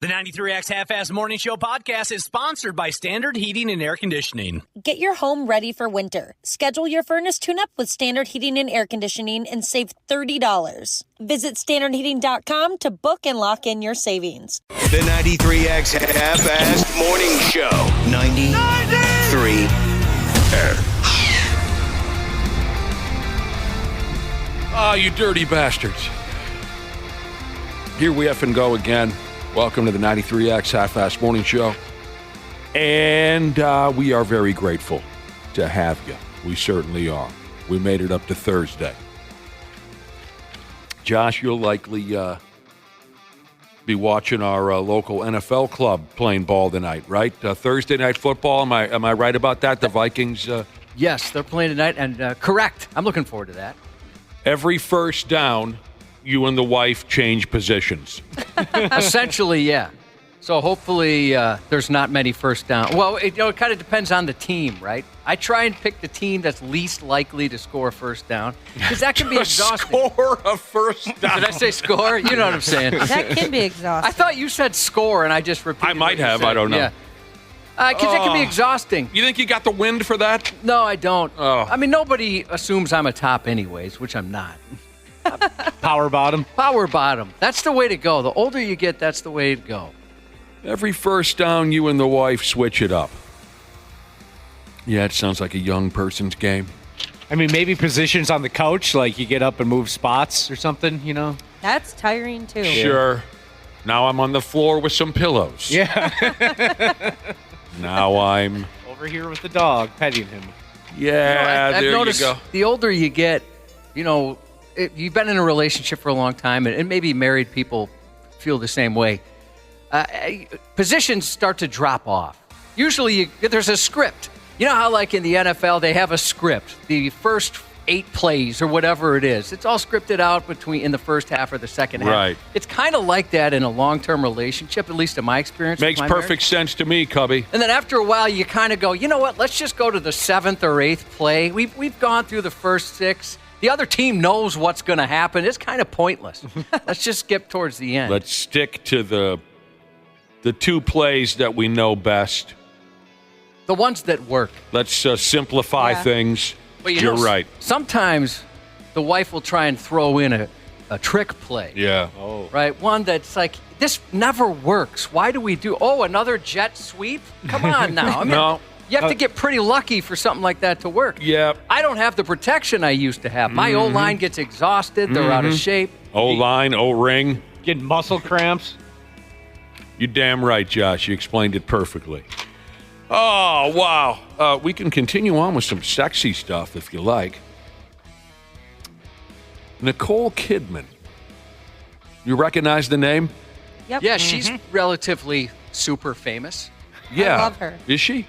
The 93X Half-Ass Morning Show podcast is sponsored by Standard Heating and Air Conditioning. Get your home ready for winter. Schedule your furnace tune-up with Standard Heating and Air Conditioning and save $30. Visit standardheating.com to book and lock in your savings. The 93X Half-Ass Morning Show. 93X. Ah, you dirty bastards. Here we effing go again. Welcome to the 93X Half-Ass Morning Show. And we are very grateful to have you. We certainly are. We made it up to Thursday. Josh, you'll likely be watching our local NFL club playing ball tonight, right? Thursday night football. Am I right about that? The Vikings? Yes, they're playing tonight, and correct. I'm looking forward to that. Every first down, you and the wife change positions. Essentially, yeah. So hopefully there's not many first down. Well, it kind of depends on the team, right? I try and pick the team that's least likely to score a first down because that can be exhausting. Score a first down. Did I say score? You know what I'm saying. That can be exhausting. I thought you said score, and I just repeated. I might have. I don't know. Yeah. Because it can be exhausting. You think you got the wind for that? No, I don't. Oh. I mean, nobody assumes I'm a top anyways, which I'm not. Power bottom. Power bottom. That's the way to go. The older you get, that's the way to go. Every first down, you and the wife switch it up. Yeah, it sounds like a young person's game. I mean, maybe positions on the couch, like you get up and move spots or something, you know? That's tiring, too. Sure. Now I'm on the floor with some pillows. Yeah. Now I'm Over here with the dog, petting him. Yeah, I've there noticed you go. The older you get, you've been in a relationship for a long time, and maybe married people feel the same way. Positions start to drop off. Usually there's a script. You know how like in the NFL they have a script. The first 8 plays or whatever it is. It's all scripted out in the first half or the second half. Right. It's kind of like that in a long-term relationship, at least in my experience. Makes perfect sense to me, Cubby. And then after a while, you kind of go, you know what? Let's just go to the 7th or 8th play. We've gone through the first 6. The other team knows what's going to happen. It's kind of pointless. Let's just skip towards the end. Let's stick to the 2 plays that we know best. The ones that work. Let's simplify things. But You're right. Sometimes the wife will try and throw in a trick play. Yeah. Oh. Right? One that's like, this never works. Why do we do, another jet sweep? Come on now. I mean, No. You have to get pretty lucky for something like that to work. Yeah. I don't have the protection I used to have. My O-line gets exhausted. They're out of shape. O-line, O-ring. Getting muscle cramps. You damn right, Josh. You explained it perfectly. Oh, wow. We can continue on with some sexy stuff if you like. Nicole Kidman. You recognize the name? Yep. Yeah, she's relatively super famous. Yeah. I love her. Is she?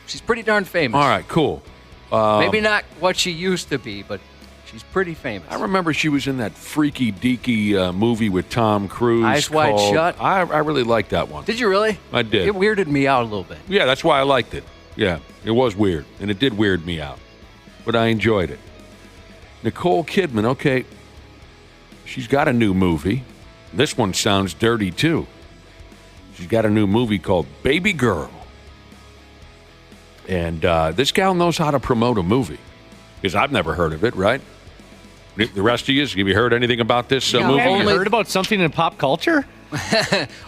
She's pretty darn famous. All right, cool. Maybe not what she used to be, but she's pretty famous. I remember she was in that freaky deaky movie with Tom Cruise. Eyes Wide called- Shut? I really liked that one. Did you really? I did. It weirded me out a little bit. Yeah, that's why I liked it. Yeah, it was weird, and it did weird me out, but I enjoyed it. Nicole Kidman, okay, she's got a new movie. This one sounds dirty, too. She's got a new movie called Baby Girl. And this gal knows how to promote a movie, because I've never heard of it, right? The rest of you, have you heard anything about this movie? Have you heard about something in pop culture?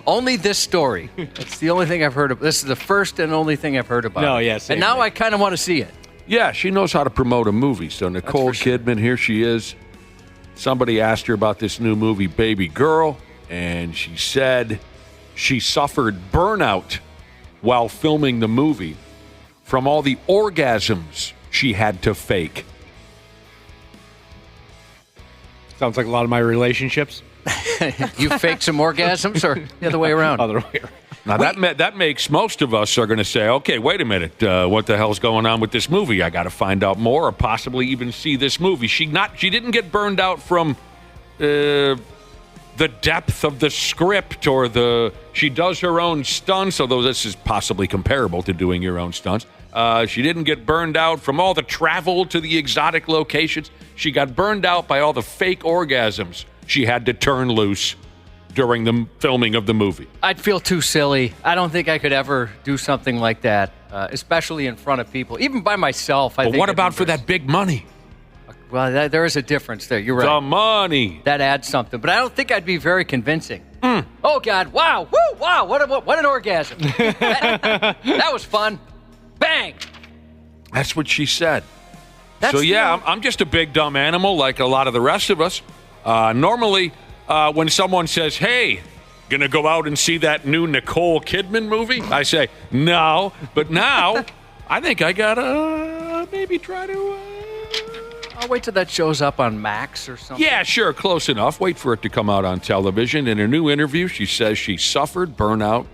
Only this story. It's the only thing I've heard of. This is the first and only thing I've heard about. No, it. yeah, same And now thing. I kind of want to see it. Yeah, she knows how to promote a movie. So Nicole for sure. Kidman, here she is. Somebody asked her about this new movie, Baby Girl, and she said she suffered burnout while filming the movie from all the orgasms she had to fake. Sounds like a lot of my relationships. You faked some orgasms or the other way around? Other way around. Now, that makes most of us are going to say, okay, wait a minute, what the hell's going on with this movie? I got to find out more or possibly even see this movie. She didn't get burned out from the depth of the script or she does her own stunts, although this is possibly comparable to doing your own stunts. She didn't get burned out from all the travel to the exotic locations. She got burned out by all the fake orgasms she had to turn loose during the filming of the movie? I'd feel too silly. I don't think I could ever do something like that, especially in front of people. Even by myself, I But think. what about for that big money? Well, there is a difference there. You're right. The money. That adds something. But I don't think I'd be very convincing. Oh, God. Wow. Woo. Wow. What an orgasm. that was fun. Bang. That's what she said. That's So, yeah, I'm just a big dumb animal like a lot of the rest of us. Normally, when someone says, hey, gonna go out and see that new Nicole Kidman movie? I say, no. But now, I think I gotta maybe try to... I'll wait till that shows up on Max or something. Yeah, sure, close enough. Wait for it to come out on television. In a new interview, she says she suffered burnout.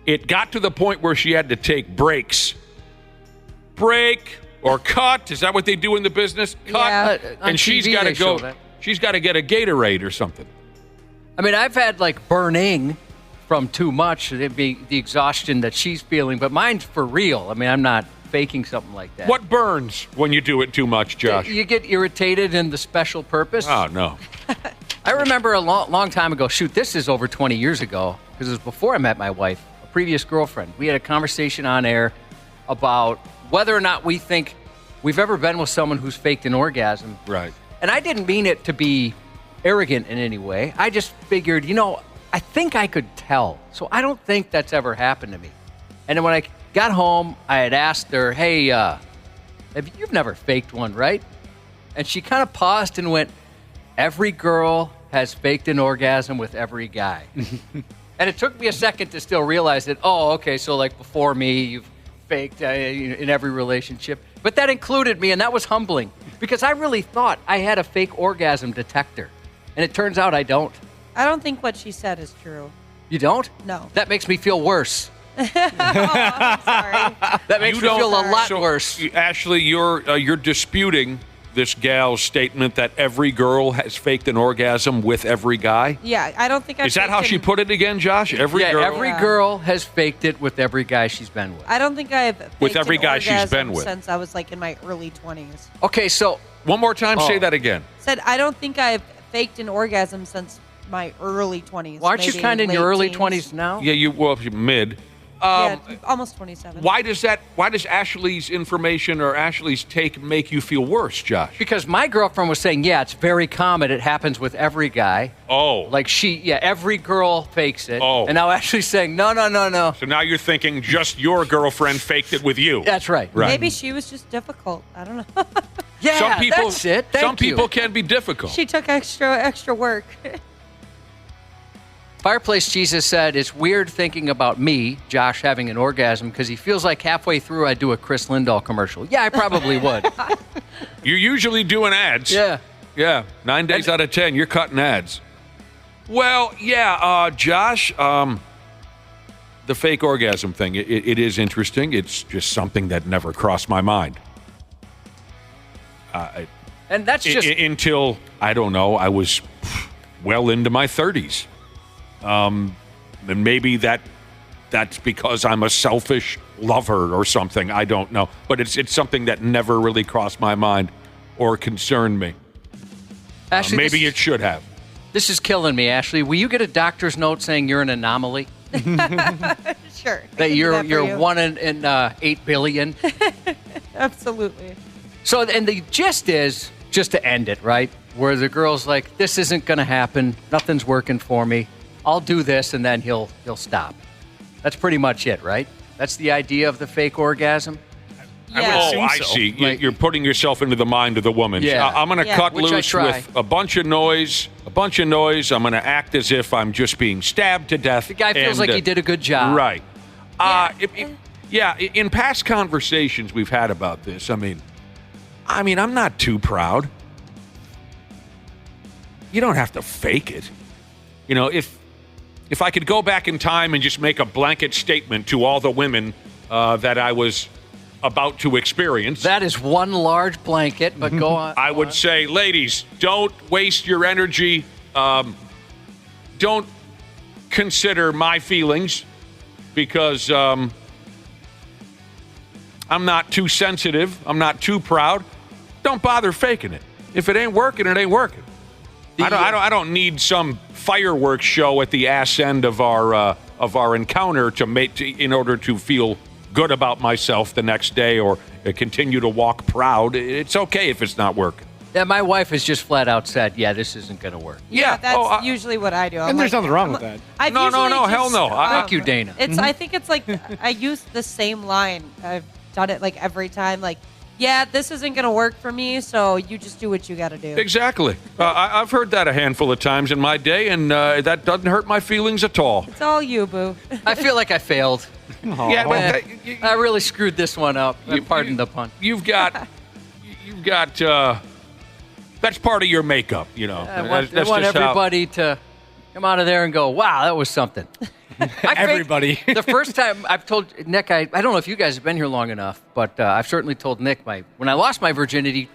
It got to the point where she had to take breaks. Break or cut. Is that what they do in the business? Cut. Yeah, on and she's TV got to they show go. that. She's got to get a Gatorade or something. I mean, I've had like burning from too much. It'd be the exhaustion that she's feeling, but mine's for real. I mean, I'm not faking something like that. What burns when you do it too much, Josh? You get irritated in the special purpose. Oh, no. I remember a long time ago, shoot, this is over 20 years ago, because it was before I met my wife, a previous girlfriend. We had a conversation on air about whether or not we think we've ever been with someone who's faked an orgasm. Right. And I didn't mean it to be arrogant in any way. I just figured, I think I could tell. So I don't think that's ever happened to me. And then when I got home, I had asked her, hey, you've never faked one, right? And she kind of paused and went, every girl has faked an orgasm with every guy. And it took me a second to still realize that, oh, okay, so like before me, you've faked in every relationship. But that included me, and that was humbling because I really thought I had a fake orgasm detector. And it turns out I don't. I don't think what she said is true. You don't? No. That makes me feel worse. I'm sorry. That makes me feel a lot worse. Ashley, you're disputing this gal's statement that every girl has faked an orgasm with every guy? Yeah, I don't think I. Is that how she put it again, Josh? Every girl? Every girl has faked it with every guy she's been with. I don't think I've faked With every an guy she's orgasm been with. since I was like in my early 20s. Okay, so One more time, say that again. Said I don't think I've faked an orgasm since my early 20s. well, aren't you maybe kind of in your late early teens. 20s now? Yeah, you're mid. Yeah, almost 27. Why does Ashley's information or Ashley's take make you feel worse, Josh? Because my girlfriend was saying, yeah, it's very common. It happens with every guy. Oh. Like every girl fakes it. Oh. And now Ashley's saying, no. So now you're thinking just your girlfriend faked it with you. That's right. Right. Maybe she was just difficult. I don't know. Yeah, Some people, that's it. Thank some you. people can be difficult. She took extra work. Fireplace Jesus said, it's weird thinking about me, Josh, having an orgasm because he feels like halfway through I do a Chris Lindahl commercial. Yeah, I probably would. You're usually doing ads. Yeah. Yeah. 9 days out of 10, you're cutting ads. Well, yeah, Josh, the fake orgasm thing, it is interesting. It's just something that never crossed my mind. And that's just... Until, I don't know, I was well into my 30s. And maybe that's because I'm a selfish lover or something. I don't know. But it's something that never really crossed my mind or concerned me. Ashley, Maybe it should have. This is killing me, Ashley. Will you get a doctor's note saying you're an anomaly? Sure. That you're 1 in 8 billion? Absolutely. So, and the gist is, just to end it, right? Where the girl's like, this isn't going to happen. Nothing's working for me. I'll do this, and then he'll stop. That's pretty much it, right? That's the idea of the fake orgasm? Yeah. I see. Like- You're putting yourself into the mind of the woman. Yeah. I'm going to Yeah. cut Which I loose try. with a bunch of noise. I'm going to act as if I'm just being stabbed to death. The guy feels and, like he did a good job. Right. In past conversations we've had about this, I mean, I'm not too proud. You don't have to fake it. You know, if I could go back in time and just make a blanket statement to all the women that I was about to experience, That is one large blanket, but go on. I would say, ladies, don't waste your energy. Don't consider my feelings because I'm not too sensitive. I'm not too proud. Don't bother faking it. If it ain't working, it ain't working. I don't need some fireworks show at the ass end of our encounter in order to feel good about myself the next day or continue to walk proud. It's okay if it's not working. Yeah, my wife has just flat out said, "Yeah, this isn't going to work." Yeah, that's usually what I do. And there's nothing wrong with that. No, hell no. Thank you, Dana. I think it's like I use the same line. I've done it like every time. Like, yeah, this isn't going to work for me, so you just do what you got to do. Exactly. I've heard that a handful of times in my day, and that doesn't hurt my feelings at all. It's all you, boo. I feel like I failed. Yeah, but I really screwed this one up. Pardon the pun. You've got. That's part of your makeup, you know. I want everybody to come out of there and go, wow, that was something. Everybody. The first time I've told Nick, I don't know if you guys have been here long enough, but I've certainly told Nick when I lost my virginity,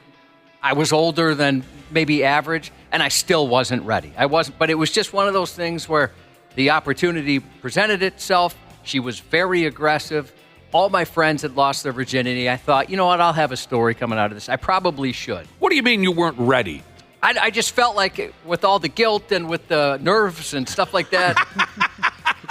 I was older than maybe average, and I still wasn't ready. I wasn't, but it was just one of those things where the opportunity presented itself. She was very aggressive. All my friends had lost their virginity. I thought, you know what, I'll have a story coming out of this. I probably should. What do you mean you weren't ready? I just felt like with all the guilt and with the nerves and stuff like that.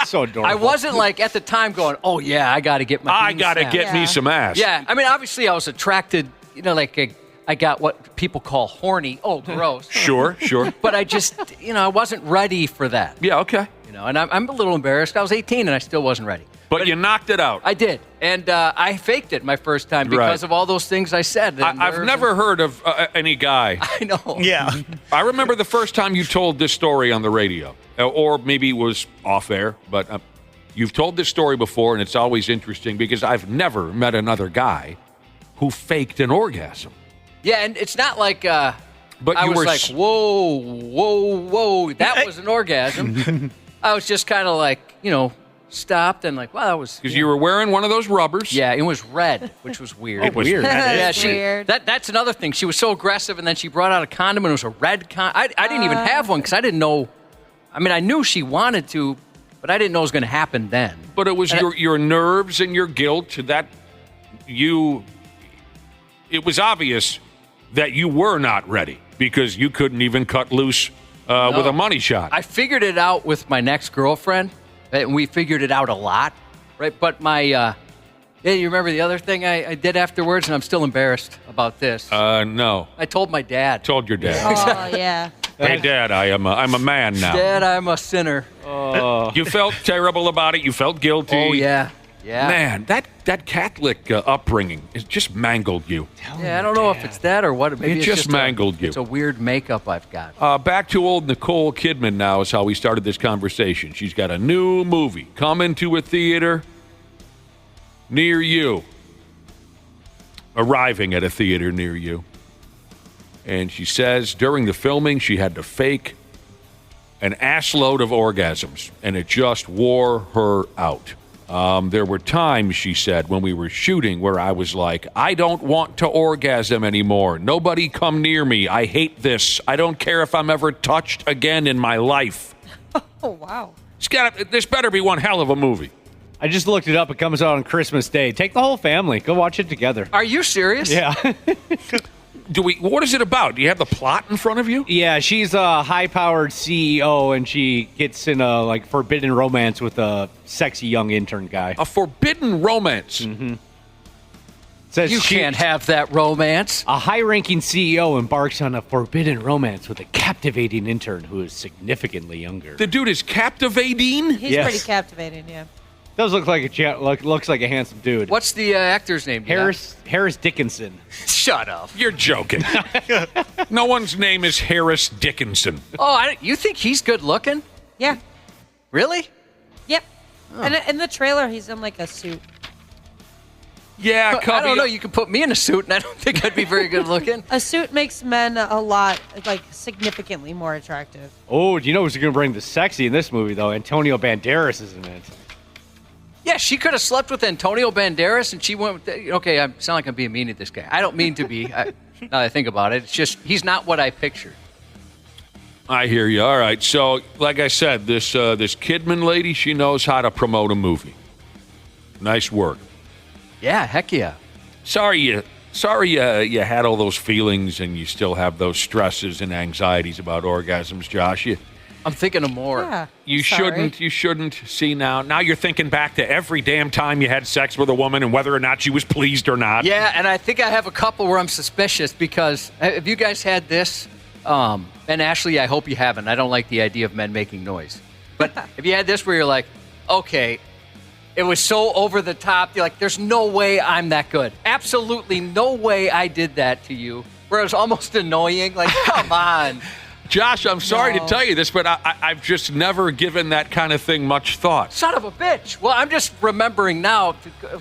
It's so adorable. I wasn't like at the time going, oh, yeah, I got to get my I got to get me some ass. Yeah, I mean, obviously I was attracted, you know, like I got what people call horny. Oh, gross. Sure. But I just, I wasn't ready for that. Yeah, okay. And I'm a little embarrassed. I was 18 and I still wasn't ready. But you knocked it out. I did. And I faked it my first time because of all those things I said. I've never heard of any guy. I know. Yeah. I remember the first time you told this story on the radio, or maybe it was off air, but you've told this story before, and it's always interesting because I've never met another guy who faked an orgasm. Yeah, and it's not like but I you was were like, whoa, that was an orgasm. I was just kind of like, stopped and like, wow, that was... Because you were wearing one of those rubbers. Yeah, it was red, which was weird. It was weird. Weird. That's another thing. She was so aggressive, and then she brought out a condom, and it was a red condom. I didn't even have one because I didn't know... I mean, I knew she wanted to, but I didn't know it was going to happen then. But it was your nerves and your guilt that it was obvious that you were not ready because you couldn't even cut loose with a money shot. I figured it out with my next girlfriend, and we figured it out a lot, right? But you remember the other thing I did afterwards, and I'm still embarrassed about this. No. I told my dad. Told your dad. Oh, yeah. Hey, Dad, I'm a man now. Dad, I'm a sinner. You felt terrible about it. You felt guilty. Oh, yeah. Yeah. Man, that Catholic upbringing has just mangled you. Yeah, I don't know if it's that or what. Maybe it's just mangled you. It's a weird makeup I've got. Back to old Nicole Kidman now is how we started this conversation. She's got a new movie coming to a theater near you. Arriving at a theater near you. And she says during the filming she had to fake an assload of orgasms, and it just wore her out. There were times, she said, when we were shooting where I was like, I don't want to orgasm anymore. Nobody come near me. I hate this. I don't care if I'm ever touched again in my life. Oh, wow. This better be one hell of a movie. I just looked it up. It comes out on Christmas Day. Take the whole family. Go watch it together. Are you serious? Yeah. What is it about? Do you have the plot in front of you? Yeah, she's a high-powered CEO, and she gets in a forbidden romance with a sexy young intern guy. A forbidden romance. Mm-hmm. Says You can't have that romance. A high-ranking CEO embarks on a forbidden romance with a captivating intern who is significantly younger. The dude is captivating? He's Yes. pretty captivating, yeah. Does look like looks like a handsome dude. What's the actor's name? Harris Dickinson. Shut up. You're joking. No one's name is Harris Dickinson. Oh, you think he's good looking? Yeah. Really? Yep. And in the trailer, he's in like a suit. Yeah, I don't know. You could put me in a suit, and I don't think I'd be very good looking. A suit makes men a lot, significantly more attractive. Oh, do you know who's going to bring the sexy in this movie, though? Antonio Banderas is in it. Yeah, she could have slept with Antonio Banderas, and she went with... Okay, I sound like I'm being mean to this guy. I don't mean to be, now that I think about it. It's just, he's not what I pictured. I hear you. All right. So, like I said, this Kidman lady, she knows how to promote a movie. Nice work. Yeah, heck yeah. Sorry you Sorry you had all those feelings and you still have those stresses and anxieties about orgasms, Josh. I'm thinking of more. Yeah. You Sorry. shouldn't see now. Now you're thinking back to every damn time you had sex with a woman and whether or not she was pleased or not. Yeah, and I think I have a couple where I'm suspicious because have you guys had this? And Ashley, I hope you haven't. I don't like the idea of men making noise. But have you had this where you're like, okay, it was so over the top. You're like, there's no way I'm that good. Absolutely no way I did that to you. Where it was almost annoying. Like, come on. Josh, I'm sorry to tell you this, but I've just never given that kind of thing much thought. Son of a bitch. Well, I'm just remembering now.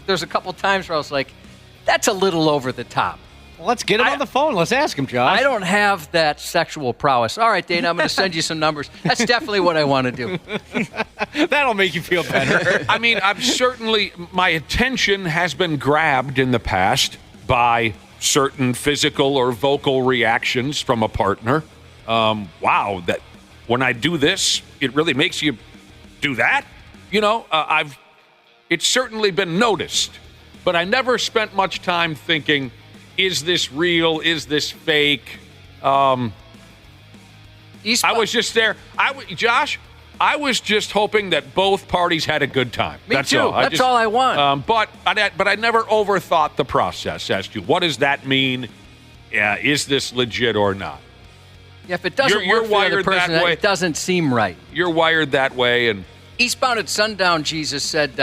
There's a couple times where I was like, that's a little over the top. Well, let's get him on the phone. Let's ask him, Josh. I don't have that sexual prowess. All right, Dana, I'm going to send you some numbers. That's definitely what I want to do. That'll make you feel better. I mean, my attention has been grabbed in the past by certain physical or vocal reactions from a partner. Wow, that when I do this, it really makes you do that? You know, it's certainly been noticed, but I never spent much time thinking, is this real? Is this fake? I was just there. Josh, I was just hoping that both parties had a good time. Me That's too. all. That's all I want. But I never overthought the process as to what does that mean? Is this legit or not? Yeah, if it doesn't You're work for the other wired person, that way. it doesn't seem right. You're wired that way, and Eastbound at Sundown, Jesus said,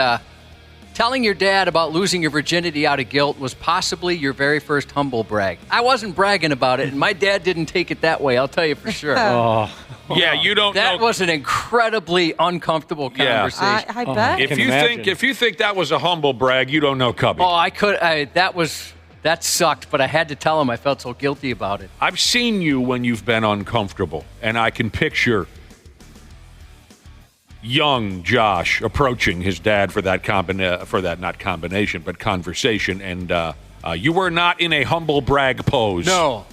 telling your dad about losing your virginity out of guilt was possibly your very first humble brag. I wasn't bragging about it, and my dad didn't take it that way, I'll tell you for sure. yeah, you don't That know. was an incredibly uncomfortable Yeah. conversation. I bet. If you think that was a humble brag, you don't know Cubby. That sucked, but I had to tell him I felt so guilty about it. I've seen you when you've been uncomfortable, and I can picture young Josh approaching his dad for that conversation, and you were not in a humble brag pose. No.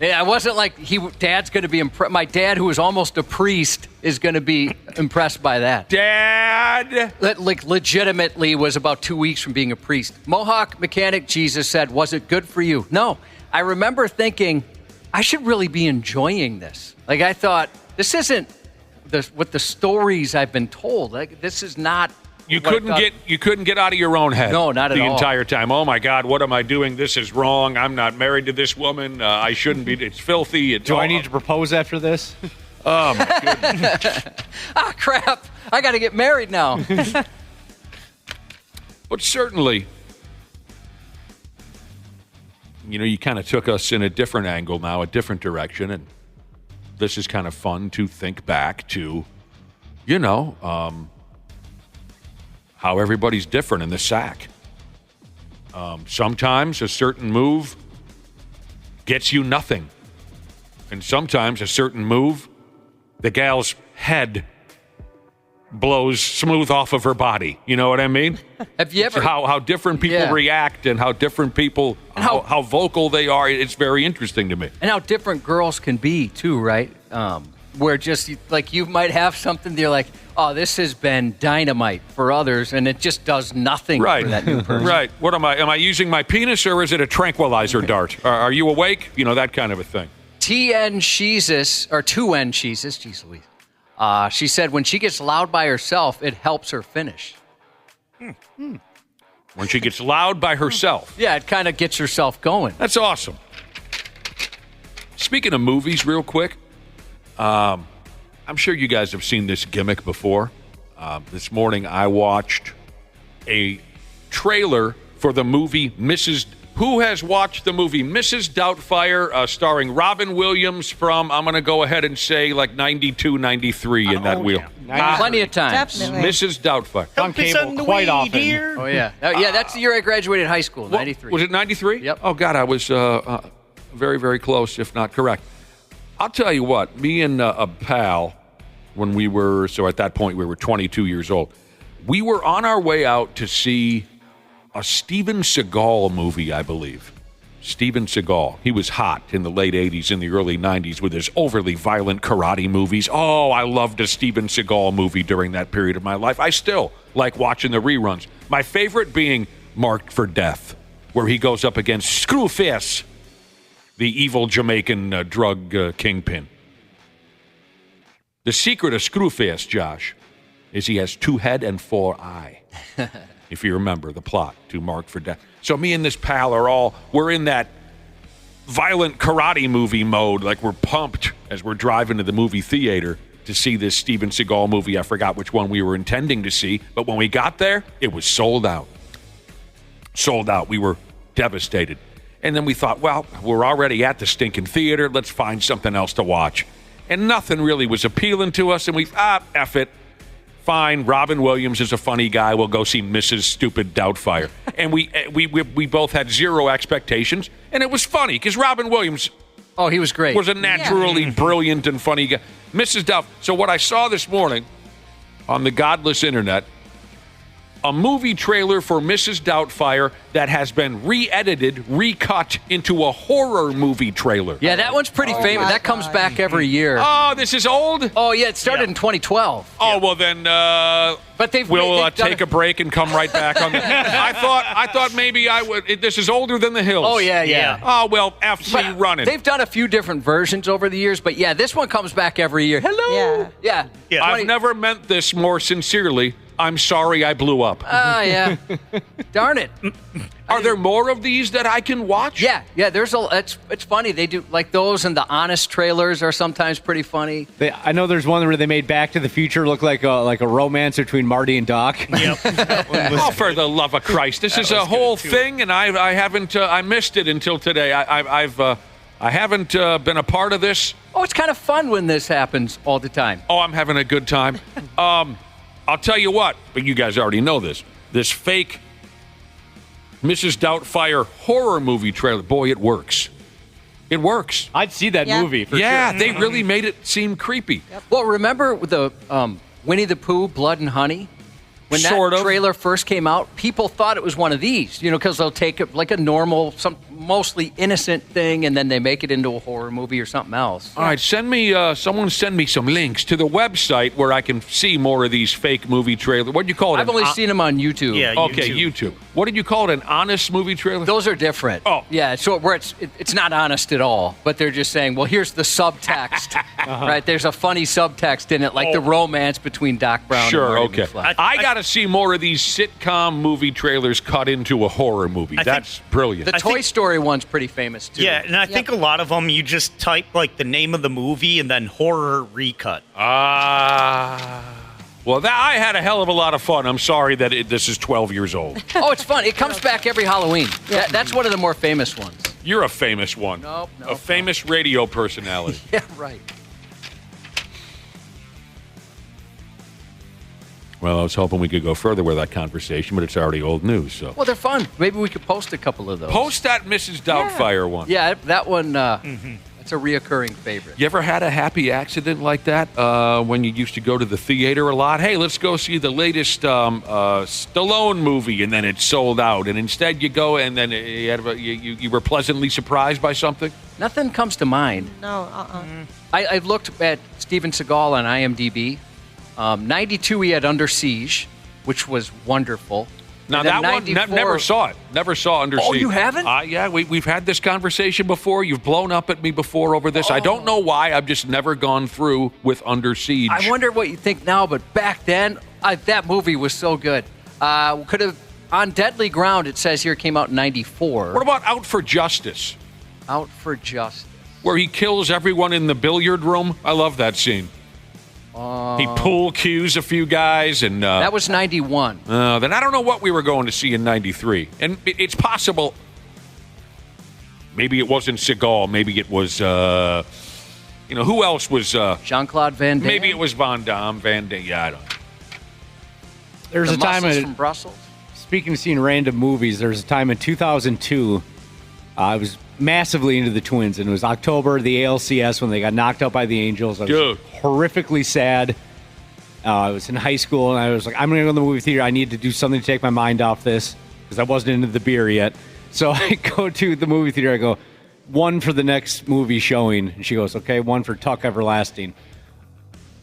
Yeah, I wasn't like Dad's going to be impressed. My dad, who is almost a priest, is going to be impressed by that. Dad! That, like, legitimately was about 2 weeks from being a priest. Mohawk Mechanic Jesus said, was it good for you? No. I remember thinking, I should really be enjoying this. Like, I thought, this isn't what the stories I've been told. Like, this is not... You couldn't get out of your own head. No, not at all. The all. entire time. Oh my God, what am I doing? This is wrong. I'm not married to this woman. I shouldn't be. It's filthy. Do I need to propose after this? Oh my goodness. Crap. I got to get married now. But certainly, you kind of took us in a different angle now, a different direction, and this is kind of fun to think back to, how everybody's different in the sack. Sometimes a certain move gets you nothing. And sometimes a certain move, the gal's head blows smooth off of her body. You know what I mean? Have you ever... How different people react and how different people, how vocal they are. It's very interesting to me. And how different girls can be, too, right? Where just, like, you might have something that you're like, oh, this has been dynamite for others, and it just does nothing for that new person. Right. What am I? Am I using my penis, or is it a tranquilizer dart? Are you awake? That kind of a thing. 2N Jesus, jeez Louise. She said when she gets loud by herself, it helps her finish. When she gets loud by herself. Yeah, it kind of gets herself going. That's awesome. Speaking of movies, real quick, I'm sure you guys have seen this gimmick before. This morning I watched a trailer for the movie Mrs. Who has watched the movie Mrs. Doubtfire, starring Robin Williams from, I'm going to go ahead and say, like 92, 93 in that wheel. Plenty of times. Definitely. Mrs. Doubtfire. On cable quite often. Oh, yeah. That's the year I graduated high school, 93. Was it 93? Yep. Oh, God, I was very, very close, if not correct. I'll tell you what, me and a pal, when we were, so at that point we were 22 years old, we were on our way out to see a Steven Seagal movie, I believe. Steven Seagal. He was hot in the late 80s and the early 90s with his overly violent karate movies. Oh, I loved a Steven Seagal movie during that period of my life. I still like watching the reruns. My favorite being Marked for Death. where he goes up against Screwface, the evil Jamaican drug kingpin. The secret of Screwface, Josh, is he has 2 head and 4 eye. If you remember the plot, to mark for death. So me and this pal we're in that violent karate movie mode, like we're pumped as we're driving to the movie theater to see this Steven Seagal movie. I forgot which one we were intending to see, but when we got there, it was sold out. Sold out. We were devastated. And then we thought, well, we're already at the stinking theater. Let's find something else to watch. And nothing really was appealing to us, and we F it. Fine, Robin Williams is a funny guy. We'll go see Mrs. Stupid Doubtfire. And we both had zero expectations, and it was funny because Robin Williams he was great. Was a naturally brilliant and funny guy. Mrs. Doubtfire. So what I saw this morning on the godless internet, a movie trailer for Mrs. Doubtfire that has been re-edited, recut into a horror movie trailer. Yeah, that one's pretty famous. That comes back every year. Oh, this is old? Oh, yeah, it started in 2012. Oh, well then, but we'll take a break and come right back on that. I thought maybe I would. This is older than The Hills. Oh, yeah. Oh, well, FC running. They've done a few different versions over the years, but yeah, this one comes back every year. Hello. Yeah. I've never meant this more sincerely. I'm sorry I blew up. Yeah. Darn it. Are there more of these that I can watch? Yeah. There's it's funny. They do like those, and the Honest trailers are sometimes pretty funny. I know there's one where they made Back to the Future look like a romance between Marty and Doc. Yep. Oh, for the love of Christ! This is a whole thing, and I haven't. I missed it until today. I haven't been a part of this. Oh, it's kind of fun when this happens all the time. Oh, I'm having a good time. I'll tell you what, but you guys already know this. This fake Mrs. Doubtfire horror movie trailer, boy, it works. It works. I'd see that movie for sure. Yeah, they really made it seem creepy. Yep. Well, remember the Winnie the Pooh, Blood and Honey? When that trailer first came out, people thought it was one of these, because they'll take it like a normal, mostly innocent thing, and then they make it into a horror movie or something else. All right, someone send me some links to the website where I can see more of these fake movie trailers. What do you call it? I've only seen them on YouTube. Yeah, okay, YouTube. What did you call it? An honest movie trailer? Those are different. Oh. Yeah, so where it's not honest at all, but they're just saying, well, here's the subtext, right? There's a funny subtext in it, like the romance between Doc Brown and Marty McFly. I got to see more of these sitcom movie trailers cut into a horror movie. That's brilliant. The Toy Story one's pretty famous, too. Yeah, and I think a lot of them, you just type, like, the name of the movie and then horror recut. Well, I had a hell of a lot of fun. I'm sorry that this is 12 years old. Oh, it's fun. It comes back every Halloween. Yeah. That's one of the more famous ones. You're a famous one. Nope. A famous radio personality. Yeah, right. Well, I was hoping we could go further with that conversation, but it's already old news. So. Well, they're fun. Maybe we could post a couple of those. Post that Mrs. Doubtfire one. Yeah, that one, that's a reoccurring favorite. You ever had a happy accident like that when you used to go to the theater a lot? Hey, let's go see the latest Stallone movie, and then it's sold out. And instead you go and then you were pleasantly surprised by something? Nothing comes to mind. No, I've looked at Steven Seagal on IMDb. 92, he had Under Siege, which was wonderful. Now, that one, never saw it. Never saw Under Siege. Oh, you haven't? Yeah, we've had this conversation before. You've blown up at me before over this. I don't know why. I've just never gone through with Under Siege. I wonder what you think now, but back then, that movie was so good. Could have, on Deadly Ground, it says here, came out in 94. What about Out for Justice? Out for Justice. Where he kills everyone in the billiard room? I love that scene. He pool cues a few guys, and that was 91. Then I don't know what we were going to see in 93. And it's possible maybe it wasn't Seagal. Maybe it was, who else was? Jean-Claude Van Damme. Maybe it was Van Damme. Yeah, I don't know. There's a time from Brussels. Speaking of seeing random movies, there's a time in 2002. I was massively into the Twins, and it was October, the ALCS, when they got knocked out by the Angels. I was horrifically sad. I was in high school, and I was like, I'm going to go to the movie theater. I need to do something to take my mind off this, because I wasn't into the beer yet. So I go to the movie theater. I go, one for the next movie showing. And she goes, okay, one for Tuck Everlasting.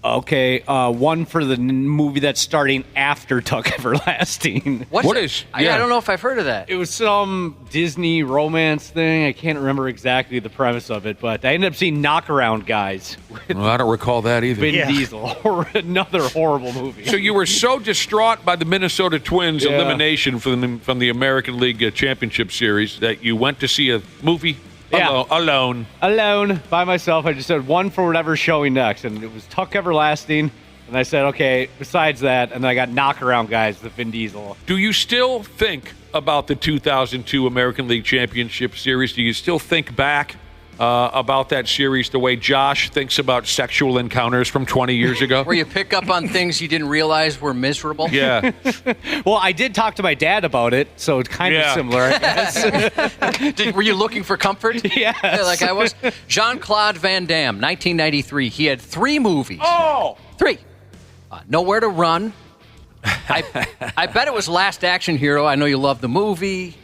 Okay, one for the movie that's starting after Tuck Everlasting. What is? I don't know if I've heard of that. It was some Disney romance thing. I can't remember exactly the premise of it, but I ended up seeing Knockaround Guys with Well, I don't recall that either. Vin Diesel. Another horrible movie. So you were so distraught by the Minnesota Twins elimination from the American League Championship Series that you went to see a movie alone. Alone, by myself. I just said one for whatever's showing next, and it was Tuck Everlasting. And I said, okay, besides that, and then I got Knockaround Guys with Vin Diesel. Do you still think about the 2002 American League Championship Series? Do you still think back about that series the way Josh thinks about sexual encounters from 20 years ago? Where you pick up on things you didn't realize were miserable? Yeah. Well, I did talk to my dad about it, so it's kind of similar, I guess. Were you looking for comfort? Yes. Yeah, like I was. Jean-Claude Van Damme, 1993. He had 3 movies. Oh! 3. Nowhere to Run. I bet it was Last Action Hero. I know you love the movie.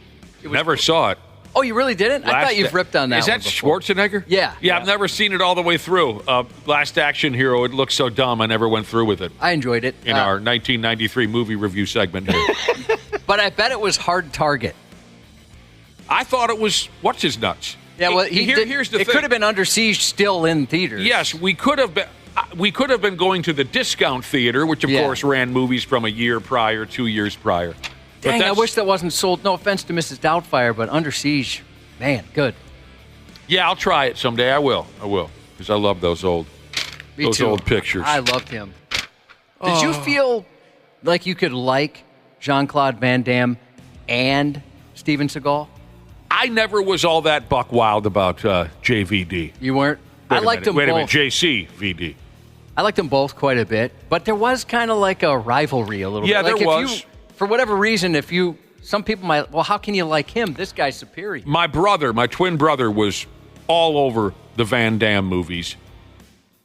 Never saw it. Oh, you really didn't? I thought you've ripped on that. Is that one before. Schwarzenegger? Yeah. Yeah, I've never seen it all the way through. Last Action Hero, it looks so dumb, I never went through with it. I enjoyed it. In our 1993 movie review segment here. But I bet it was Hard Target. I thought it was What's His Nuts. Yeah, well, here's the thing. It could have been Under Siege still in theaters. Yes, we could have been. We could have been going to the discount theater, which of course ran movies from a year prior, 2 years prior. Dang, I wish that wasn't sold. No offense to Mrs. Doubtfire, but Under Siege, man, good. Yeah, I'll try it someday. I will, because I love those old pictures. I loved him. Did you feel like you could like Jean-Claude Van Damme and Steven Seagal? I never was all that buck wild about JVD. You weren't? I liked them both. Wait a minute, JCVD. I liked them both quite a bit, but there was kind of like a rivalry a little bit. Yeah, like there was. For whatever reason, some people might, well, how can you like him? This guy's superior. My twin brother, was all over the Van Damme movies.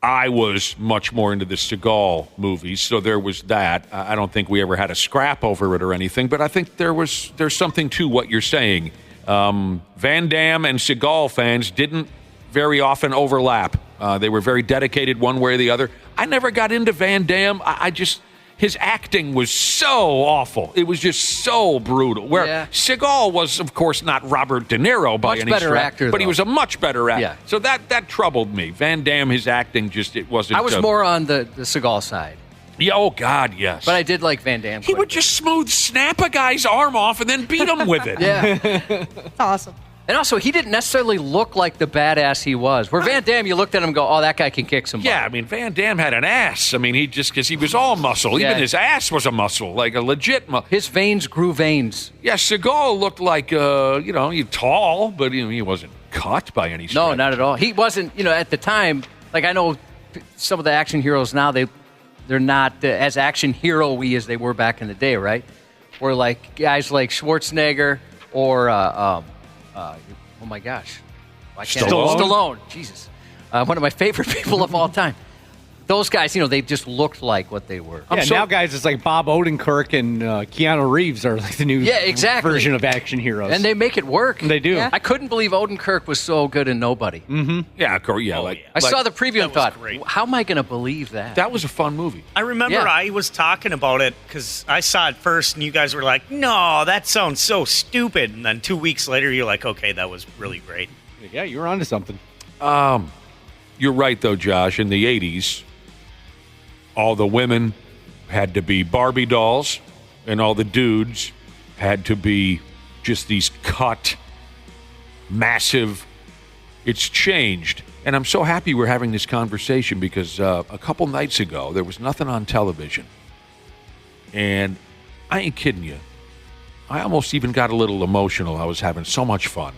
I was much more into the Seagal movies, so there was that. I don't think we ever had a scrap over it or anything, but I think there's something to what you're saying. Van Damme and Seagal fans didn't very often overlap. They were very dedicated one way or the other. I never got into Van Damme. His acting was so awful. It was just so brutal. Where Seagal was, of course, not Robert De Niro by any stretch, actor, but he was a much better actor. Yeah. So that troubled me. Van Damme, his acting it wasn't. I was more on the Seagal side. Yeah, oh God, yes. But I did like Van Damme. He would just smooth snap a guy's arm off and then beat him with it. Yeah. It's awesome. And also, he didn't necessarily look like the badass he was. Where Van Damme, you looked at him and go, oh, that guy can kick somebody. Yeah, I mean, Van Damme had an ass. I mean, because he was all muscle. Yeah. Even his ass was a muscle, like a legit muscle. His veins grew veins. Yeah, Seagal looked like, he's tall, but he wasn't cut by any stretch. No, not at all. He wasn't, at the time, like I know some of the action heroes now, they're not as action hero-y as they were back in the day, right? Or like guys like Schwarzenegger or, oh my gosh. Stallone. Jesus. One of my favorite people of all time. Those guys, they just looked like what they were. Now guys, it's like Bob Odenkirk and Keanu Reeves are like the new version of action heroes. And they make it work. They do. Yeah. I couldn't believe Odenkirk was so good in Nobody. Mm-hmm. Yeah, I saw the preview and thought, how am I going to believe that? That was a fun movie. I remember I was talking about it because I saw it first and you guys were like, no, that sounds so stupid. And then 2 weeks later, you're like, okay, that was really great. Yeah, you were onto something. You're right, though, Josh. In the 80s, all the women had to be Barbie dolls, and all the dudes had to be just these cut, massive. It's changed. And I'm so happy we're having this conversation because a couple nights ago, there was nothing on television. And I ain't kidding you. I almost even got a little emotional. I was having so much fun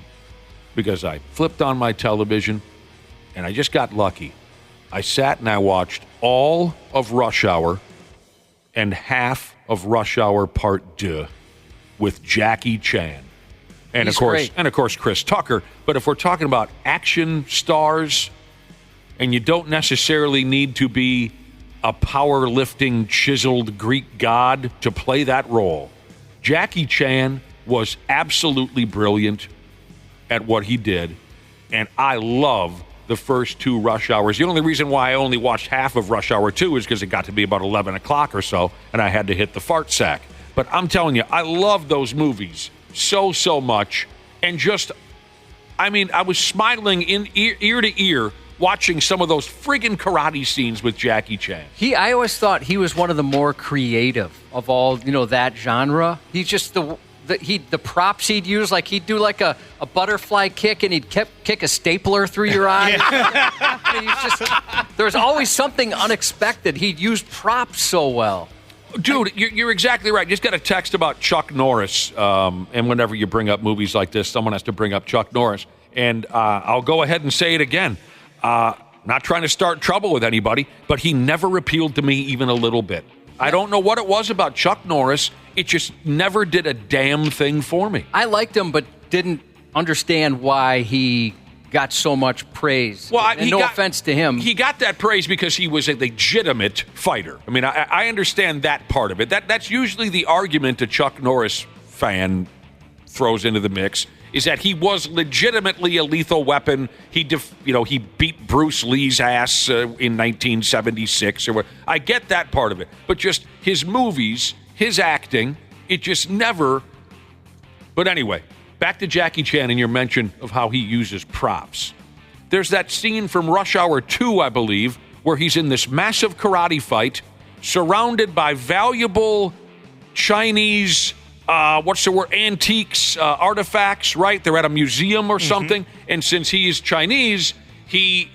because I flipped on my television, and I just got lucky. I sat and I watched all of Rush Hour and half of Rush Hour Part 2 with Jackie Chan. And He's of course Chris Tucker. But if we're talking about action stars and you don't necessarily need to be a powerlifting, chiseled Greek god to play that role, Jackie Chan was absolutely brilliant at what he did. And I love the first 2 Rush Hours. The only reason why I only watched half of Rush Hour 2 is because it got to be about 11 o'clock or so, and I had to hit the fart sack. But I'm telling you, I love those movies so much. And just, I was smiling in ear to ear watching some of those friggin' karate scenes with Jackie Chan. I always thought he was one of the more creative of all, that genre. He's just the props he'd use, like he'd do like a butterfly kick and he'd kick a stapler through your eye. There's always something unexpected. He'd use props so well. Dude, you're exactly right. You just got a text about Chuck Norris, and whenever you bring up movies like this, someone has to bring up Chuck Norris. And I'll go ahead and say it again. Not trying to start trouble with anybody, but he never appealed to me even a little bit. I don't know what it was about Chuck Norris. It just never did a damn thing for me. I liked him, but didn't understand why he got so much praise. Well, no offense to him. He got that praise because he was a legitimate fighter. I understand that part of it. That's usually the argument a Chuck Norris fan throws into the mix, is that he was legitimately a lethal weapon. He beat Bruce Lee's ass in 1976 or what. I get that part of it. But just his movies, his acting, it just never. But anyway, back to Jackie Chan and your mention of how he uses props. There's that scene from Rush Hour 2, I believe, where he's in this massive karate fight surrounded by valuable Chinese antiques, artifacts, right? They're at a museum or something. And since he is Chinese, he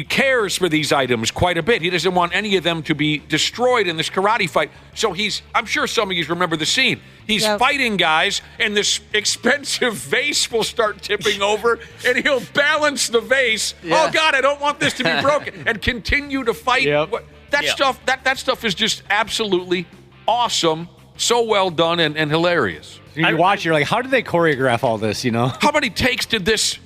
cares for these items quite a bit. He doesn't want any of them to be destroyed in this karate fight. So I'm sure some of you remember the scene. He's fighting guys, and this expensive vase will start tipping over, and he'll balance the vase. Yeah. Oh, God, I don't want this to be broken. And continue to fight. Yep. That stuff is just absolutely awesome. So well done and hilarious. You watch, you're like, how did they choreograph all this, How many takes did this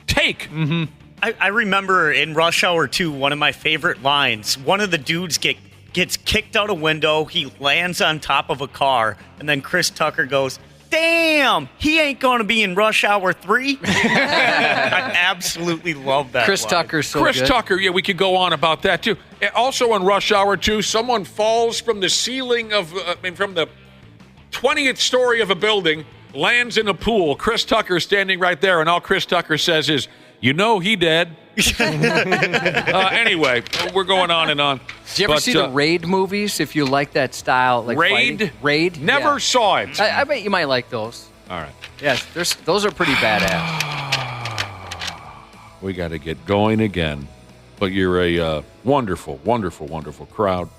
take? Mm-hmm. I remember in Rush Hour 2, one of my favorite lines, one of the dudes gets kicked out a window, he lands on top of a car, and then Chris Tucker goes, damn, he ain't going to be in Rush Hour 3? I absolutely love that Chris line. Tucker's so Chris good. Tucker, yeah, we could go on about that, too. Also in Rush Hour 2, someone falls from the ceiling from the 20th story of a building, lands in a pool. Chris Tucker standing right there, and all Chris Tucker says is, he dead. Anyway, we're going on and on. Did you ever see the Raid movies, if you like that style? Like Raid? Fighting? Raid? Never saw it. I bet you might like those. All right. Yes, those are pretty badass. We got to get going again. But you're a wonderful, wonderful, wonderful crowd.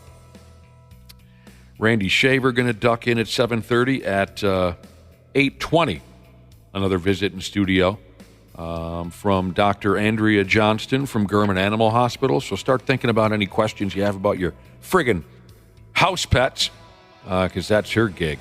Randy Shaver going to duck in at 7:30 at 8:20. Another visit in studio from Dr. Andrea Johnston from Gehrman Animal Hospital. So start thinking about any questions you have about your friggin' house pets, because that's her gig.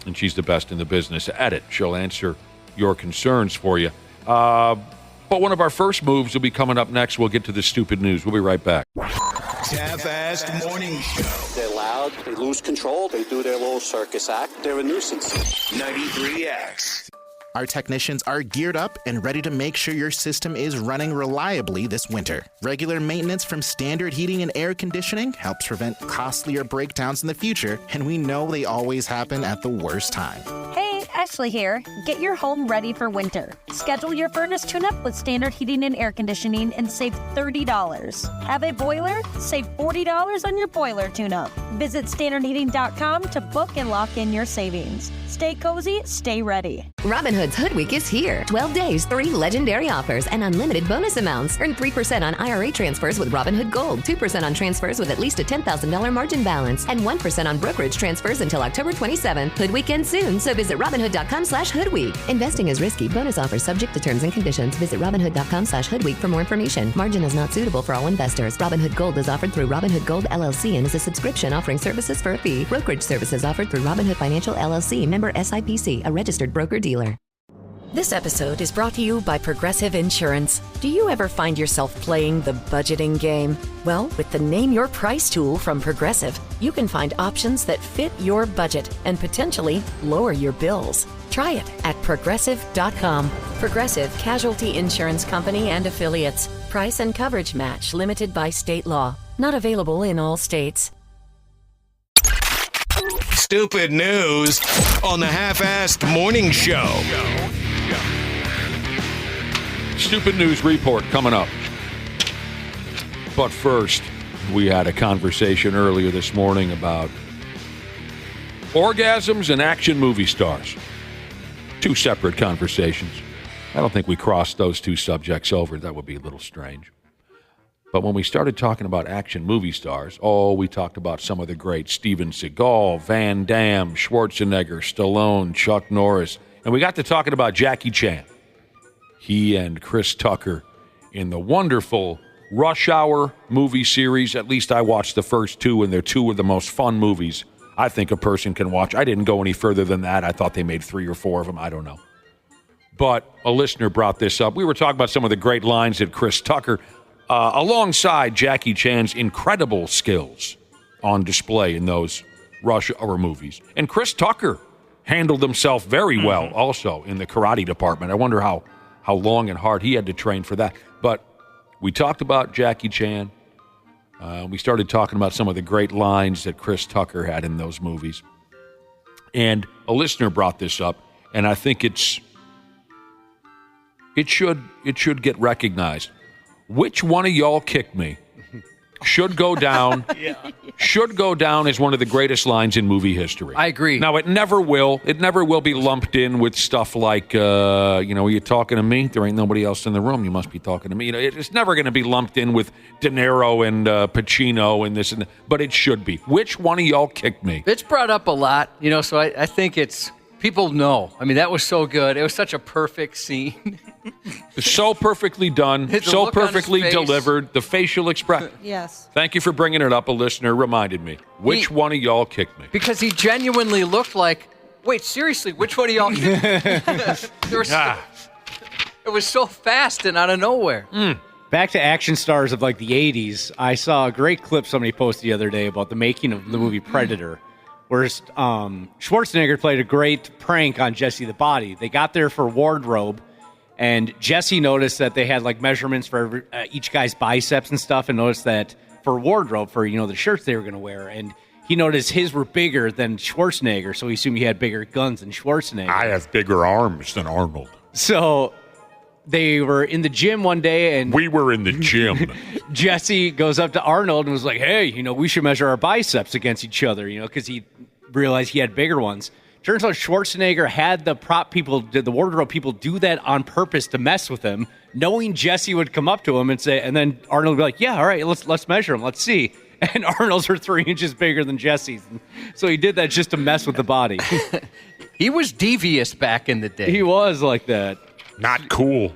And she's the best in the business at it. She'll answer your concerns for you. But one of our first moves will be coming up next. We'll get to the stupid news. We'll be right back. Half-assed morning show. They're loud, they lose control, they do their little circus act. They're a nuisance. 93X. Our technicians are geared up and ready to make sure your system is running reliably this winter. Regular maintenance from Standard Heating and Air Conditioning helps prevent costlier breakdowns in the future, and we know they always happen at the worst time. Hey, Ashley here. Get your home ready for winter. Schedule your furnace tune-up with Standard Heating and Air Conditioning and save $30. Have a boiler? Save $40 on your boiler tune-up. Visit standardheating.com to book and lock in your savings. Stay cozy, stay ready. Robinhood's Hood Week is here. 12 days, 3 legendary offers, and unlimited bonus amounts. Earn 3% on IRA transfers with Robinhood Gold, 2% on transfers with at least a $10,000 margin balance, and 1% on brokerage transfers until October 27th. Hood Week ends soon, so visit Robinhood.com/HoodWeek. Investing is risky. Bonus offers subject to terms and conditions. Visit Robinhood.com/HoodWeek for more information. Margin is not suitable for all investors. Robinhood Gold is offered through Robinhood Gold LLC and is a subscription offering services for a fee. Brokerage services offered through Robinhood Financial LLC, member SIPC, a registered broker-dealer. This episode is brought to you by Progressive Insurance. Do you ever find yourself playing the budgeting game? Well, with the Name Your Price tool from Progressive, you can find options that fit your budget and potentially lower your bills. Try it at Progressive.com. Progressive Casualty Insurance Company and Affiliates. Price and coverage match limited by state law. Not available in all states. Stupid news on the Half-Assed Morning Show. Stupid news report coming up. But first, we had a conversation earlier this morning about orgasms and action movie stars. Two separate conversations. I don't think we crossed those two subjects over. That would be a little strange. But when we started talking about action movie stars, we talked about some of the greats: Steven Seagal, Van Damme, Schwarzenegger, Stallone, Chuck Norris. And we got to talking about Jackie Chan. He and Chris Tucker in the wonderful Rush Hour movie series. At least I watched the first two, and they're two of the most fun movies I think a person can watch. I didn't go any further than that. I thought they made 3 or 4 of them. I don't know. But a listener brought this up. We were talking about some of the great lines that Chris Tucker, alongside Jackie Chan's incredible skills on display in those Rush Hour movies. And Chris Tucker handled himself very well also in the karate department. I wonder how long and hard he had to train for that. But we talked about Jackie Chan. We started talking about some of the great lines that Chris Tucker had in those movies. And a listener brought this up, and I think it should get recognized. Which one of y'all kicked me should go down should go down as one of the greatest lines in movie history. I agree. Now, it never will be lumped in with stuff like, are you talking to me? There ain't nobody else in the room. You must be talking to me. It's never going to be lumped in with De Niro and Pacino and this and that, but it should be. Which one of y'all kicked me? It's brought up a lot, so I think it's, people know. I mean, that was so good. It was such a perfect scene. So perfectly done, so perfectly delivered, the facial expression. Yes. Thank you for bringing it up. A listener reminded me. Which one of y'all kicked me? Because he genuinely looked like, wait, seriously, which one of y'all kicked me? It was so fast and out of nowhere. Back to action stars of like the 80s, I saw a great clip somebody posted the other day about the making of the movie Predator, where Schwarzenegger played a great prank on Jesse the Body. They got there for wardrobe, and Jesse noticed that they had like measurements for each guy's biceps and stuff, and noticed that for wardrobe, for the shirts they were going to wear, and he noticed his were bigger than Schwarzenegger, so he assumed he had bigger guns than Schwarzenegger. I have bigger arms than Arnold. So they were in the gym one day, and we were in the gym. Jesse goes up to Arnold and was like, hey, we should measure our biceps against each other, because he realized he had bigger ones. Turns out Schwarzenegger had the the wardrobe people do that on purpose to mess with him, knowing Jesse would come up to him and say, and then Arnold would be like, yeah, all right, let's measure him, let's see. And Arnold's are 3 inches bigger than Jesse's. So he did that just to mess with the body. He was devious back in the day. He was like that. Not cool.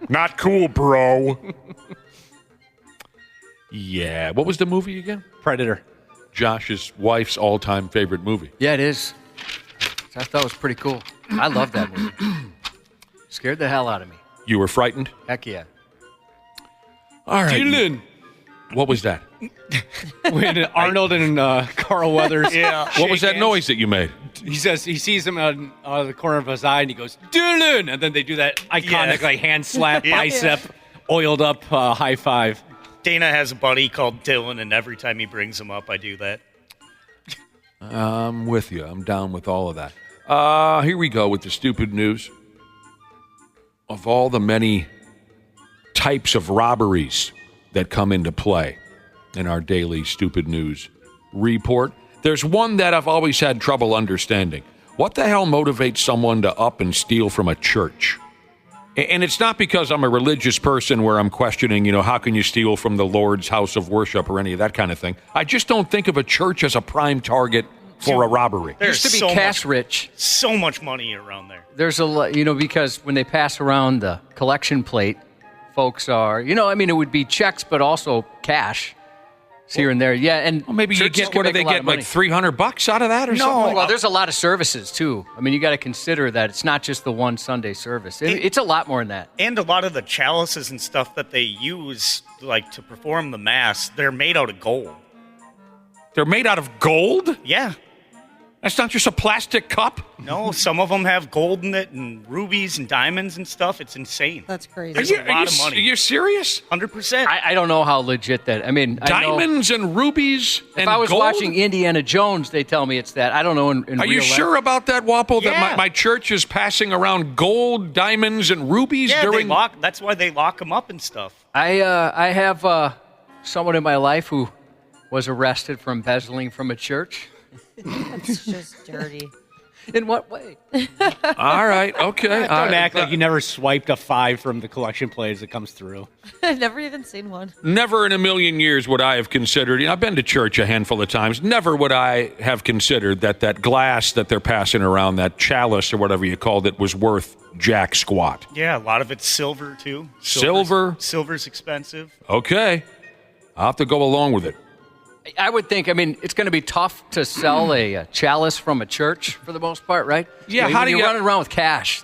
Not cool, bro. Yeah. What was the movie again? Predator. Josh's wife's all-time favorite movie. Yeah, it is. I thought it was pretty cool. I love that movie. Scared the hell out of me. You were frightened? Heck yeah. All right. Dylan. What was that? When Arnold and Carl Weathers. Yeah. What was that noise that you made? He says he sees him out of the corner of his eye, and he goes, Dylan! And then they do that iconic hand slap, bicep, oiled up high five. Dana has a buddy called Dylan, and every time he brings him up, I do that. I'm with you. I'm down with all of that. Here we go with the stupid news. Of all the many types of robberies that come into play in our daily stupid news report, there's one that I've always had trouble understanding. What the hell motivates someone to up and steal from a church? And it's not because I'm a religious person where I'm questioning, how can you steal from the Lord's house of worship or any of that kind of thing. I just don't think of a church as a prime target for a robbery. There used to be cash rich. So much money around there. There's a lot, because when they pass around the collection plate, folks are, it would be checks, but also cash. Here and there, yeah, and maybe you get what do they get, like $300 out of that or something? Well, there's a lot of services too. I mean, you got to consider that it's not just the one Sunday service. It's a lot more than that. And a lot of the chalices and stuff that they use, like to perform the mass, they're made out of gold. They're made out of gold? Yeah. That's not just a plastic cup? No, some of them have gold in it and rubies and diamonds and stuff. It's insane. That's crazy. There's a lot of money. Are you serious? 100%. I don't know how legit that. I mean, diamonds and rubies and if I was gold? watching Indiana Jones, they tell me it's that. I don't know. In Are real you sure about that, Wapo? Yeah. That my church is passing around gold, diamonds, and rubies during. That's why they lock them up and stuff. I have someone in my life who was arrested for embezzling from a church. That's just dirty. In what way? All right, okay. Don't act like you never swiped a 5 from the collection plate as it comes through. I've never even seen one. Never in a million years would I have considered. I've been to church a handful of times. Never would I have considered that glass that they're passing around, that chalice or whatever you called it, was worth jack squat. Yeah, a lot of it's silver, too. Silver's expensive. Okay. I'll have to go along with it. I would think, it's going to be tough to sell a chalice from a church for the most part, right? Yeah, how do you running around with cash?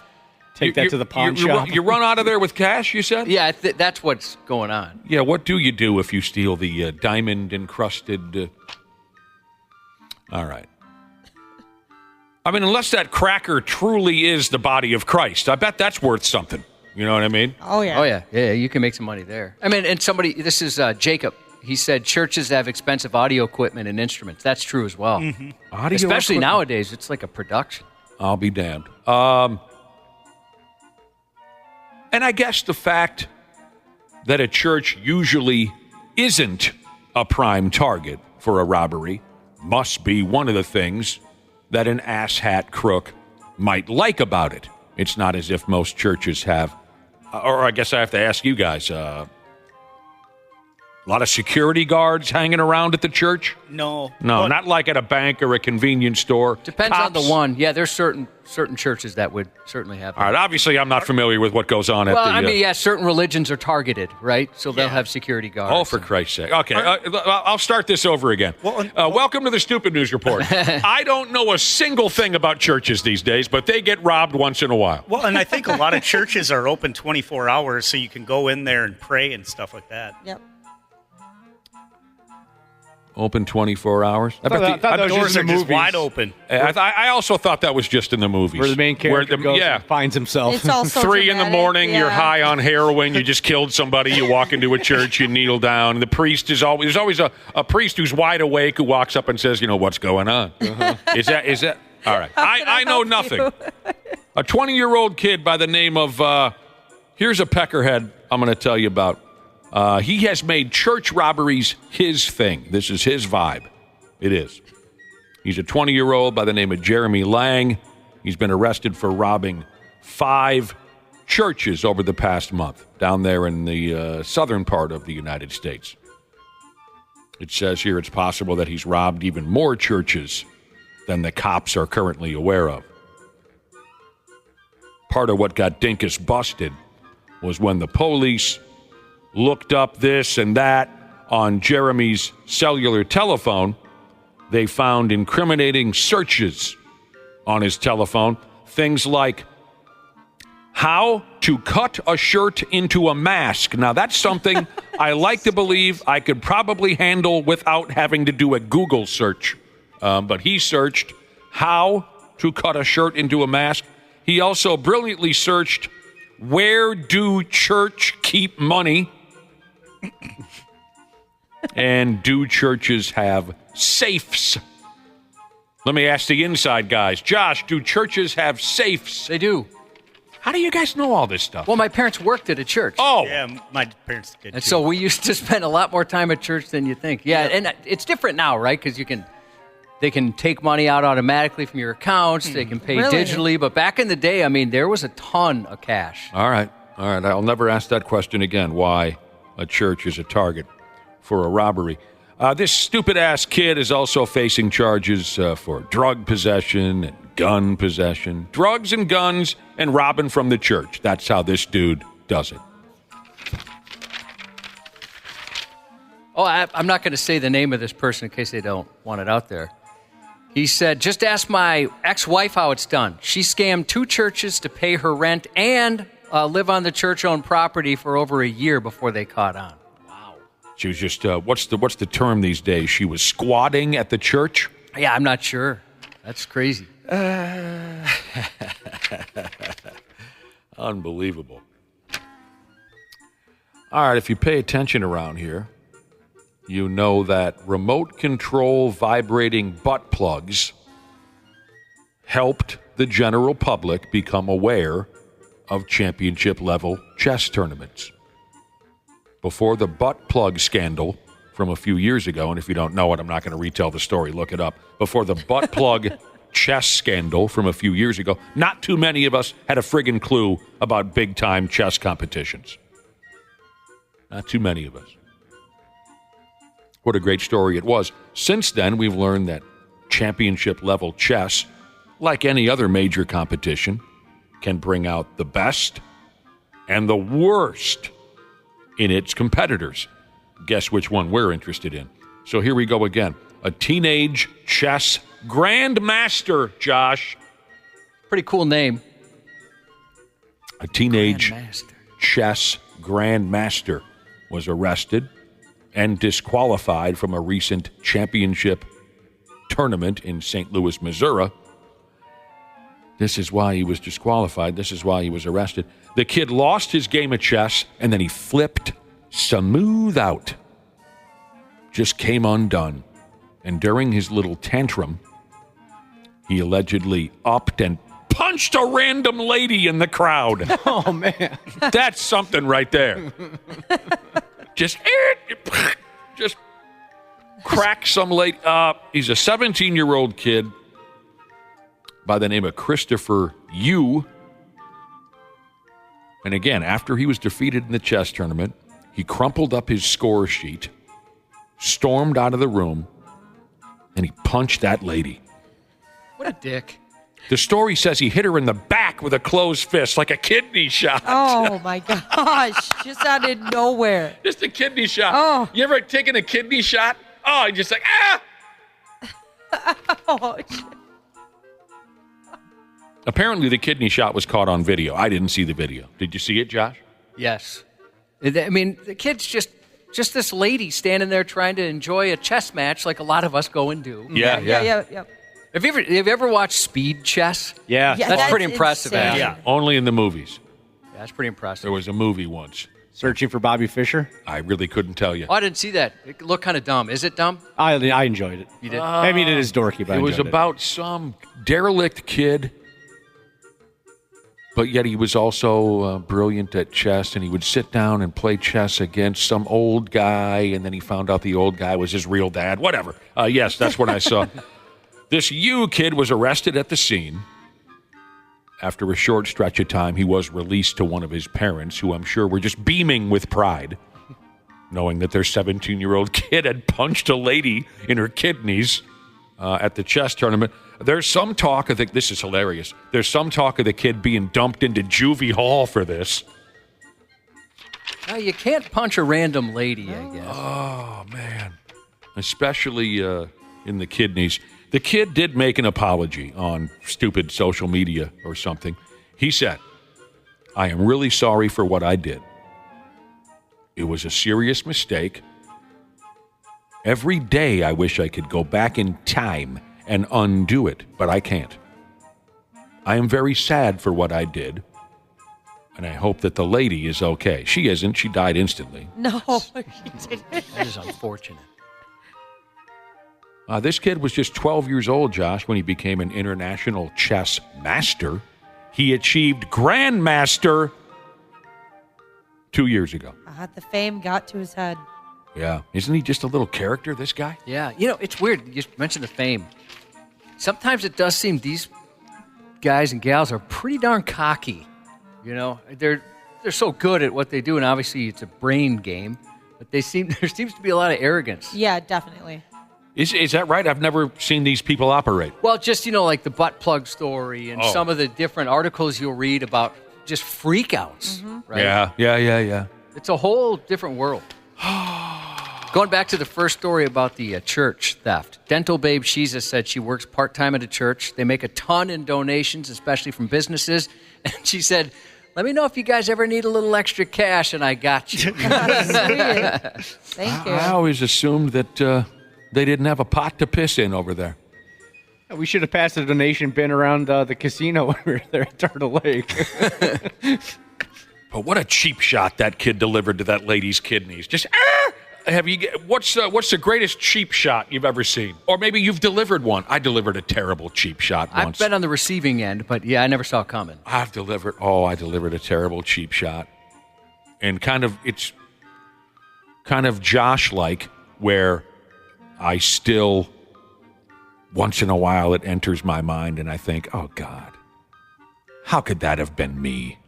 Take that to the pawn shop. You run out of there with cash, you said? Yeah, that's what's going on. Yeah, what do you do if you steal the diamond-encrusted... All right. Unless that cracker truly is the body of Christ, I bet that's worth something. You know what I mean? Oh, yeah. Oh, yeah. Yeah, you can make some money there. And somebody, this is Jacob. He said churches have expensive audio equipment and instruments. That's true as well. Mm-hmm. Especially nowadays, it's like a production. I'll be damned. And I guess the fact that a church usually isn't a prime target for a robbery must be one of the things that an asshat crook might like about it. It's not as if most churches have, or I guess I have to ask you guys, a lot of security guards hanging around at the church? No, not like at a bank or a convenience store. Depends on the one. Yeah, there's certain churches that would certainly have that. All right, obviously I'm not familiar with what goes on at the... certain religions are targeted, right? So they'll have security guards. Oh, for Christ's sake. Okay, I'll start this over again. Welcome to the Stupid News Report. I don't know a single thing about churches these days, but they get robbed once in a while. Well, and I think a lot of churches are open 24 hours, so you can go in there and pray and stuff like that. Yep. Open 24 hours? I bet the doors are just wide open. I also thought that was just in the movies. Where the main character goes and finds himself. It's also 3 in the morning, yeah. you're high on heroin, you just killed somebody, you walk into a church, you kneel down. The priest is always... There's always a priest who's wide awake who walks up and says, what's going on? Is that... All right. I know nothing. A 20-year-old kid by the name of... here's a peckerhead I'm going to tell you about. He has made church robberies his thing. This is his vibe. It is. He's a 20-year-old by the name of Jeremy Lang. He's been arrested for robbing 5 churches over the past month down there in the southern part of the United States. It says here it's possible that he's robbed even more churches than the cops are currently aware of. Part of what got Dinkus busted was when the police looked up this and that on Jeremy's cellular telephone, they found incriminating searches on his telephone. Things like how to cut a shirt into a mask. Now, that's something I like to believe I could probably handle without having to do a Google search. But he searched how to cut a shirt into a mask. He also brilliantly searched where do church keep money? And do churches have safes? Let me ask the inside guys. Josh, do churches have safes? They do. How do you guys know all this stuff? Well, my parents worked at a church. Oh. Yeah, my parents did, and too. so we used to spend a lot more time at church than you think. Yeah, and it's different now, right? Because they can take money out automatically from your accounts. They can pay digitally. But back in the day, there was a ton of cash. All right. I'll never ask that question again, why a church is a target for a robbery. This stupid-ass kid is also facing charges for drug possession and gun possession. Drugs and guns and robbing from the church. That's how this dude does it. Oh, I'm not going to say the name of this person in case they don't want it out there. He said, just ask my ex-wife how it's done. She scammed 2 churches to pay her rent and live on the church-owned property for over a year before they caught on. Wow. She was just, what's the term these days? She was squatting at the church? Yeah, I'm not sure. That's crazy. Unbelievable. All right, if you pay attention around here, you know that remote control vibrating butt plugs helped the general public become aware of championship-level chess tournaments. Before the butt plug scandal from a few years ago, and if you don't know it, I'm not going to retell the story, look it up. Before the butt plug chess scandal from a few years ago, not too many of us had a friggin' clue about big-time chess competitions. Not too many of us. What a great story it was. Since then, we've learned that championship-level chess, like any other major competition, can bring out the best and the worst in its competitors. Guess which one we're interested in. So here we go again. A teenage chess grandmaster, Josh. Pretty cool name. A teenage chess grandmaster was arrested and disqualified from a recent championship tournament in St. Louis, Missouri. This is why he was disqualified. This is why he was arrested. The kid lost his game of chess, and then he flipped smooth out. Just came undone. And during his little tantrum, he allegedly upped and punched a random lady in the crowd. Oh, man. That's something right there. Just crack some lady. He's a 17-year-old kid by the name of Christopher Yu. And again, after he was defeated in the chess tournament, he crumpled up his score sheet, stormed out of the room, and he punched that lady. What a dick. The story says he hit her in the back with a closed fist, like a kidney shot. Oh, my gosh. Just out of nowhere. Just a kidney shot. Oh. You ever taken a kidney shot? Oh, you're just like, ah! Ouch. Apparently, the kidney shot was caught on video. I didn't see the video. Did you see it, Josh? Yes. I mean, the kid's just this lady standing there trying to enjoy a chess match like a lot of us go and do. Yeah. Have you ever watched speed chess? Yeah. That's pretty impressive. insane. Only in the movies. Yeah, that's pretty impressive. There was a movie once. Searching for Bobby Fischer? I really couldn't tell you. Oh, I didn't see that. It looked kind of dumb. Is it dumb? I enjoyed it. You did? I mean, it is dorky, but It was about some derelict kid, but yet he was also brilliant at chess, and he would sit down and play chess against some old guy, and then he found out the old guy was his real dad. Whatever. Yes, that's what I saw. This Yu kid was arrested at the scene. After a short stretch of time, he was released to one of his parents, who I'm sure were just beaming with pride, knowing that their 17-year-old kid had punched a lady in her kidneys at the chess tournament. There's some talk, I think this is hilarious, there's some talk of the kid being dumped into juvie hall for this. No, you can't punch a random lady, I guess. Oh, man. Especially in the kidneys. The kid did make an apology on stupid social media or something. He said, "I am really sorry for what I did. It was a serious mistake. Every day I wish I could go back in time and undo it, but I can't. I am very sad for what I did, and I hope that the lady is okay." She isn't. She died instantly. No, she didn't. That is unfortunate. This kid was just 12 years old, Josh, when he became an international chess master. He achieved grandmaster 2 years ago. The fame got to his head. Yeah. Isn't he just a little character, this guy? Yeah. You know, it's weird. You mentioned the fame. Sometimes it does seem these guys and gals are pretty darn cocky. You know, they're so good at what they do, and obviously it's a brain game, but there seems to be a lot of arrogance. Yeah, definitely. Is that right? I've never seen these people operate. Well, just, like the butt plug story and some of the different articles you'll read about just freakouts, right? Yeah. It's a whole different world. Going back to the first story about the church theft, Dental Babe Shiza said she works part-time at a church. They make a ton in donations, especially from businesses. And she said, "Let me know if you guys ever need a little extra cash, and I got you." Sweet. Thank you. I always assumed that they didn't have a pot to piss in over there. We should have passed a donation bin around the casino when we were there at Turtle Lake. But what a cheap shot that kid delivered to that lady's kidneys. Just, what's the greatest cheap shot you've ever seen? Or maybe you've delivered one. I delivered a terrible cheap shot once. I've been on the receiving end, but yeah, I never saw it coming. I delivered a terrible cheap shot. And it's kind of Josh-like, where I still, once in a while, it enters my mind and I think, oh God, how could that have been me?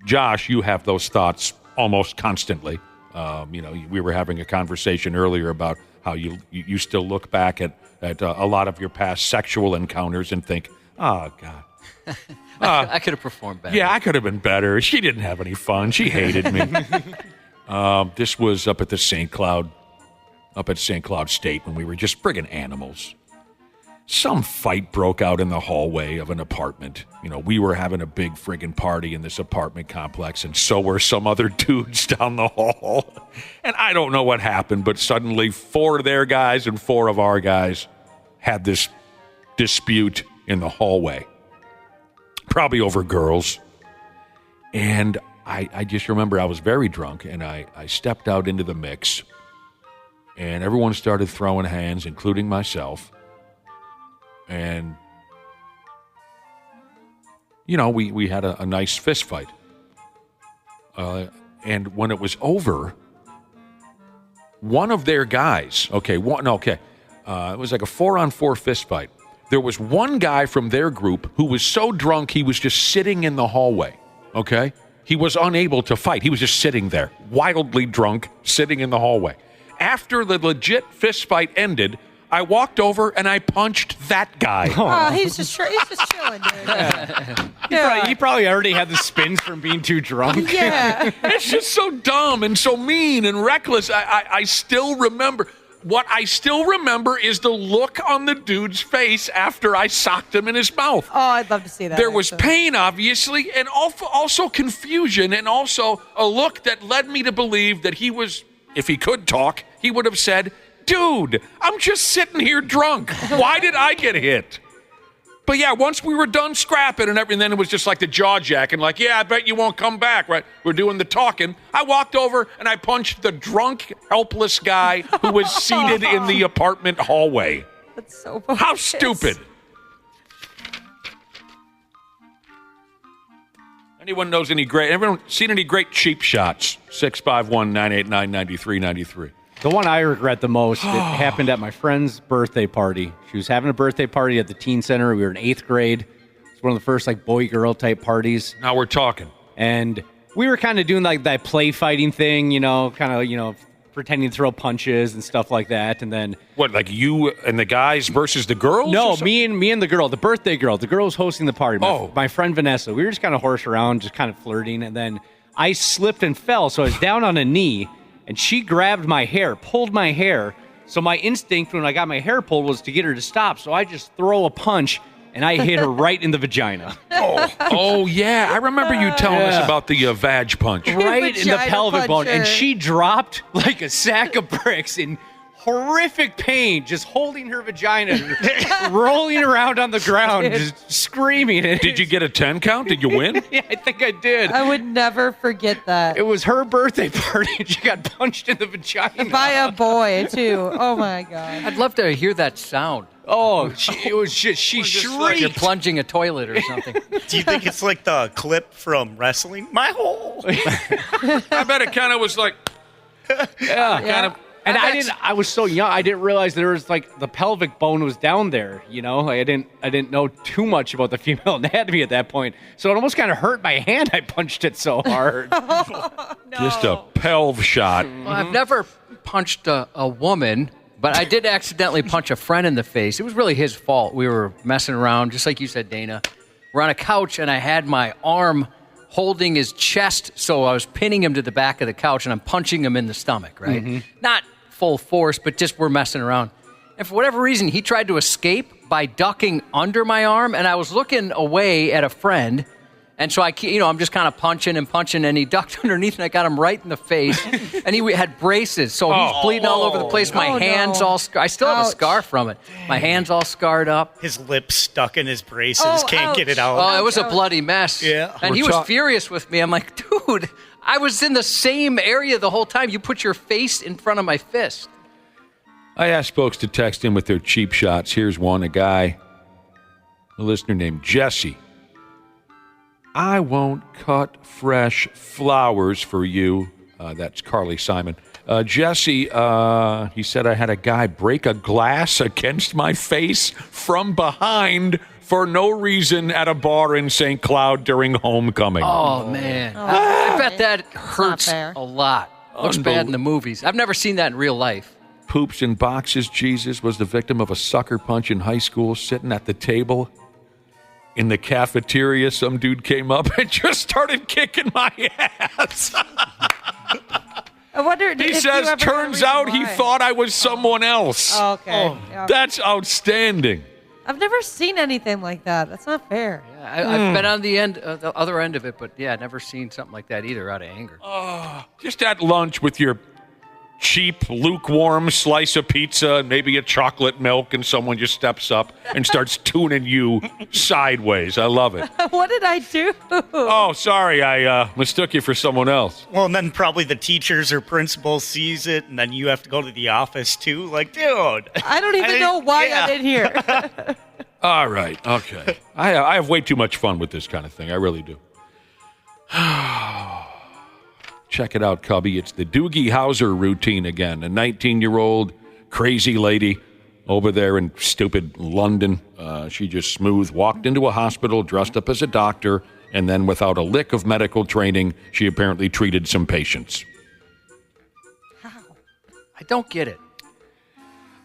Josh, you have those thoughts almost constantly. We were having a conversation earlier about how you still look back at a lot of your past sexual encounters and think, oh, God. I could have performed better. Yeah, I could have been better. She didn't have any fun. She hated me. This was up at St. Cloud State when we were just friggin' animals. Some fight broke out in the hallway of an apartment. We were having a big friggin' party in this apartment complex, and so were some other dudes down the hall. And I don't know what happened, but suddenly 4 of their guys and 4 of our guys had this dispute in the hallway. Probably over girls. And I just remember I was very drunk, and I stepped out into the mix, and everyone started throwing hands, including myself. And, we had a nice fist fight. And when it was over, one of their guys, it was like a 4-on-4 fist fight. There was one guy from their group who was so drunk he was just sitting in the hallway, okay? He was unable to fight. He was just sitting there, wildly drunk, sitting in the hallway. After the legit fist fight ended, I walked over and I punched that guy. Oh, he's just chilling, dude. He probably already had the spins from being too drunk. Yeah. It's just so dumb and so mean and reckless. I still remember. What I still remember is the look on the dude's face after I socked him in his mouth. Oh, I'd love to see that. There was pain, obviously, and also confusion, and also a look that led me to believe that he was, if he could talk, he would have said, dude, I'm just sitting here drunk. Why did I get hit? But yeah, once we were done scrapping and everything, then it was just like the jaw jacking, like, yeah, I bet you won't come back, right? We're doing the talking. I walked over and I punched the drunk, helpless guy who was seated in the apartment hallway. That's so funny. How stupid. Everyone seen any great cheap shots? 651-989-9393. The one I regret the most, it happened at my friend's birthday party. She was having a birthday party at the teen center. We were in 8th grade. It's one of the first boy-girl type parties. Now we're talking. And we were kind of doing that play fighting thing, pretending to throw punches and stuff like that. And then what, like you and the guys versus the girls? No, me and the girl, the birthday girl. The girl was hosting the party. My friend Vanessa. We were just kind of horsing around, just kind of flirting. And then I slipped and fell, so I was down on a knee. And she grabbed my hair, pulled my hair. So my instinct when I got my hair pulled was to get her to stop. So I just throw a punch, and I hit her right in the vagina. Oh yeah. I remember you telling us about the vag punch. Right in the pelvic bone. And she dropped like a sack of bricks in horrific pain, just holding her vagina, rolling around on the ground, just screaming. Did you get a 10 count? Did you win? Yeah, I think I did. I would never forget that. It was her birthday party, and she got punched in the vagina. By a boy, too. Oh, my God. I'd love to hear that sound. Oh, she shrieked. Like you're plunging a toilet or something. Do you think it's like the clip from wrestling? My hole. I bet it kind of was like, kind of. And I was so young, I didn't realize there was the pelvic bone was down there, I didn't know too much about the female anatomy at that point. So it almost kind of hurt my hand. I punched it so hard. No. Just a pelv shot. Well, I've never punched a woman, but I did accidentally punch a friend in the face. It was really his fault. We were messing around, just like you said, Dana. We're on a couch, and I had my arm holding his chest, so I was pinning him to the back of the couch, and I'm punching him in the stomach, right? Mm-hmm. Not full force, but just we're messing around. And for whatever reason, he tried to escape by ducking under my arm, and I was looking away at a friend, And so I'm just kind of punching, and he ducked underneath, and I got him right in the face. And he had braces, so he's bleeding all over the place. My hands all I still have a scar from it. My hands all scarred up. His lips stuck in his braces, can't get it out. Oh, it was a bloody mess. Yeah. And he was furious with me. I'm like, dude, I was in the same area the whole time. You put your face in front of my fist. I asked folks to text in with their cheap shots. Here's one, a listener named Jesse. I won't cut fresh flowers for you. That's Carly Simon. Jesse, he said I had a guy break a glass against my face from behind for no reason at a bar in St. Cloud during homecoming. Oh, man. I bet that hurts a lot. Looks bad in the movies. I've never seen that in real life. Poops in boxes. Jesus was the victim of a sucker punch in high school, sitting at the table. In the cafeteria, some dude came up and just started kicking my ass. I wonder. He says, turns out he thought I was someone else. Oh, okay. Yeah. That's outstanding. I've never seen anything like that. That's not fair. Yeah, I've been on the other end of it, but yeah, never seen something like that either out of anger. Just at lunch with your cheap, lukewarm slice of pizza and maybe a chocolate milk, and someone just steps up and starts tuning you sideways. I love it. What did I do? Oh, sorry. I mistook you for someone else. Well, and then probably the teachers or principal sees it, and then you have to go to the office, too. Like, dude. I don't even know why I'm in here. All right. Okay. I have way too much fun with this kind of thing. I really do. Check it out, Cubby. It's the Doogie Howser routine again. A 19-year-old crazy lady over there in stupid London. She just smooth walked into a hospital dressed up as a doctor, and then without a lick of medical training, she apparently treated some patients. How? I don't get it.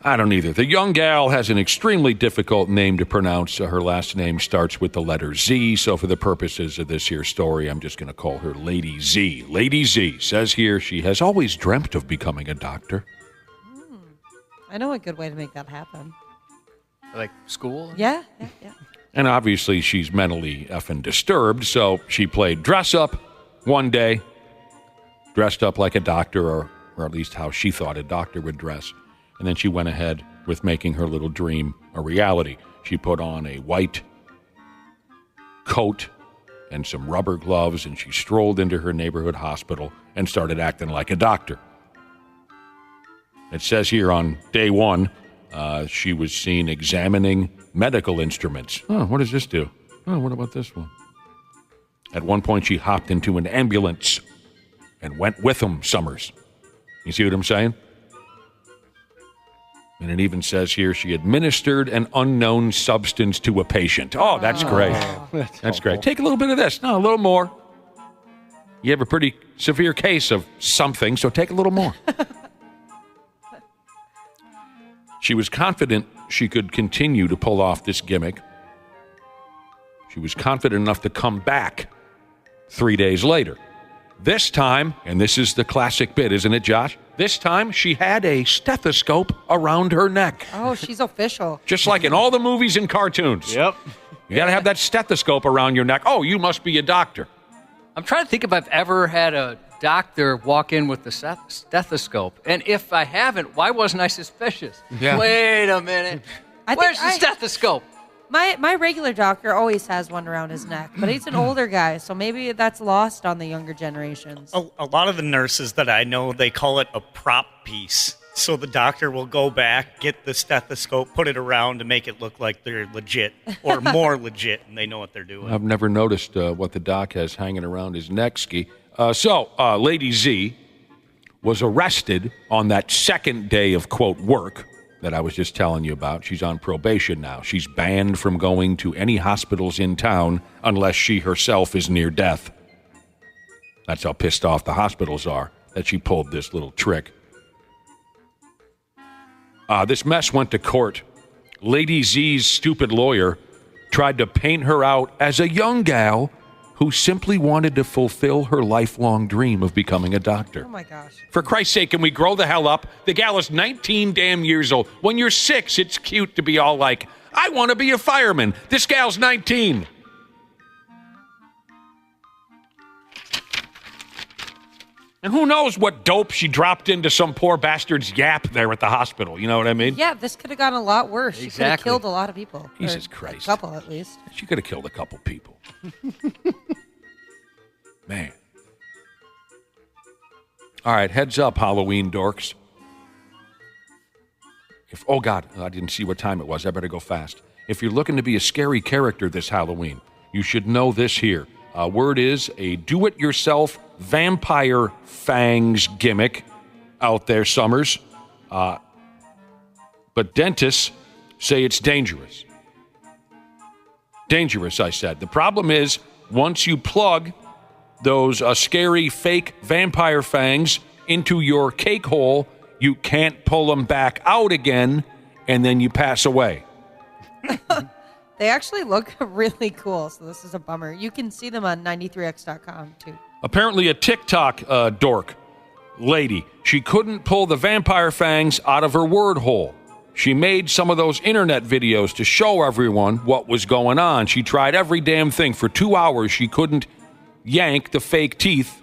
I don't either. The young gal has an extremely difficult name to pronounce. Her last name starts with the letter Z, so for the purposes of this here story, I'm just going to call her Lady Z. Lady Z says here she has always dreamt of becoming a doctor. I know a good way to make that happen. Like school? Yeah. And obviously she's mentally effing disturbed, so she played dress up one day, dressed up like a doctor, or at least how she thought a doctor would dress. And then she went ahead with making her little dream a reality. She put on a white coat and some rubber gloves, and she strolled into her neighborhood hospital and started acting like a doctor. It says here on day one, she was seen examining medical instruments. Oh, what does this do? Oh, what about this one? At one point, she hopped into an ambulance and went with them, Summers. You see what I'm saying? And it even says here she administered an unknown substance to a patient. Oh, that's great. That's great. Take a little bit of this. No, a little more. You have a pretty severe case of something, so take a little more. She was confident she could continue to pull off this gimmick. She was confident enough to come back 3 days later. This time, and this is the classic bit, isn't it, Josh? This time, she had a stethoscope around her neck. Oh, she's official. Just like in all the movies and cartoons. Yep. You got to have that stethoscope around your neck. Oh, you must be a doctor. I'm trying to think if I've ever had a doctor walk in with the stethoscope. And if I haven't, why wasn't I suspicious? Yeah. Wait a minute. Where's the stethoscope? My regular doctor always has one around his neck, but he's an older guy, so maybe that's lost on the younger generations. A lot of the nurses that I know, they call it a prop piece. So the doctor will go back, get the stethoscope, put it around to make it look like they're legit or more legit, and they know what they're doing. I've never noticed what the doc has hanging around his neck, Ski. So Lady Z was arrested on that second day of, quote, work that I was just telling you about. She's on probation now. She's banned from going to any hospitals in town unless she herself is near death. That's how pissed off the hospitals are that she pulled this little trick. This mess went to court. Lady Z's stupid lawyer tried to paint her out as a young gal who simply wanted to fulfill her lifelong dream of becoming a doctor. Oh, my gosh. For Christ's sake, can we grow the hell up? The gal is 19 damn years old. When you're 6, it's cute to be all like, I want to be a fireman. This gal's 19. And who knows what dope she dropped into some poor bastard's yap there at the hospital. You know what I mean? Yeah, this could have gotten a lot worse. She could have killed a lot of people. Jesus Or Christ. A couple, at least. She could have killed a couple people. Man. All right, heads up, Halloween dorks. Oh, God, I didn't see what time it was. I better go fast. If you're looking to be a scary character this Halloween, you should know this here. Word is a do-it-yourself vampire fangs gimmick out there, Summers. But dentists say it's dangerous. Dangerous, I said. The problem is, once you plug those scary fake vampire fangs into your cake hole, you can't pull them back out again, and then you pass away. They actually look really cool, so this is a bummer. You can see them on 93x.com, too. Apparently a TikTok dork lady, she couldn't pull the vampire fangs out of her word hole. She made some of those internet videos to show everyone what was going on. She tried every damn thing. For 2 hours, she couldn't yank the fake teeth.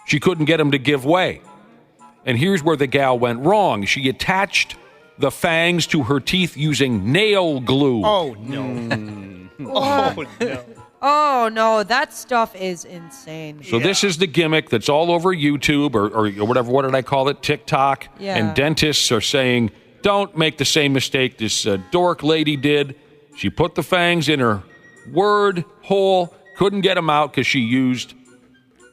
She couldn't get them to give way. And here's where the gal went wrong. She attached the fangs to her teeth using nail glue. Oh, no. Oh, no. Oh, no, that stuff is insane. So this is the gimmick that's all over YouTube or whatever. What did I call it? TikTok. Yeah. And dentists are saying, don't make the same mistake this dork lady did. She put the fangs in her word hole, couldn't get them out because she used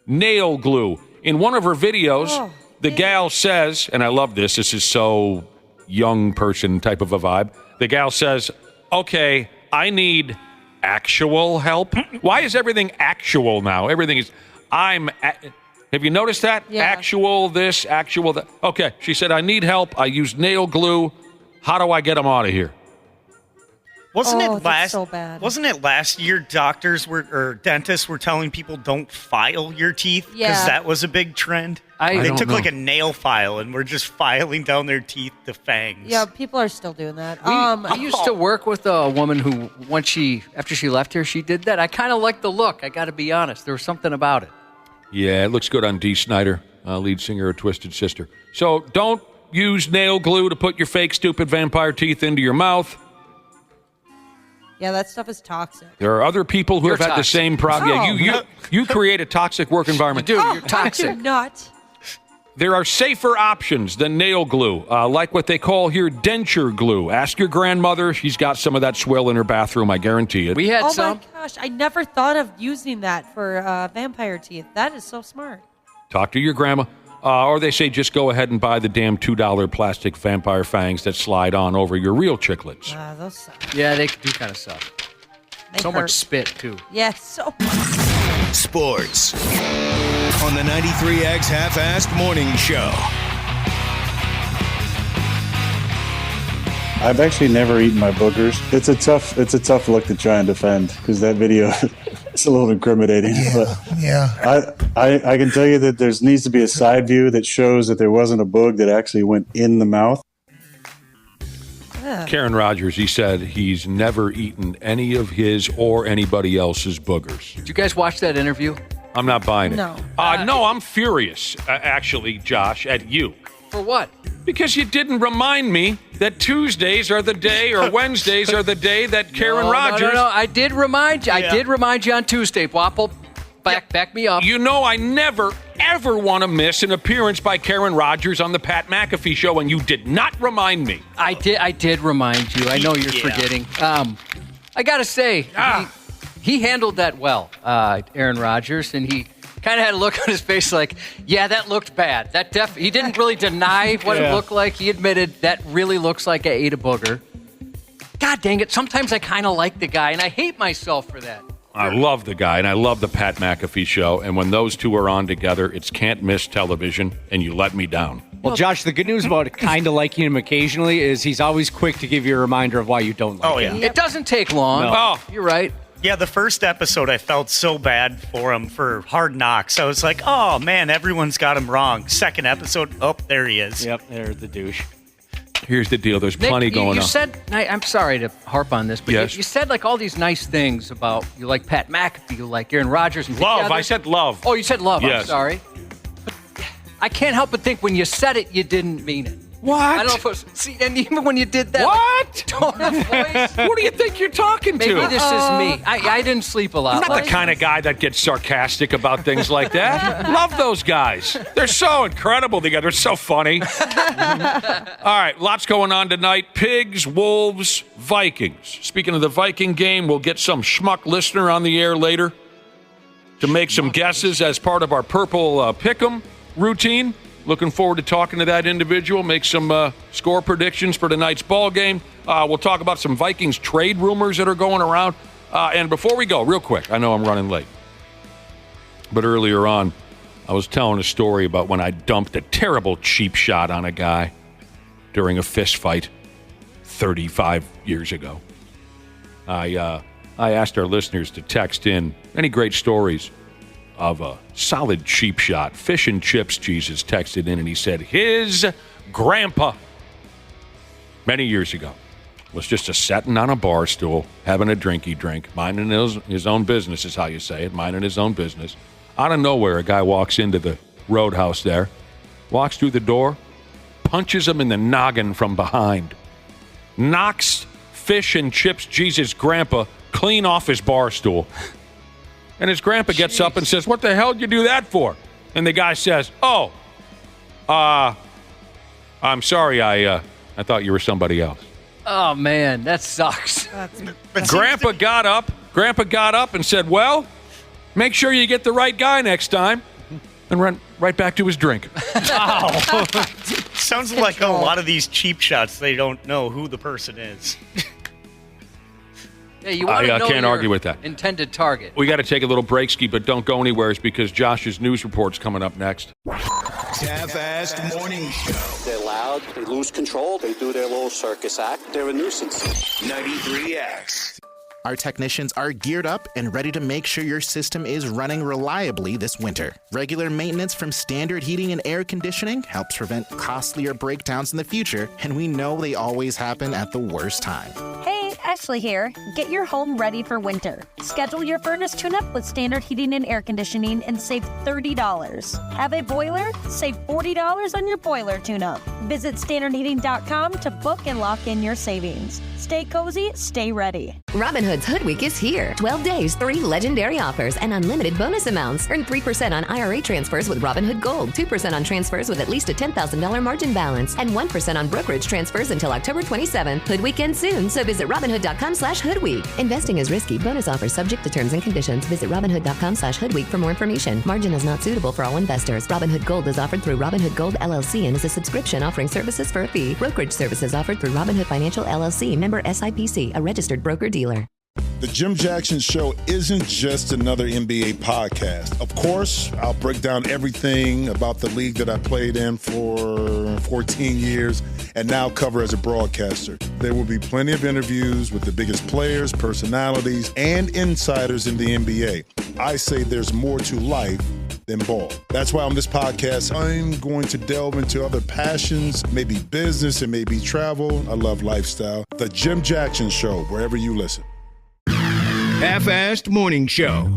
nail glue. In one of her videos, the gal says, and I love this, this is so young person type of a vibe. The gal says, okay, I need actual help. Why is everything actual now? Everything is, have you noticed that? Yeah. Actual this, actual that. Okay, she said, I need help. I used nail glue. How do I get them out of here? That's so bad. Wasn't it last year dentists were telling people don't file your teeth because that was a big trend? They took like a nail file and were just filing down their teeth to fangs. Yeah, people are still doing that. I used to work with a woman who, after she left here, she did that. I kind of liked the look. I got to be honest. There was something about it. Yeah, it looks good on Dee Snider, lead singer of Twisted Sister. So don't use nail glue to put your fake, stupid vampire teeth into your mouth. Yeah, that stuff is toxic. There are other people who You're have had the same problem. Oh. Yeah, you create a toxic work environment. You do. You're toxic. I do not. There are safer options than nail glue, like what they call here denture glue. Ask your grandmother. She's got some of that swill in her bathroom, I guarantee it. We had Oh some. my gosh, I never thought of using that for vampire teeth. That is so smart. Talk to your grandma. Or they say just go ahead and buy the damn $2 plastic vampire fangs that slide on over your real chiclets. Those suck. Yeah, they do kind of suck. They So hurt. much spit, too. Yes, so Sports on the 93X Half-Assed Morning Show. I've actually never eaten my boogers. It's a tough look to try and defend because that video is a little incriminating. Yeah. I can tell you that there needs to be a side view that shows that there wasn't a boog that actually went in the mouth. Karen Rogers, he said he's never eaten any of his or anybody else's boogers. Did you guys watch that interview? I'm not buying it. No. No, I'm furious, actually, Josh, at you. For what? Because you didn't remind me that Tuesdays are the day or Wednesdays are the day that Karen Rogers... No, I did remind you. I did remind you on Tuesday. Wapple, back me up. You know I never, ever want to miss an appearance by Karen Rogers on the Pat McAfee Show, and you did not remind me. I did remind you. I know you're forgetting. I got to say, he handled that well, Aaron Rodgers, and he kind of had a look on his face like, yeah, that looked bad. He didn't really deny what it looked like. He admitted that really looks like I ate a booger. God dang it. Sometimes I kind of like the guy, and I hate myself for that. I love the guy, and I love the Pat McAfee Show, and when those two are on together, it's can't miss television, and you let me down. Well, Josh, the good news about kind of liking him occasionally is he's always quick to give you a reminder of why you don't like him. It doesn't take long. No. Oh, you're right. Yeah, the first episode, I felt so bad for him for Hard Knocks. I was like, oh, man, everyone's got him wrong. Second episode, there he is. Yep, there's the douche. Here's the deal. There's plenty Nick, going on. You said, I'm sorry to harp on this, but yes. you said like all these nice things about you like Pat McAfee, you like Aaron Rodgers. And love. I said love. Oh, you said love. Yes. I'm sorry. I can't help but think when you said it, you didn't mean it. What? I don't know if it was, see, and even when you did that. What? Tone of voice. Who do you think you're talking to? Maybe this is me. I didn't sleep a lot. I'm not the kind of guy that gets sarcastic about things like that. Love those guys. They're so incredible together. They're so funny. All right, lots going on tonight. Pigs, Wolves, Vikings. Speaking of the Viking game, we'll get some schmuck listener on the air later to make some guesses as part of our Purple Pick'em routine. Looking forward to talking to that individual, make some score predictions for tonight's ball game. We'll talk about some Vikings trade rumors that are going around. And before we go, real quick, I know I'm running late, but earlier on, I was telling a story about when I dumped a terrible cheap shot on a guy during a fist fight 35 years ago. I asked our listeners to text in any great stories of a solid cheap shot. Fish and Chips Jesus texted in and he said his grandpa many years ago was just sitting on a bar stool having a drinky drink, minding his own business is how you say it, minding his own business. Out of nowhere, a guy walks into the roadhouse there, walks through the door, punches him in the noggin from behind, knocks Fish and Chips Jesus' grandpa clean off his bar stool. And his grandpa gets up and says, "What the hell did you do that for?" And the guy says, "Oh, I'm sorry, I thought you were somebody else." Oh, man, that sucks. Grandpa got up and said, "Well, make sure you get the right guy next time," and run right back to his drink. Wow. Sounds like a lot of these cheap shots, they don't know who the person is. Yeah, you want to know can't your argue with that. Intended target. We got to take a little break, Ski, but don't go anywhere because Josh's news report's coming up next. Half-assed morning show. They're loud, they lose control, they do their little circus act. They're a nuisance. 93X. Our technicians are geared up and ready to make sure your system is running reliably this winter. Regular maintenance from Standard Heating and Air Conditioning helps prevent costlier breakdowns in the future, and we know they always happen at the worst time. Hey, Ashley here. Get your home ready for winter. Schedule your furnace tune-up with Standard Heating and Air Conditioning and save $30. Have a boiler? Save $40 on your boiler tune-up. Visit standardheating.com to book and lock in your savings. Stay cozy, stay ready. Robin Hood's Hood Week is here. 12 days, 3 legendary offers, and unlimited bonus amounts. Earn 3% on IRA transfers with Robinhood Gold, 2% on transfers with at least a $10,000 margin balance, and 1% on brokerage transfers until October 27th. Hood Week ends soon, so visit Robinhood.com/HoodWeek. Investing is risky. Bonus offers subject to terms and conditions. Visit Robinhood.com/HoodWeek for more information. Margin is not suitable for all investors. Robinhood Gold is offered through Robinhood Gold LLC and is a subscription offering services for a fee. Brokerage services offered through Robinhood Financial LLC, member SIPC, a registered broker-dealer. The Jim Jackson Show isn't just another NBA podcast. Of course, I'll break down everything about the league that I played in for 14 years and now cover as a broadcaster. There will be plenty of interviews with the biggest players, personalities, and insiders in the NBA. I say there's more to life than ball. That's why on this podcast, I'm going to delve into other passions, maybe business and maybe travel. I love lifestyle. The Jim Jackson Show, wherever you listen. Half-assed morning show.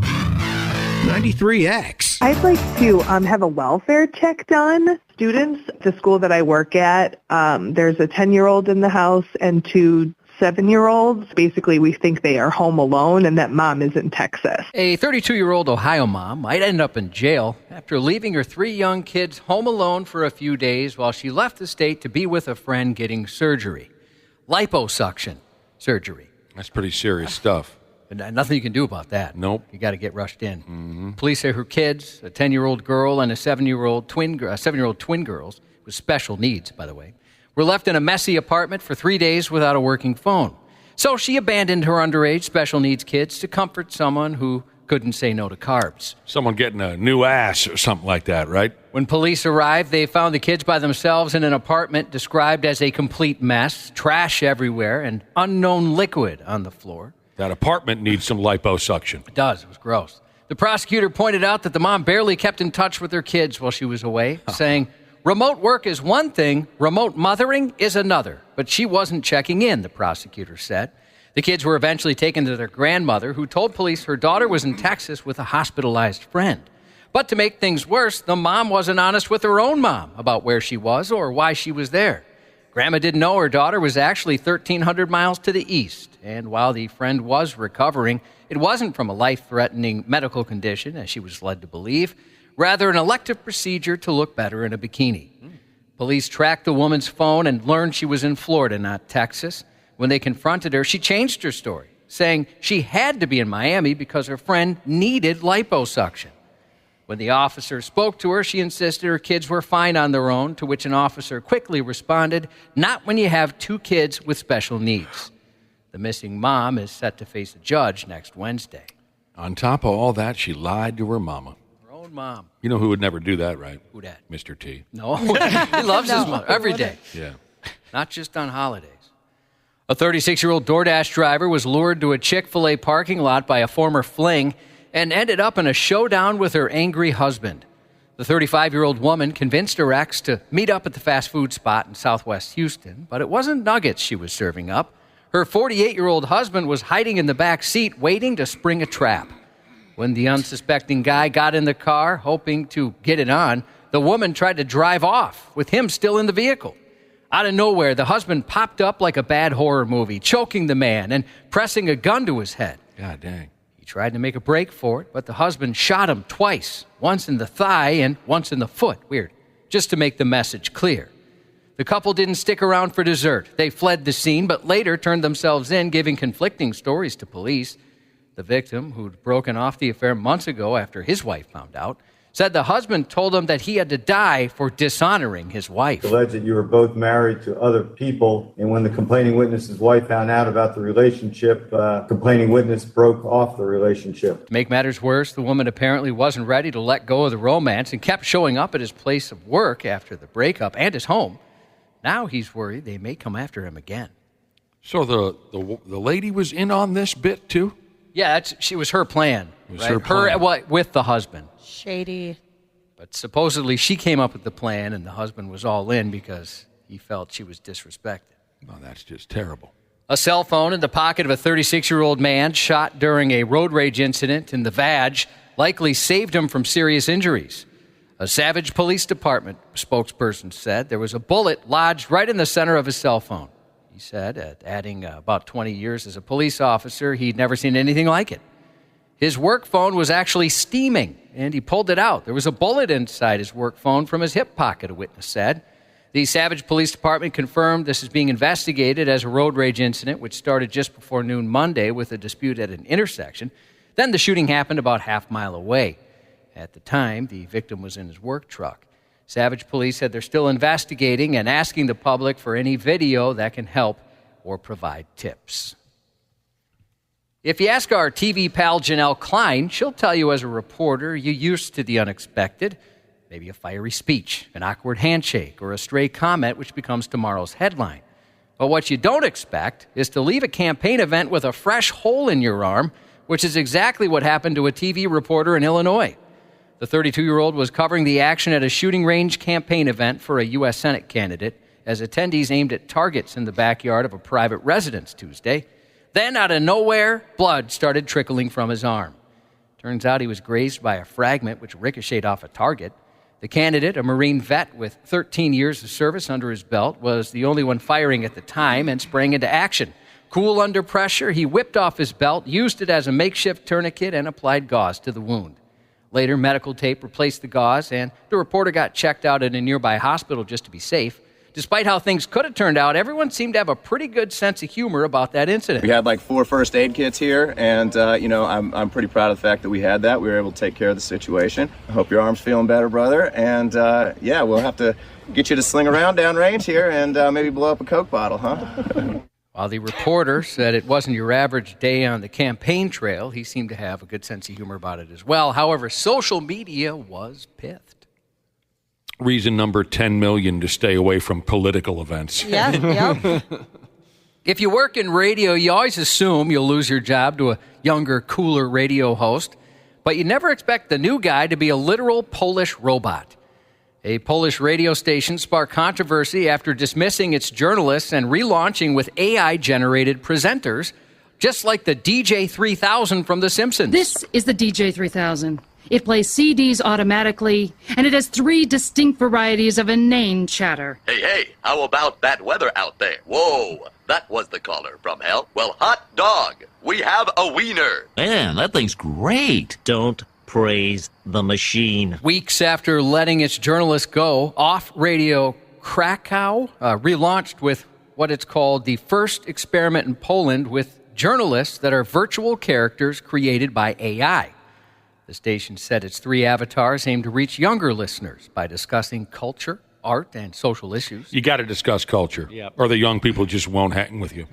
93X. I'd like to have a welfare check done. Students at the school that I work at, there's a 10-year-old in the house and 2 7-year-olds. Basically, we think they are home alone and that mom is in Texas. A 32-year-old Ohio mom might end up in jail after leaving her 3 young kids home alone for a few days while she left the state to be with a friend getting surgery. Liposuction surgery. That's pretty serious stuff. And nothing you can do about that. Nope. You got to get rushed in. Mm-hmm. Police say her kids, a 10-year-old girl and a 7-year-old twin girls with special needs, by the way, were left in a messy apartment for 3 days without a working phone. So she abandoned her underage special needs kids to comfort someone who couldn't say no to carbs. Someone getting a new ass or something like that, right? When police arrived, they found the kids by themselves in an apartment described as a complete mess, trash everywhere, and unknown liquid on the floor. That apartment needs some liposuction. It does. It was gross. The prosecutor pointed out that the mom barely kept in touch with her kids while she was away, saying, remote work is one thing, remote mothering is another. But she wasn't checking in, the prosecutor said. The kids were eventually taken to their grandmother, who told police her daughter was in Texas with a hospitalized friend. But to make things worse, the mom wasn't honest with her own mom about where she was or why she was there. Grandma didn't know her daughter was actually 1,300 miles to the east. And while the friend was recovering, it wasn't from a life-threatening medical condition, as she was led to believe, rather an elective procedure to look better in a bikini. Police tracked the woman's phone and learned she was in Florida, not Texas. When they confronted her, she changed her story, saying she had to be in Miami because her friend needed liposuction. When the officer spoke to her, she insisted her kids were fine on their own, to which an officer quickly responded, "Not when you have 2 kids with special needs." The missing mom is set to face a judge next Wednesday. On top of all that, she lied to her mama. Her own mom. You know who would never do that, right? Who dat? Mr. T. No, he loves his mother every day. Yeah. Not just on holidays. A 36-year-old DoorDash driver was lured to a Chick-fil-A parking lot by a former fling and ended up in a showdown with her angry husband. The 35-year-old woman convinced her ex to meet up at the fast food spot in southwest Houston, but it wasn't nuggets she was serving up. Her 48-year-old husband was hiding in the back seat waiting to spring a trap. When the unsuspecting guy got in the car, hoping to get it on, the woman tried to drive off, with him still in the vehicle. Out of nowhere, the husband popped up like a bad horror movie, choking the man and pressing a gun to his head. God dang. He tried to make a break for it, but the husband shot him twice, once in the thigh and once in the foot. Weird. Just to make the message clear. The couple didn't stick around for dessert. They fled the scene, but later turned themselves in, giving conflicting stories to police. The victim, who'd broken off the affair months ago after his wife found out, said the husband told him that he had to die for dishonoring his wife. Alleged that you were both married to other people, and when the complaining witness's wife found out about the relationship, complaining witness broke off the relationship. To make matters worse, the woman apparently wasn't ready to let go of the romance and kept showing up at his place of work after the breakup and his home. Now he's worried they may come after him again. So the lady was in on this bit too? Yeah, she was her plan. It was her plan. With the husband. Shady. But supposedly she came up with the plan and the husband was all in because he felt she was disrespected. Well, that's just terrible. A cell phone in the pocket of a 36-year-old man shot during a road rage incident in the Vag likely saved him from serious injuries. A Savage Police Department spokesperson said there was a bullet lodged right in the center of his cell phone. He said, adding about 20 years as a police officer, he'd never seen anything like it. His work phone was actually steaming, and he pulled it out. There was a bullet inside his work phone from his hip pocket, a witness said. The Savage Police Department confirmed this is being investigated as a road rage incident, which started just before noon Monday with a dispute at an intersection. Then the shooting happened about half-mile away. At the time, the victim was in his work truck. Savage Police said they're still investigating and asking the public for any video that can help or provide tips. If you ask our TV pal Janelle Klein, she'll tell you as a reporter you're used to the unexpected, maybe a fiery speech, an awkward handshake, or a stray comment which becomes tomorrow's headline. But what you don't expect is to leave a campaign event with a fresh hole in your arm, which is exactly what happened to a TV reporter in Illinois. The 32-year-old was covering the action at a shooting range campaign event for a U.S. Senate candidate as attendees aimed at targets in the backyard of a private residence Tuesday. Then, out of nowhere, blood started trickling from his arm. Turns out he was grazed by a fragment which ricocheted off a target. The candidate, a Marine vet with 13 years of service under his belt, was the only one firing at the time and sprang into action. Cool under pressure, he whipped off his belt, used it as a makeshift tourniquet, and applied gauze to the wound. Later, medical tape replaced the gauze, and the reporter got checked out at a nearby hospital just to be safe. Despite how things could have turned out, everyone seemed to have a pretty good sense of humor about that incident. We had like 4 first aid kits here, and I'm pretty proud of the fact that we had that. We were able to take care of the situation. I hope your arm's feeling better, brother. And we'll have to get you to sling around downrange here and maybe blow up a Coke bottle, huh? While the reporter said it wasn't your average day on the campaign trail, he seemed to have a good sense of humor about it as well. However, social media was pithed. Reason number 10 million to stay away from political events. Yeah. If you work in radio, you always assume you'll lose your job to a younger, cooler radio host, but you never expect the new guy to be a literal Polish robot. A Polish radio station sparked controversy after dismissing its journalists and relaunching with AI-generated presenters, just like the DJ 3000 from The Simpsons. This is the DJ 3000. It plays CDs automatically, and it has 3 distinct varieties of inane chatter. Hey, how about that weather out there? Whoa, that was the caller from hell. Well, hot dog, we have a wiener. Man, that thing's great. Don't praise the machine. Weeks after letting its journalists go, Off Radio Krakow relaunched with what it's called the first experiment in Poland with journalists that are virtual characters created by AI. The station said its 3 avatars aim to reach younger listeners by discussing culture, art, and social issues. You got to discuss culture, or the young people just won't hang with you.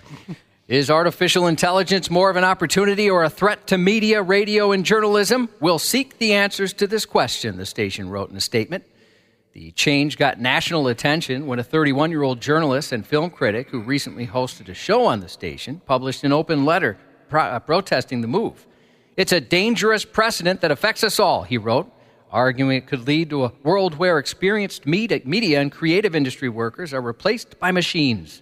Is artificial intelligence more of an opportunity or a threat to media, radio, and journalism? We'll seek the answers to this question, the station wrote in a statement. The change got national attention when a 31-year-old journalist and film critic who recently hosted a show on the station published an open letter protesting the move. It's a dangerous precedent that affects us all, he wrote, arguing it could lead to a world where experienced media and creative industry workers are replaced by machines.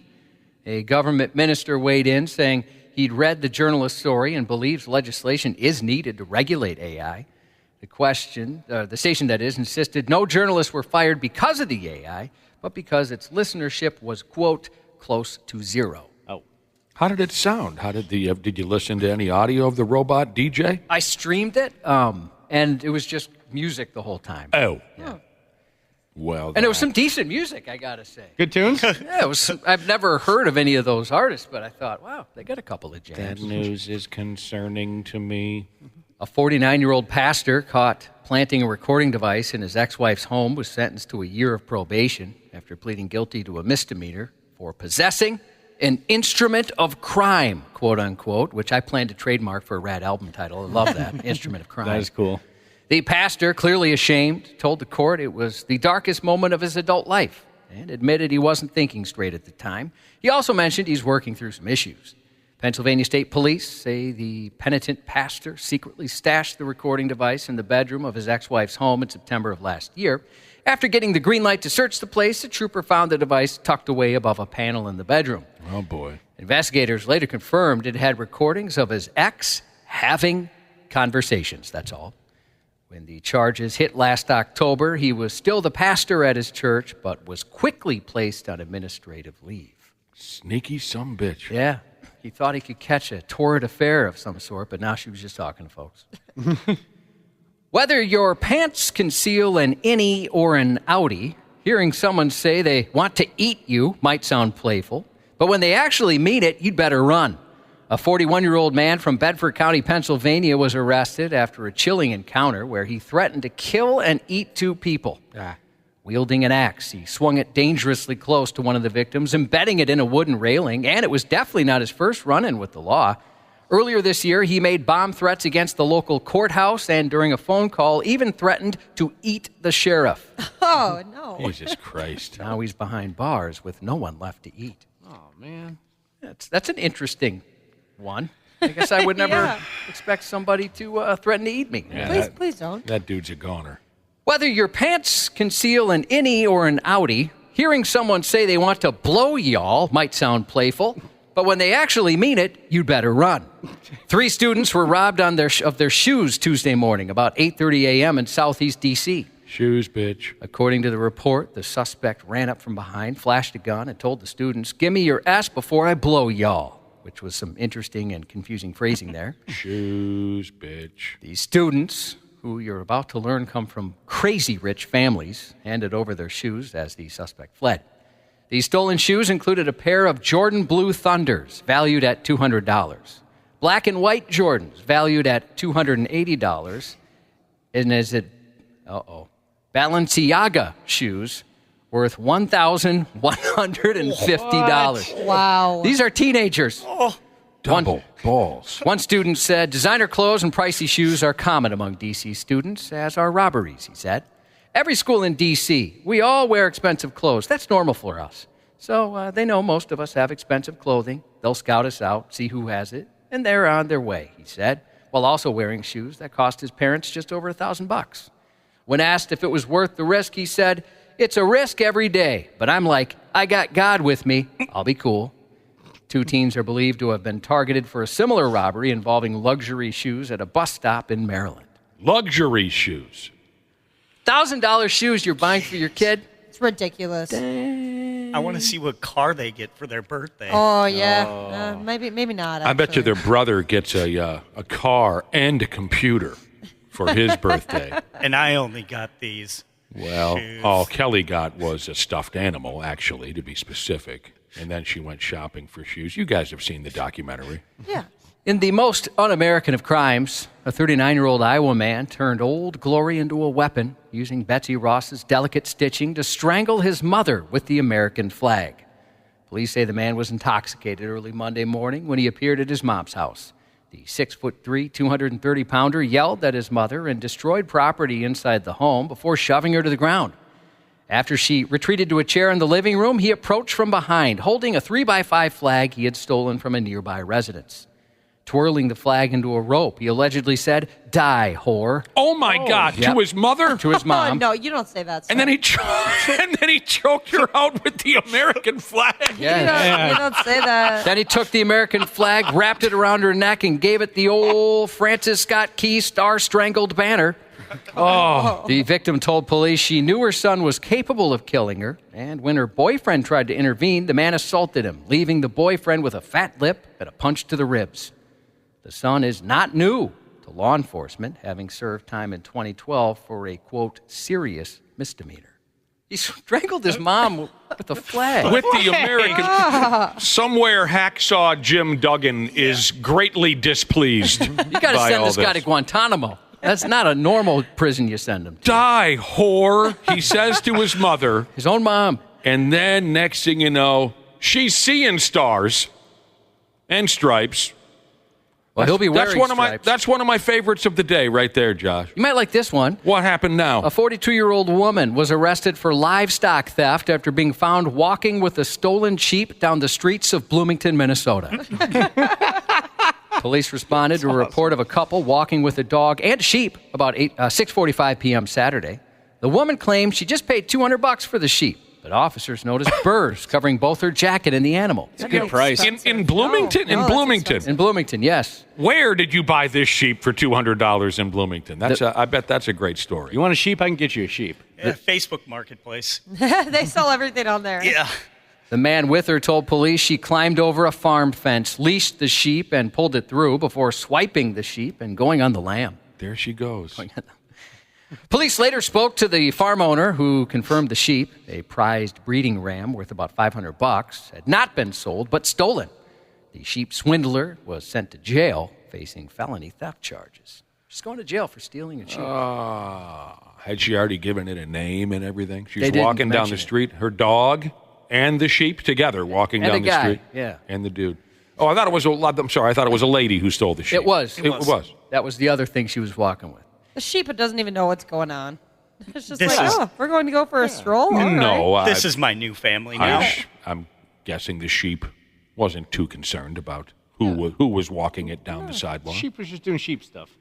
A government minister weighed in, saying he'd read the journalist's story and believes legislation is needed to regulate AI. The station, that is, insisted no journalists were fired because of the AI, but because its listenership was, quote, close to zero. How did it sound? Did you listen to any audio of the robot DJ? I streamed it, and it was just music the whole time. Oh. Yeah. Well, and it was some decent music, I gotta say. Good tunes? Yeah, I've never heard of any of those artists, but I thought, wow, they got a couple of jams. That news is concerning to me. A 49-year-old pastor caught planting a recording device in his ex-wife's home was sentenced to a year of probation after pleading guilty to a misdemeanor for possessing an instrument of crime, quote unquote, which I plan to trademark for a rad album title. I love that, Instrument of Crime. That is cool. The pastor, clearly ashamed, told the court it was the darkest moment of his adult life and admitted he wasn't thinking straight at the time. He also mentioned he's working through some issues. Pennsylvania State Police say the penitent pastor secretly stashed the recording device in the bedroom of his ex-wife's home in September of last year. After getting the green light to search the place, the trooper found the device tucked away above a panel in the bedroom. Oh, boy. Investigators later confirmed it had recordings of his ex having conversations, that's all. When the charges hit last October, he was still the pastor at his church, but was quickly placed on administrative leave. Sneaky sumbitch. Yeah. He thought he could catch a torrid affair of some sort, but now she was just talking to folks. Whether your pants conceal an innie or an outie, hearing someone say they want to eat you might sound playful, but when they actually mean it, you'd better run. A 41-year-old man from Bedford County, Pennsylvania, was arrested after a chilling encounter where he threatened to kill and eat 2 people. Wielding an axe, he swung it dangerously close to one of the victims, embedding it in a wooden railing, and it was definitely not his first run-in with the law. Earlier this year, he made bomb threats against the local courthouse and during a phone call even threatened to eat the sheriff. Oh, no. Jesus Christ. Now he's behind bars with no one left to eat. Oh, man. That's an interesting one. I guess I would never expect somebody to threaten to eat me. Yeah, Please don't. That dude's a goner. Whether your pants conceal an innie or an outie, hearing someone say they want to blow y'all might sound playful, but when they actually mean it, you'd better run. 3 students were robbed of their shoes Tuesday morning, about 8:30 a.m. in southeast D.C. Shoes, bitch. According to the report, the suspect ran up from behind, flashed a gun, and told the students, "Give me your ass before I blow y'all," which was some interesting and confusing phrasing there. Shoes, bitch. These students, who you're about to learn come from crazy rich families, handed over their shoes as the suspect fled. These stolen shoes included a pair of Jordan Blue Thunders, valued at $200. Black and white Jordans, valued at $280. And Balenciaga shoes, worth $1,150. Wow. These are teenagers. Double balls. One student said, "Designer clothes and pricey shoes are common among D.C. students, as are robberies," he said. "Every school in D.C., we all wear expensive clothes. That's normal for us. So they know most of us have expensive clothing. They'll scout us out, see who has it, and they're on their way," he said, while also wearing shoes that cost his parents just over $1,000. When asked if it was worth the risk, he said, "It's a risk every day, but I'm like, I got God with me. I'll be cool." 2 teens are believed to have been targeted for a similar robbery involving luxury shoes at a bus stop in Maryland. Luxury shoes. $1,000 shoes you're buying for your kid? It's ridiculous. I want to see what car they get for their birthday. Oh, yeah. Maybe not. I bet you actually. their brother gets a car and a computer for his birthday. And I only got these. Well, shoes. all Kelly got was a stuffed animal, actually, to be specific. And then she went shopping for shoes. You guys have seen the documentary. Yeah. In the most un-American of crimes, a 39-year-old Iowa man turned Old Glory into a weapon, using Betsy Ross's delicate stitching to strangle his mother with the American flag. Police say the man was intoxicated early Monday morning when he appeared at his mom's house. The 6'3", 230-pounder yelled at his mother and destroyed property inside the home before shoving her to the ground. After she retreated to a chair in the living room, he approached from behind, holding a 3x5 flag he had stolen from a nearby residence. Twirling the flag into a rope, he allegedly said, "Die, whore." Oh, my God. Yep. To his mother? To his mom. Oh, no, you don't say that stuff. And then he choked her out with the American flag. Yeah. You don't say that. Then he took the American flag, wrapped it around her neck, and gave it the old Francis Scott Key star-strangled banner. Oh. The victim told police she knew her son was capable of killing her, and when her boyfriend tried to intervene, the man assaulted him, leaving the boyfriend with a fat lip and a punch to the ribs. The son is not new to law enforcement, having served time in 2012 for a, quote, serious misdemeanor. He strangled his mom with a flag. With the American. Somewhere Hacksaw Jim Duggan is greatly displeased. You got to send this guy to Guantanamo. That's not a normal prison you send him to. Die, whore, he says to his mother. His own mom. And then, next thing you know, she's seeing stars and stripes. Well, he'll be wearing stripes. That's one of my favorites of the day right there, Josh. You might like this one. What happened now? A 42-year-old woman was arrested for livestock theft after being found walking with a stolen sheep down the streets of Bloomington, Minnesota. Police responded to a report of a couple walking with a dog and sheep about 6:45 p.m. Saturday. The woman claimed she just paid $200 for the sheep, but officers noticed burrs covering both her jacket and the animal. It's a good price. In Bloomington? No, in Bloomington? In Bloomington, yes. Where did you buy this sheep for $200 in Bloomington? I bet that's a great story. You want a sheep? I can get you a sheep. Yeah, Facebook Marketplace. They sell everything on there. Yeah. The man with her told police she climbed over a farm fence, leashed the sheep, and pulled it through before swiping the sheep and going on the lam. There she goes. Police later spoke to the farm owner who confirmed the sheep, a prized breeding ram worth about $500, had not been sold but stolen. The sheep swindler was sent to jail facing felony theft charges. She's going to jail for stealing a sheep. Had she already given it a name and everything? She They was didn't walking down mention the it. street, her dog and the sheep together walking And down the the guy, street. yeah. And the dude. Oh, I thought it was I'm sorry, I thought it was a lady who stole the sheep. It was. It was. That was the other thing she was walking with. The sheep doesn't even know what's going on. It's just This like, is- we're going to go for a stroll? All No, right. This is my new family now. I'm guessing the sheep wasn't too concerned about who was walking it down the sidewalk. Sheep was just doing sheep stuff.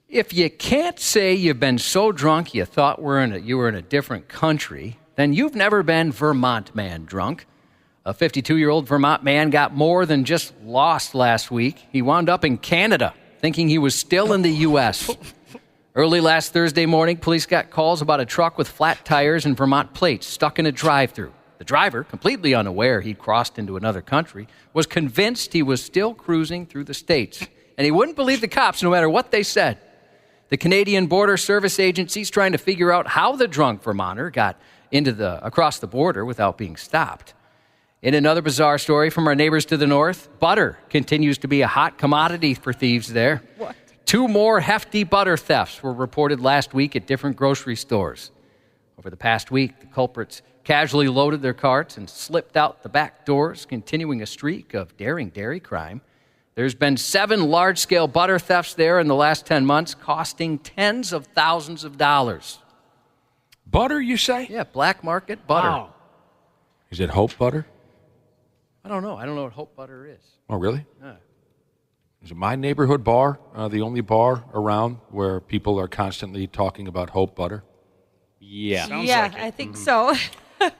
If you can't say you've been so drunk you thought you were in a different country, then you've never been Vermont man drunk. A 52-year-old Vermont man got more than just lost last week. He wound up in Canada, thinking he was still in the U.S. Early last Thursday morning, police got calls about a truck with flat tires and Vermont plates stuck in a drive-thru. The driver, completely unaware he'd crossed into another country, was convinced he was still cruising through the States, and he wouldn't believe the cops no matter what they said. The Canadian Border Service Agency's trying to figure out how the drunk Vermonter got across the border without being stopped. In another bizarre story from our neighbors to the north, butter continues to be a hot commodity for thieves there. What? 2 more hefty butter thefts were reported last week at different grocery stores. Over the past week, the culprits casually loaded their carts and slipped out the back doors, continuing a streak of daring dairy crime. There's been 7 large-scale butter thefts there in the last 10 months, costing tens of thousands of dollars. Butter, you say? Yeah, black market butter. Wow. Is it Hope butter? I don't know. I don't know what Hope butter is. Oh, really? Is it my neighborhood bar, the only bar around where people are constantly talking about Hope butter? Yeah. I think so.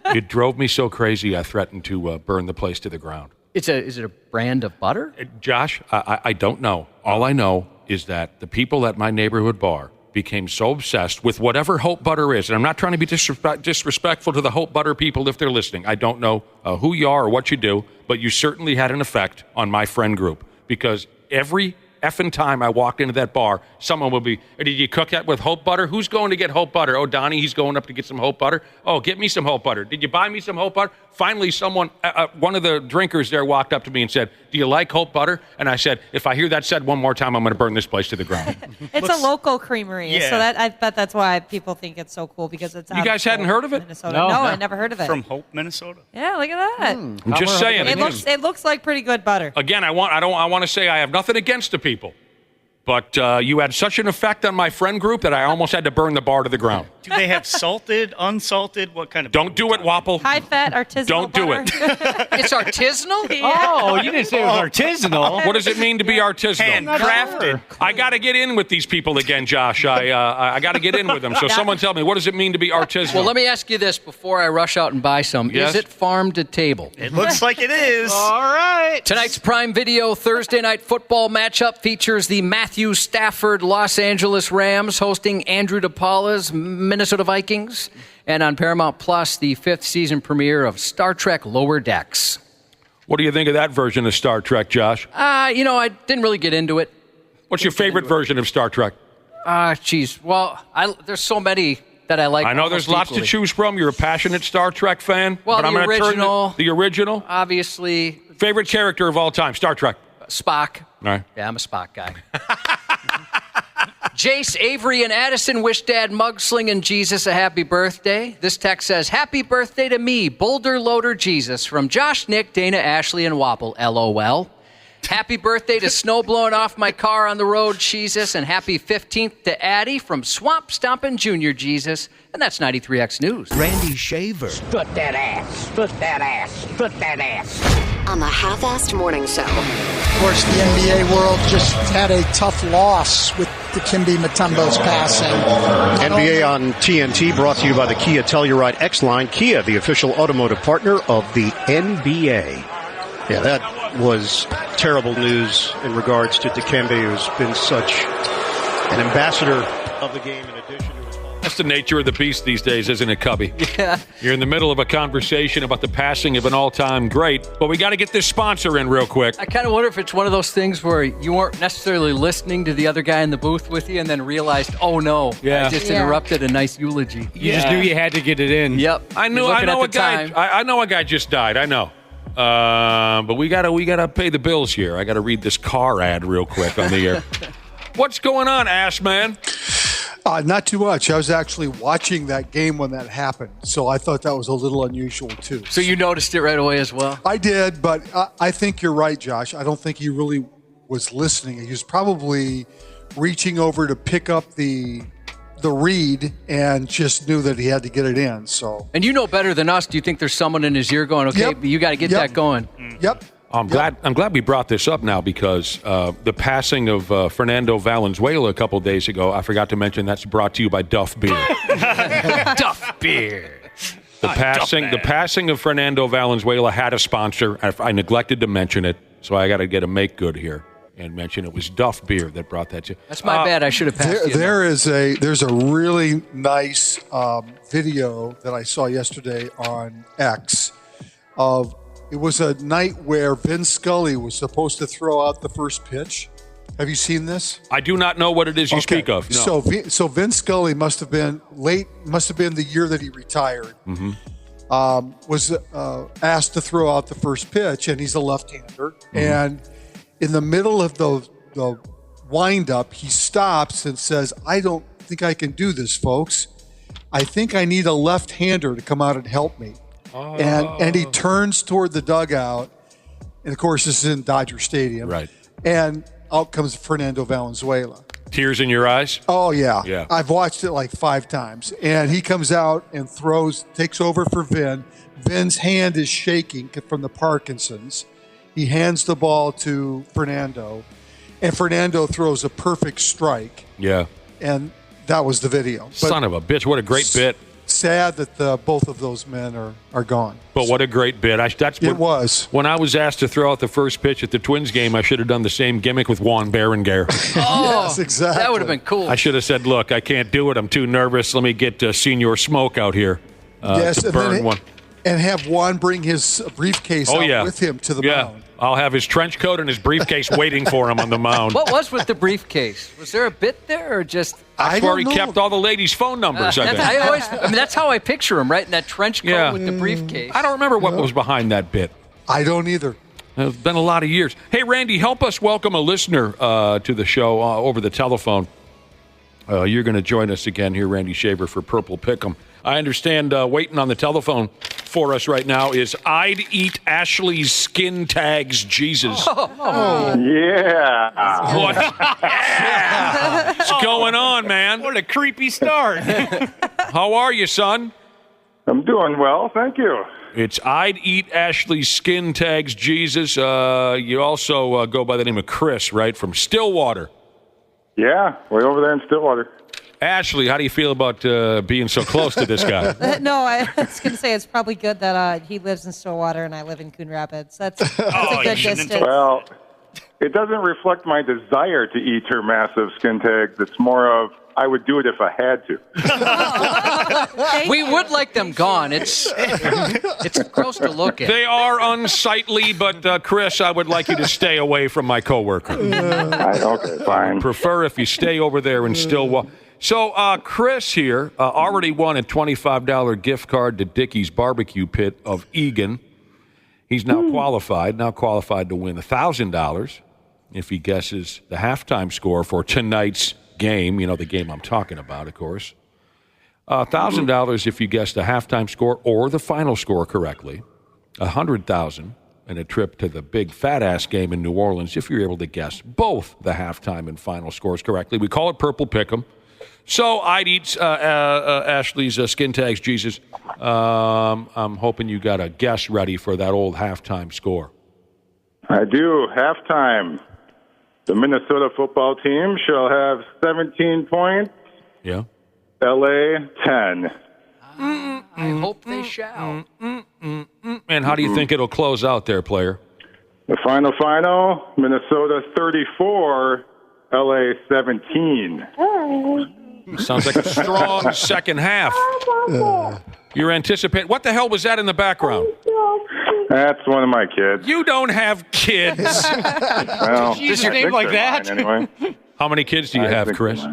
It drove me so crazy I threatened to burn the place to the ground. Is it a brand of butter? Josh, I don't know. All I know is that the people at my neighborhood bar became so obsessed with whatever Hope Butter is. And I'm not trying to be disrespectful to the Hope Butter people if they're listening. I don't know who you are or what you do, but you certainly had an effect on my friend group, because every effing time I walked into that bar, someone will be, did you cook that with Hope Butter? Who's going to get Hope Butter? Oh, Donnie, he's going up to get some Hope Butter. Oh, get me some Hope Butter. Did you buy me some Hope Butter? Finally, someone, one of the drinkers there walked up to me and said, do you like Hope Butter? And I said, if I hear that said one more time, I'm going to burn this place to the ground. It's a local creamery, so that I bet that's why people think it's so cool, because it's You guys hadn't heard of it? Minnesota. No, I never heard of it. From Hope, Minnesota. Yeah, look at that. I'm just saying. It looks like pretty good butter. Again, I want to say I have nothing against the people. But you had such an effect on my friend group that I almost had to burn the bar to the ground. Do they have salted, unsalted? What kind of? Don't do it, Wapple. High-fat artisanal Don't do butter. it. It's artisanal? Oh, you didn't say it was artisanal. What does it mean to be artisanal? Handcrafted. I got to get in with these people again, Josh. I got to get in with them. So someone tell me, what does it mean to be artisanal? Well, let me ask you this before I rush out and buy some. Yes? Is it farm to table? It looks like it is. All right. Tonight's Prime Video Thursday night football matchup features the Matthew Stafford Los Angeles Rams hosting Andrew DePaula's Minnesota Vikings. And on Paramount Plus, the 5th season premiere of Star Trek Lower Decks. What do you think of that version of Star Trek, Josh? I didn't really get into it. What's your favorite version of Star Trek? Geez. Well, there's so many that I like. I know there's lots to choose from. You're a passionate Star Trek fan. Well, but I'm the gonna original. Turn the original? Obviously. Favorite character of all time, Star Trek? Spock. All right. Yeah, I'm a Spock guy. Jace, Avery, and Addison wish Dad Mugslinging Jesus a happy birthday. This text says, happy birthday to me, Boulder Loader Jesus, from Josh, Nick, Dana, Ashley, and Wapple, LOL. Happy birthday to snow blowing off my car on the road, Jesus, and happy 15th to Addie from Swamp Stompin' Junior Jesus. And that's 93X News. Randy Shaver. Foot that ass, foot that ass, foot that ass. On the Half-Assed Morning Show. Of course, the NBA world just had a tough loss with Dikembe Mutombo's passing. NBA on TNT brought to you by the Kia Telluride X-Line. Kia, the official automotive partner of the NBA. Yeah, that was terrible news in regards to Dikembe, who's been such an ambassador of the game in addition to his... That's the nature of the beast these days, isn't it, Cubby? Yeah. You're in the middle of a conversation about the passing of an all-time great, but we got to get this sponsor in real quick. I kind of wonder if it's one of those things where you weren't necessarily listening to the other guy in the booth with you and then realized, oh no, I just interrupted a nice eulogy. You just knew you had to get it in. Yep. I know a guy just died. I know. But we gotta pay the bills here. I gotta read this car ad real quick on the air. What's going on, Ash Man? Not too much. I was actually watching that game when that happened, so I thought that was a little unusual too. So you noticed it right away as well? I did, but I think you're right, Josh. I don't think he really was listening. He was probably reaching over to pick up the read and just knew that he had to get it in. So, and you know better than us. Do you think there's someone in his ear going, okay, you got to get that going? Yep. I'm glad we brought this up now because the passing of Fernando Valenzuela a couple days ago, I forgot to mention that's brought to you by Duff Beer. Duff Beer. The passing of Fernando Valenzuela had a sponsor. I neglected to mention it, so I got to get a make good here and mention it was Duff Beer that brought that to you. That's my bad. I should have passed you. There's a really nice video that I saw yesterday on X of. It was a night where Vin Scully was supposed to throw out the first pitch. Have you seen this? I do not know what it is you speak of. No. So Vin Scully must have been the year that he retired. Mm-hmm. Was asked to throw out the first pitch, and he's a left-hander. Mm-hmm. And in the middle of the wind-up, he stops and says, I don't think I can do this, folks. I think I need a left-hander to come out and help me. Oh. And he turns toward the dugout, and of course this is in Dodger Stadium. Right. And out comes Fernando Valenzuela. Tears in your eyes? Oh yeah. Yeah. I've watched it like 5 times. And he comes out and takes over for Vin. Vin's hand is shaking from the Parkinson's. He hands the ball to Fernando, and Fernando throws a perfect strike. Yeah. And that was the video. Son of a bitch, what a great bit. sad that both of those men are gone. But what a great bit. It was. When I was asked to throw out the first pitch at the Twins game, I should have done the same gimmick with Juan Berenguer. Yes, exactly. That would have been cool. I should have said, look, I can't do it. I'm too nervous. Let me get Senior Smoke out here to burn one. And have Juan bring his briefcase out with him to the mound. I'll have his trench coat and his briefcase waiting for him on the mound. What was with the briefcase? Was there a bit there or just... That's where he kept all the ladies' phone numbers, I think. that's how I picture him, right? In that trench coat with the briefcase. I don't remember what was behind that bit. I don't either. It's been a lot of years. Hey, Randy, help us welcome a listener to the show over the telephone. You're going to join us again here, Randy Shaver, for Purple Pick'em. I understand waiting on the telephone for us right now is I'd Eat Ashley's Skin Tags Jesus. Yeah. What? What's going on, man? What a creepy start. How are you, son? I'm doing well, thank you. It's I'd Eat Ashley's Skin Tags Jesus. You also go by the name of Chris, right, from Stillwater. Yeah, way over there in Stillwater. Ashley, how do you feel about being so close to this guy? No, I was going to say it's probably good that he lives in Stillwater and I live in Coon Rapids. That's a good distance. Well, it doesn't reflect my desire to eat her massive skin tags. It's more of I would do it if I had to. We would like them gone. It's gross to look at. They are unsightly, but Chris, I would like you to stay away from my coworker. Okay, fine. I prefer if you stay over there in Stillwater. So, Chris here already won a $25 gift card to Dickey's Barbecue Pit of Eagan. He's now qualified to win $1,000 if he guesses the halftime score for tonight's game. You know, the game I'm talking about, of course. $1,000 if you guess the halftime score or the final score correctly. $100,000 and a trip to the big fat-ass game in New Orleans if you're able to guess both the halftime and final scores correctly. We call it Purple Pick'em. So I'd eat Ashley's Skin Tags Jesus. I'm hoping you got a guess ready for that old halftime score. I do. Halftime. The Minnesota football team shall have 17 points. Yeah. LA 10. I hope they shall. And how do you think it'll close out there, player? The final, Minnesota 34, LA 17. Sounds like a strong second half. You're anticipating. What the hell was that in the background? That's one of my kids. You don't have kids. Well, Does your name like that? Anyway. How many kids do you have, Chris?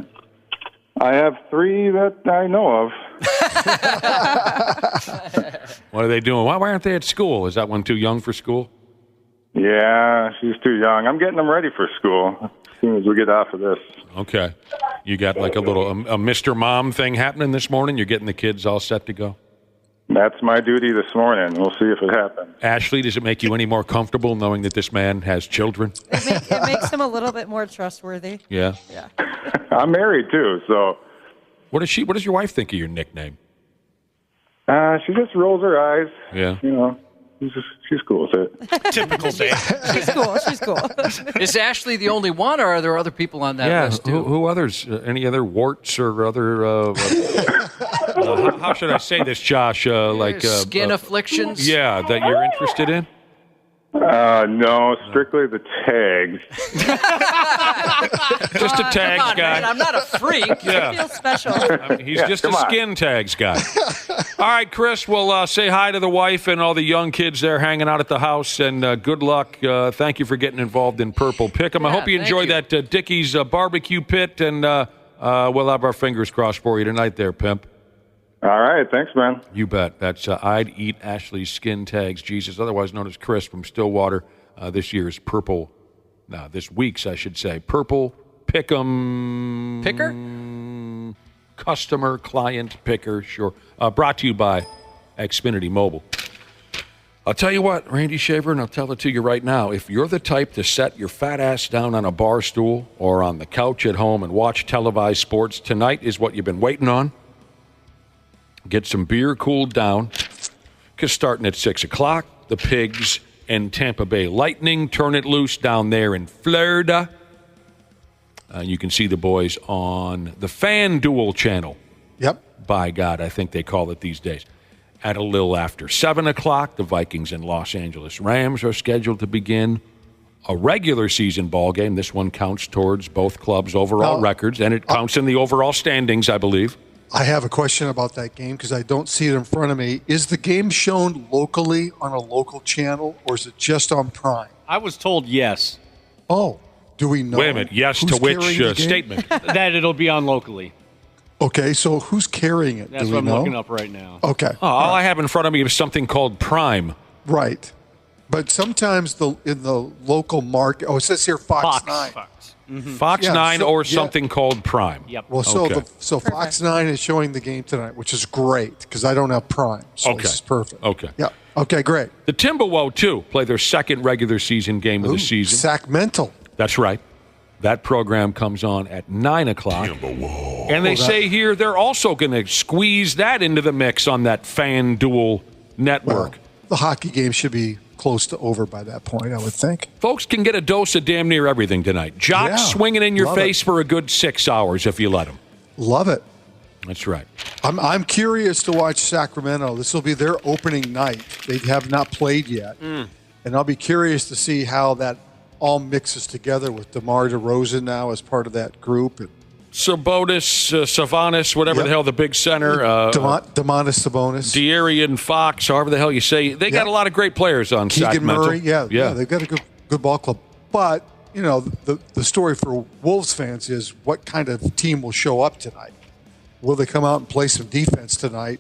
I have 3 that I know of. What are they doing? Why aren't they at school? Is that one too young for school? Yeah, she's too young. I'm getting them ready for school as soon as we get off of this. Okay. You got like a little a Mr. Mom thing happening this morning? You're getting the kids all set to go? That's my duty this morning. We'll see if it happens. Ashley, does it make you any more comfortable knowing that this man has children? It makes him a little bit more trustworthy. Yeah? Yeah. I'm married, too, so... What does your wife think of your nickname? She just rolls her eyes. Yeah. You know, she's cool with it. Typical day. She's cool. Is Ashley the only one, or are there other people on that list, too? Who others? Any other warts or other... how should I say this, Josh? Skin afflictions? Yeah, that you're interested in? No, strictly the tags. Just a tags Come on, guy. man, I'm not a freak. Yeah. I feel special. He's just a skin tags guy. All right, Chris, we'll say hi to the wife and all the young kids there hanging out at the house, and good luck. Thank you for getting involved in Purple Pick'em. I hope you enjoy that Dickey's Barbecue Pit, and we'll have our fingers crossed for you tonight there, pimp. All right, thanks, man. You bet. That's I'd Eat Ashley's Skin Tags Jesus, otherwise known as Chris from Stillwater. This week's, I should say, Purple Pick'em. Picker? Customer Client Picker, sure. Brought to you by Xfinity Mobile. I'll tell you what, Randy Shaver, and I'll tell it to you right now. If you're the type to set your fat ass down on a bar stool or on the couch at home and watch televised sports, tonight is what you've been waiting on. Get some beer cooled down, because starting at 6 o'clock, the Pigs and Tampa Bay Lightning turn it loose down there in Florida. You can see the boys on the FanDuel channel Yep. By God, I think they call it these days. At a little after 7 o'clock, the Vikings and Los Angeles Rams are scheduled to begin a regular season ball game. This one counts towards both clubs' overall records, and it counts in the overall standings, I believe. I have a question about that game because I don't see it in front of me. Is the game shown locally on a local channel, or is it just on Prime? I was told yes. Oh, do we know? Wait a minute. Yes to which statement? That it'll be on locally. Okay, so who's carrying it? That's do what we I'm know? looking up right now. Okay. All I have in front of me is something called Prime. Right. But sometimes in the local market, it says here Fox 9. Fox Yeah, 9 so- or yeah. something called Prime. Yep. Well, so Okay. Fox 9 is showing the game tonight, which is great because I don't have Prime. So Okay. this is perfect. Okay. Yeah. Okay, great. The Timberwolves, too, play their second regular season game of the season. Sacramento. That's right. That program comes on at 9 o'clock. And they say here they're also going to squeeze that into the mix on that FanDuel network. Well, the hockey game should be close to over by that point, I would think. Folks can get a dose of damn near everything tonight. Jocks Yeah, swinging in your love face it. for a good 6 hours if you let them. Love it. That's right. I'm curious to watch Sacramento. This will be their opening night. They have not played yet. And I'll be curious to see how that all mixes together with DeMar DeRozan now as part of that group. And Sabonis, Savanis, whatever the hell the big center. Domantas Sabonis. De'Aaron Fox, however the hell you say. They got a lot of great players on Keegan Sacramento. Murray. Yeah, they've got a good ball club. But, you know, the story for Wolves fans is what kind of team will show up tonight? Will they come out and play some defense tonight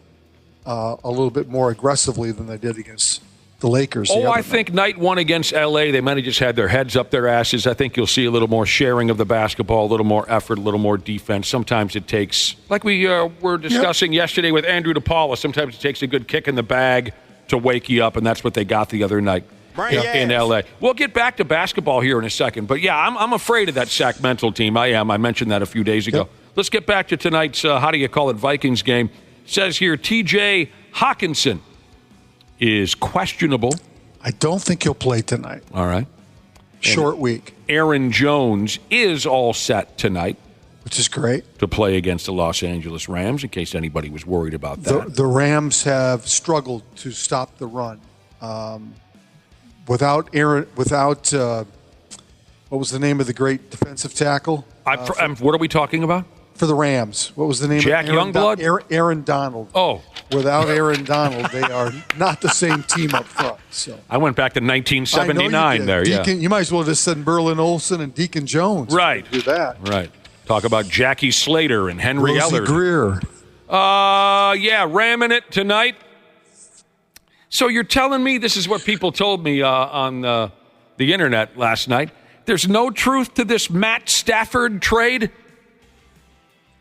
a little bit more aggressively than they did against the Lakers? I think night one against L.A., they might have just had their heads up their asses. I think you'll see a little more sharing of the basketball, a little more effort, a little more defense. Sometimes it takes, like we were discussing yesterday with Andrew DePaula, sometimes it takes a good kick in the bag to wake you up, and that's what they got the other night in L.A. We'll get back to basketball here in a second. But, yeah, I'm afraid of that Sacramento team. I am. I mentioned that a few days ago. Yep. Let's get back to tonight's, Vikings game. It says here, T.J. Hawkinson is questionable. I don't think he'll play tonight. All right. Short week. Aaron Jones is all set tonight. Which is great. To play against the Los Angeles Rams, in case anybody was worried about that. The Rams have struggled to stop the run. Without what was the name of the great defensive tackle? What are we talking about? For the Rams. What was the name Jack of Youngblood? Aaron Donald. Oh. Without Aaron Donald, they are not the same team up front. So I went back to 1979 there. Deacon, you might as well just send Berlin Olsen and Deacon Jones. Right. Do that. Right. Talk about Jackie Slater and Henry Rosie Ellard. Greer. Ramming it tonight. So you're telling me, this is what people told me on the internet last night, there's no truth to this Matt Stafford trade?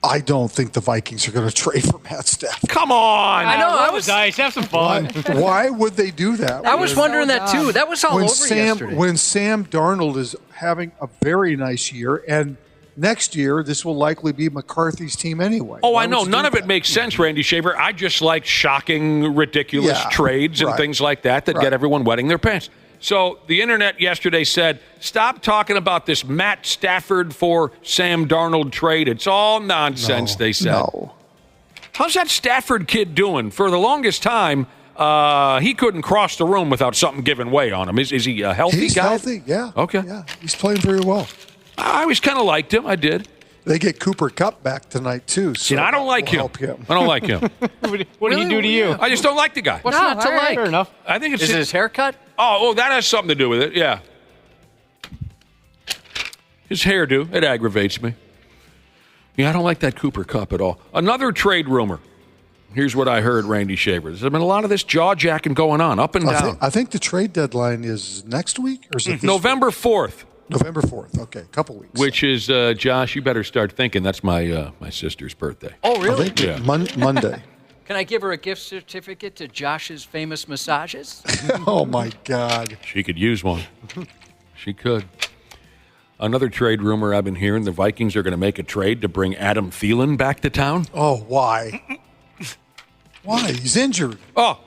I don't think the Vikings are going to trade for Matt Stafford. Come on. I know. I was nice. Have some fun. Why would they do that? I was wondering that too. That was all over yesterday. When Sam Darnold is having a very nice year, and next year this will likely be McCarthy's team anyway. Oh, I know. None of it makes sense, Randy Shaver. I just like shocking, ridiculous trades and things like that get everyone wetting their pants. So the internet yesterday said, stop talking about this Matt Stafford for Sam Darnold trade. It's all nonsense, they said. No. How's that Stafford kid doing? For the longest time, he couldn't cross the room without something giving way on him. Is he a healthy He's guy? healthy, yeah. Okay. Yeah, he's playing very well. I always kind of liked him. I did. They get Cooper Kupp back tonight, too. So See, I don't like him. him. I don't like him. What did he do to you? I just don't like the guy. What's not to like? Fair enough. I think it's Is it his haircut? Oh, that has something to do with it. Yeah. His hairdo, it aggravates me. Yeah, I don't like that Cooper Kupp at all. Another trade rumor. Here's what I heard, Randy Shaver. There's been a lot of this jaw-jacking going on, up and down. I think the trade deadline is next week? Or is it November 4th. November 4th. Okay, a couple weeks. Which is, Josh, you better start thinking. That's my sister's birthday. Oh, really? Yeah. Monday. Can I give her a gift certificate to Josh's famous massages? Oh, my God. She could use one. She could. Another trade rumor I've been hearing, the Vikings are going to make a trade to bring Adam Thielen back to town. Oh, why? Why? He's injured. Oh.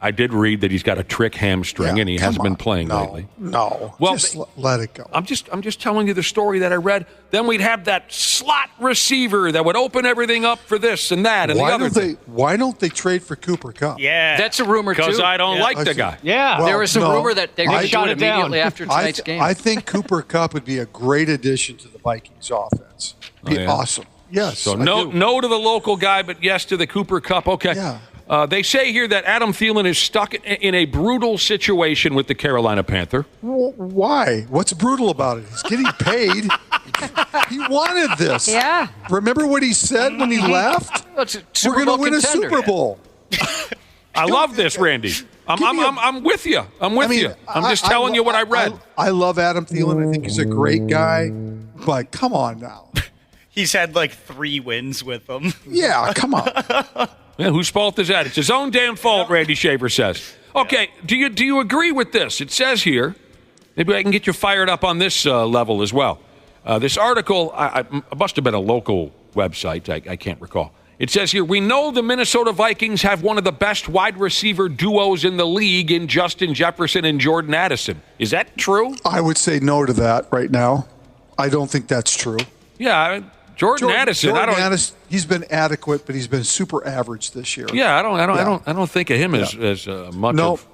I did read that he's got a trick hamstring and he hasn't been playing lately. No, Well, just let it go. I'm just telling you the story that I read. Then we'd have that slot receiver that would open everything up for this and that and the other thing. Why don't they trade for Cooper Kupp? Yeah. That's a rumor, too. Because I don't like the guy. Yeah. Well, there was some no, rumor that they're going to do shot it it down. immediately after tonight's game. I think Cooper Kupp would be a great addition to the Vikings offense. Be yeah? awesome. Yes. So I do. no to the local guy, but yes to the Cooper Kupp. Okay. Yeah. They say here that Adam Thielen is stuck in a brutal situation with the Carolina Panther. Why? What's brutal about it? He's getting paid. He wanted this. Yeah. Remember what he said when he left? We're going to win a Super Bowl. I love this, Randy. I'm with you. I'm with you. I'm just telling you what I read. I love Adam Thielen. I think he's a great guy. But come on now. He's had like 3 wins with them. Yeah, come on. Yeah, whose fault is that? It's his own damn fault, Randy Shaver says. Okay, do you agree with this? It says here, maybe I can get you fired up on this level as well. This article, I must have been a local website. I can't recall. It says here, we know the Minnesota Vikings have one of the best wide receiver duos in the league in Justin Jefferson and Jordan Addison. Is that true? I would say no to that right now. I don't think that's true. Yeah, Jordan Addison. Addison, he's been adequate, but he's been super average this year. Yeah, I don't think of him as much of.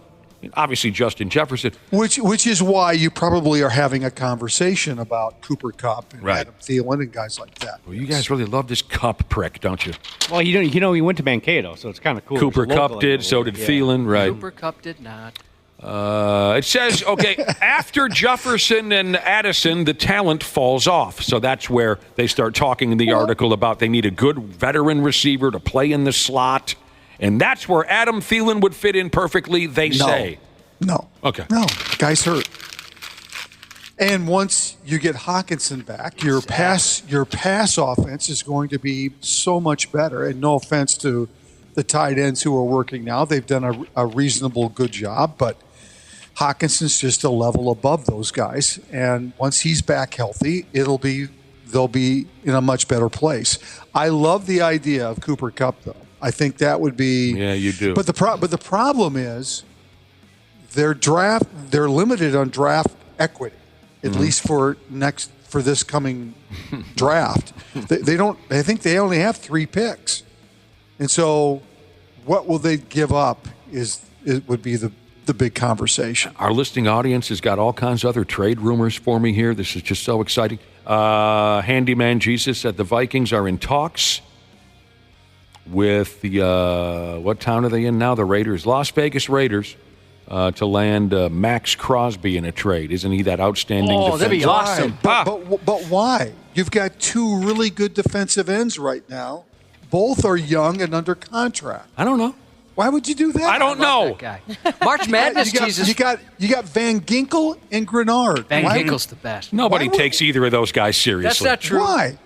Obviously, Justin Jefferson. Which is why you probably are having a conversation about Cooper Kupp and Adam Thielen and guys like that. Well, you guys really love this Kupp prick, don't you? Well, he went to Mankato, so it's kind of cool. Cooper Kupp did, so did Thielen, right? Cooper Kupp did not. It says, okay, after Jefferson and Addison, the talent falls off. So that's where they start talking in the article about they need a good veteran receiver to play in the slot. And that's where Adam Thielen would fit in perfectly, they say. No. Okay. No, guy's hurt. And once you get Hawkinson back, your pass offense is going to be so much better. And no offense to the tight ends who are working now. They've done a reasonable good job, but Hawkinson's just a level above those guys. And once he's back healthy, they'll be in a much better place. I love the idea of Cooper Kupp, though. I think that would be. Yeah, you do. But the problem is they're limited on draft equity, at least for this coming draft. They don't. I think they only have 3 picks, and so what will they give up would be the big conversation. Our listening audience has got all kinds of other trade rumors for me here. This is just so exciting. Handyman Jesus said the Vikings are in talks with the, what town are they in now? The Raiders, Las Vegas Raiders, to land Max Crosby in a trade. Isn't he that outstanding defensive? That'd be awesome. But why? You've got 2 really good defensive ends right now. Both are young and under contract. I don't know. Why would you do that? I don't know. March Madness, Jesus. You got Van Ginkel and Grenard. Van Ginkel's the best. Nobody takes either of those guys seriously. That's not true. Why?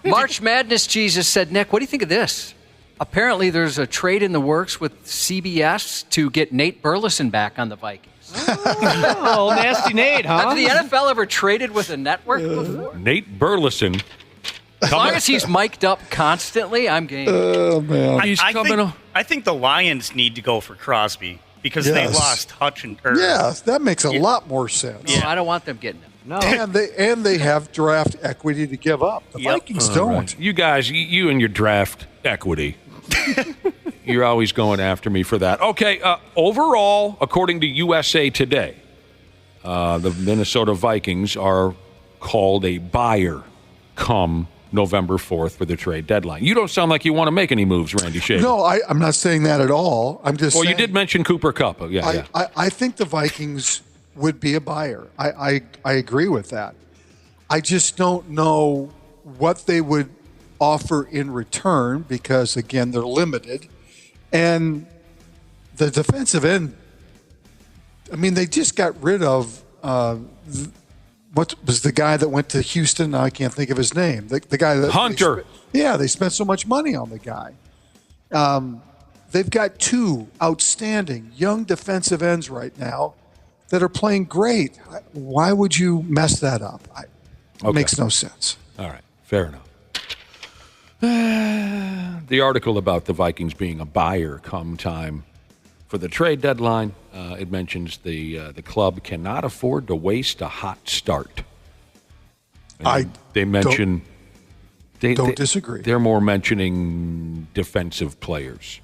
March Madness Jesus said, Nick, what do you think of this? Apparently there's a trade in the works with CBS to get Nate Burleson back on the Vikings. Oh, nasty Nate, huh? Have the NFL ever traded with a network before? Nate Burleson. As long as he's mic'd up constantly, I'm game. Oh, man. I think the Lions need to go for Crosby because they lost Hutchinson. Yes, that makes a lot more sense. No, I don't want them getting him. No. And they have draft equity to give up. The Vikings don't. Right. You guys, you and your draft equity. You're always going after me for that. Okay, overall, according to USA Today, the Minnesota Vikings are called a buyer come November 4th for the trade deadline. You don't sound like you want to make any moves, Randy Shaver. No, I'm not saying that at all. I'm just saying. You did mention Cooper Kupp. I think the Vikings would be a buyer. I agree with that. I just don't know what they would offer in return because, again, they're limited. And the defensive end, I mean, they just got rid of what was the guy that went to Houston? I can't think of his name. The guy that Hunter. They spent so much money on the guy. They've got 2 outstanding young defensive ends right now that are playing great. Why would you mess that up? It makes no sense. All right, fair enough. The article about the Vikings being a buyer come time For the trade deadline, it mentions the club cannot afford to waste a hot start. They mention don't disagree. They're more mentioning defensive players,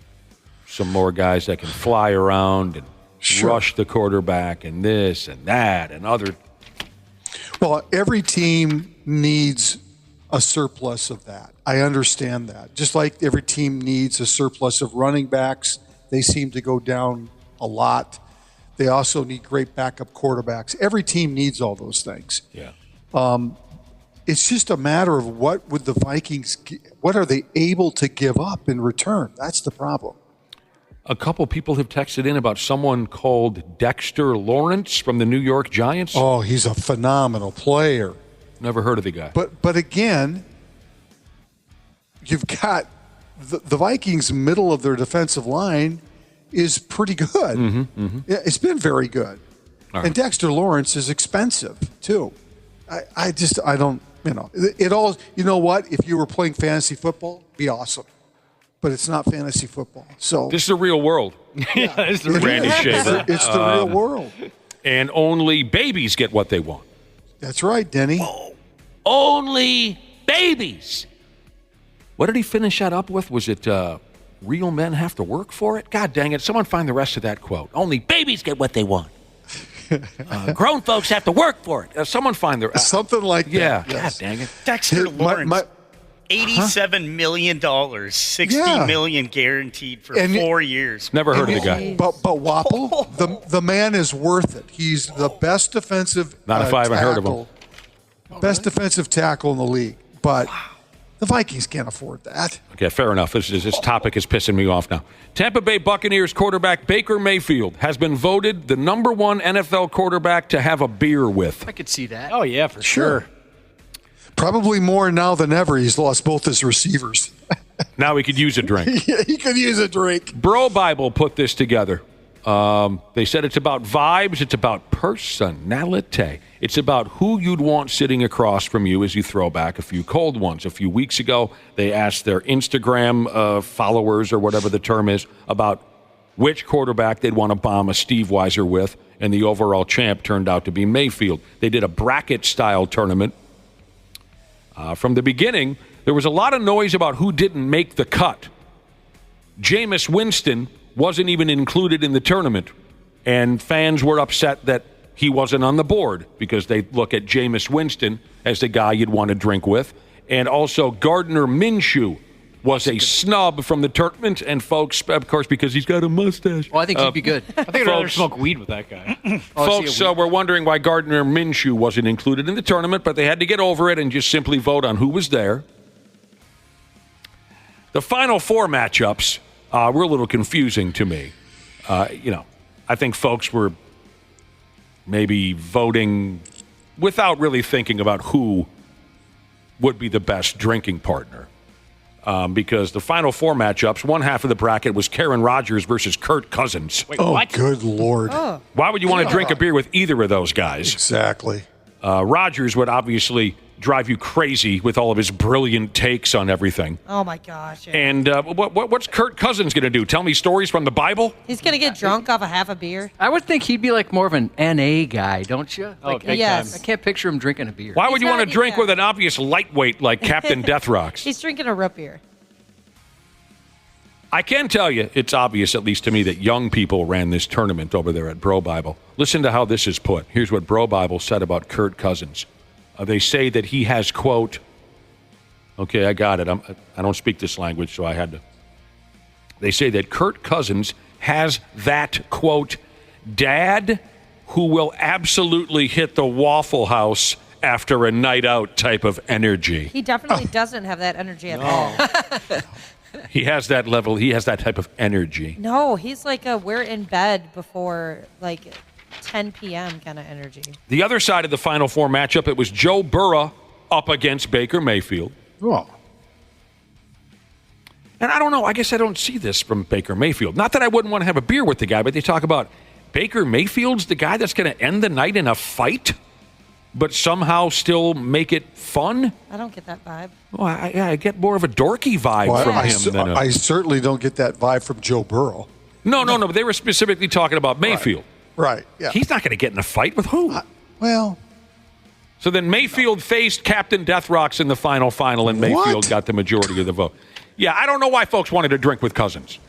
some more guys that can fly around and rush the quarterback and this and that and other. Well, every team needs a surplus of that. I understand that. Just like every team needs a surplus of running backs. They seem to go down a lot. They also need great backup quarterbacks. Every team needs all those things. Yeah. It's just a matter of what are they able to give up in return? That's the problem. A couple people have texted in about someone called Dexter Lawrence from the New York Giants. Oh, he's a phenomenal player. Never heard of the guy. But again, you've got the Vikings' middle of their defensive line is pretty good. Yeah, it's been very good. Right. And Dexter Lawrence is expensive too. I don't, it all, you know what? If you were playing fantasy football, it'd be awesome. But it's not fantasy football. So this is the real world. It's Randy Shaver. It's the real world. And only babies get what they want. That's right, Denny. Only babies. What did he finish that up with? Was it real men have to work for it? God dang it. Someone find the rest of that quote. Only babies get what they want. Grown folks have to work for it. Someone find the... Something like that. God dang it. Dexter Lawrence, $87 million, $60 million guaranteed for 4 years. Never heard of the guy. But Wapple, the man is worth it. He's the best defensive Not if I haven't heard of him. Best defensive tackle in the league. But the Vikings can't afford that. Okay, fair enough. This topic is pissing me off now. Tampa Bay Buccaneers quarterback Baker Mayfield has been voted the #1 NFL quarterback to have a beer with. I could see that. Oh, yeah, for sure. Probably more now than ever. He's lost both his receivers. Now he could use a drink. Yeah, he could use a drink. Bro Bible put this together. They said it's about vibes. It's about personality. It's about who you'd want sitting across from you as you throw back a few cold ones. A few weeks ago, they asked their Instagram followers, or whatever the term is, about which quarterback they'd want to bomb a Steve Weiser with, and the overall champ turned out to be Mayfield. They did a bracket-style tournament. From the beginning, there was a lot of noise about who didn't make the cut. Jameis Winston wasn't even included in the tournament, and fans were upset that he wasn't on the board because they look at Jameis Winston as the guy you'd want to drink with. And also Gardner Minshew was a snub from the tournament, and folks, of course, because he's got a mustache. Well, I think he'd be good. I think I'd rather smoke weed with that guy. Folks were wondering why Gardner Minshew wasn't included in the tournament, but they had to get over it and just simply vote on who was there. The Final Four matchups were a little confusing to me. I think folks were maybe voting without really thinking about who would be the best drinking partner. Because the Final Four matchups, one half of the bracket was Karen Rodgers versus Kirk Cousins. Wait, what? Good Lord. Oh. Why would you want to drink a beer with either of those guys? Exactly. Rodgers would obviously drive you crazy with all of his brilliant takes on everything. Oh, my gosh. Yeah. And what's Kirk Cousins going to do? Tell me stories from the Bible? He's going to get drunk off a half a beer. I would think he'd be like more of an NA guy, don't you? Oh, big yes. I can't picture him drinking a beer. Why would He's you want to not- drink yeah. with an obvious lightweight like Captain Death Rocks? He's drinking a root beer. I can tell you, it's obvious, at least to me, that young people ran this tournament over there at Bro Bible. Listen to how this is put. Here's what Bro Bible said about Kirk Cousins. They say that he has, quote, okay, I got it. I don't speak this language, so I had to. They say that Kirk Cousins has that, quote, dad who will absolutely hit the Waffle House after a night out type of energy. He definitely doesn't have that energy at all. He has that level. He has that type of energy. No, he's like we're in bed before like 10 p.m. kind of energy. The other side of the Final Four matchup, it was Joe Burrow up against Baker Mayfield. Oh. And I don't know. I guess I don't see this from Baker Mayfield. Not that I wouldn't want to have a beer with the guy, but they talk about Baker Mayfield's the guy that's going to end the night in a fight, but somehow still make it fun. I don't get that vibe. Well, I get more of a dorky vibe from him than I certainly don't get that vibe from Joe Burrow. No. But they were specifically talking about Mayfield. Right. Yeah. He's not going to get in a fight with who? Well. So then Mayfield faced Captain Death Rocks in the final, and Mayfield got the majority of the vote. Yeah, I don't know why folks wanted to drink with Cousins.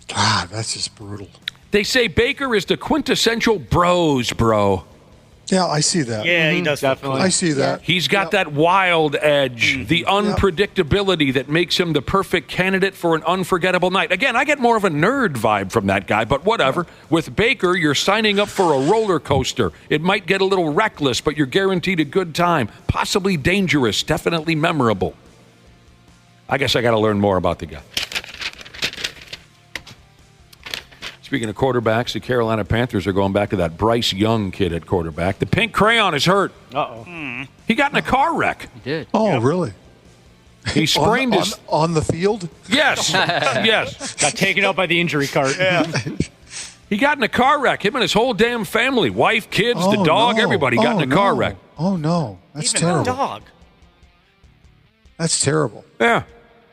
God, that's just brutal. They say Baker is the quintessential bros, bro. Yeah, I see that. Yeah, he does. Definitely. I see that. He's got that wild edge, the unpredictability that makes him the perfect candidate for an unforgettable night. Again, I get more of a nerd vibe from that guy, but whatever. With Baker, you're signing up for a roller coaster. It might get a little reckless, but you're guaranteed a good time. Possibly dangerous, definitely memorable. I guess I got to learn more about the guy. Speaking of quarterbacks, the Carolina Panthers are going back to that Bryce Young kid at quarterback. The pink crayon is hurt. Uh-oh. He got in a car wreck. He did. Oh, really? He sprained his... On the field? Yes. Yes. Got taken out by the injury cart. Yeah. He got in a car wreck. Him and his whole damn family, wife, kids, the dog, everybody got in a car wreck. Oh, no. That's Even terrible. the dog. That's terrible. Yeah.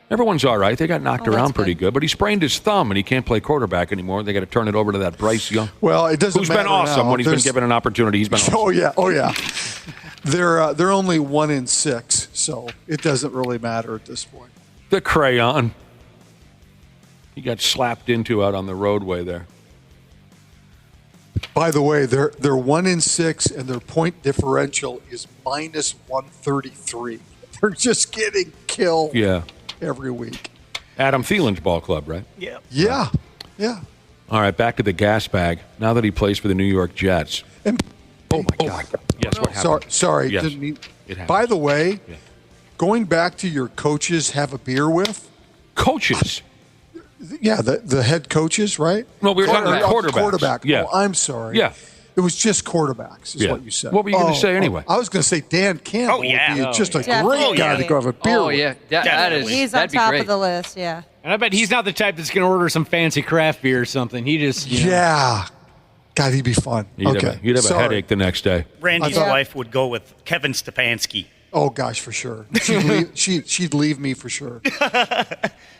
Everyone's all right. They got knocked around pretty good, but he sprained his thumb and he can't play quarterback anymore. They got to turn it over to that Bryce Young. Well, it doesn't who's matter been awesome now. when he's been given an opportunity. He's been awesome. Oh yeah. They're only 1-6, so it doesn't really matter at this point. The crayon. He got slapped into out on the roadway there. By the way, they're 1-6 and their point differential is -133. They're just getting killed. Yeah. Every week. Adam Thielen's ball club, right? Yeah. Yeah. Yeah. All right, back to the gas bag. Now that he plays for the New York Jets. Oh, my God. Yes, what happened? Sorry. Yes. Didn't mean. It happened. By the way, Yeah. going back to your coaches have a beer with? Coaches? Yeah, the head coaches, right? No, we were talking about quarterbacks. Quarterback. Yeah. Oh, I'm sorry. Yeah. It was just quarterbacks, is what you said. What were you going to say anyway? I was going to say Dan Campbell would be just a Definitely. great guy to go have a beer with. yeah. That is. He's on that'd be top great. of the list, yeah. And I bet he's not the type that's going to order some fancy craft beer or something. He just, you know. Yeah. God, he'd be fun. You'd have a headache the next day. Randy's wife would go with Kevin Stefanski. Oh, gosh, for sure. She'd leave me for sure.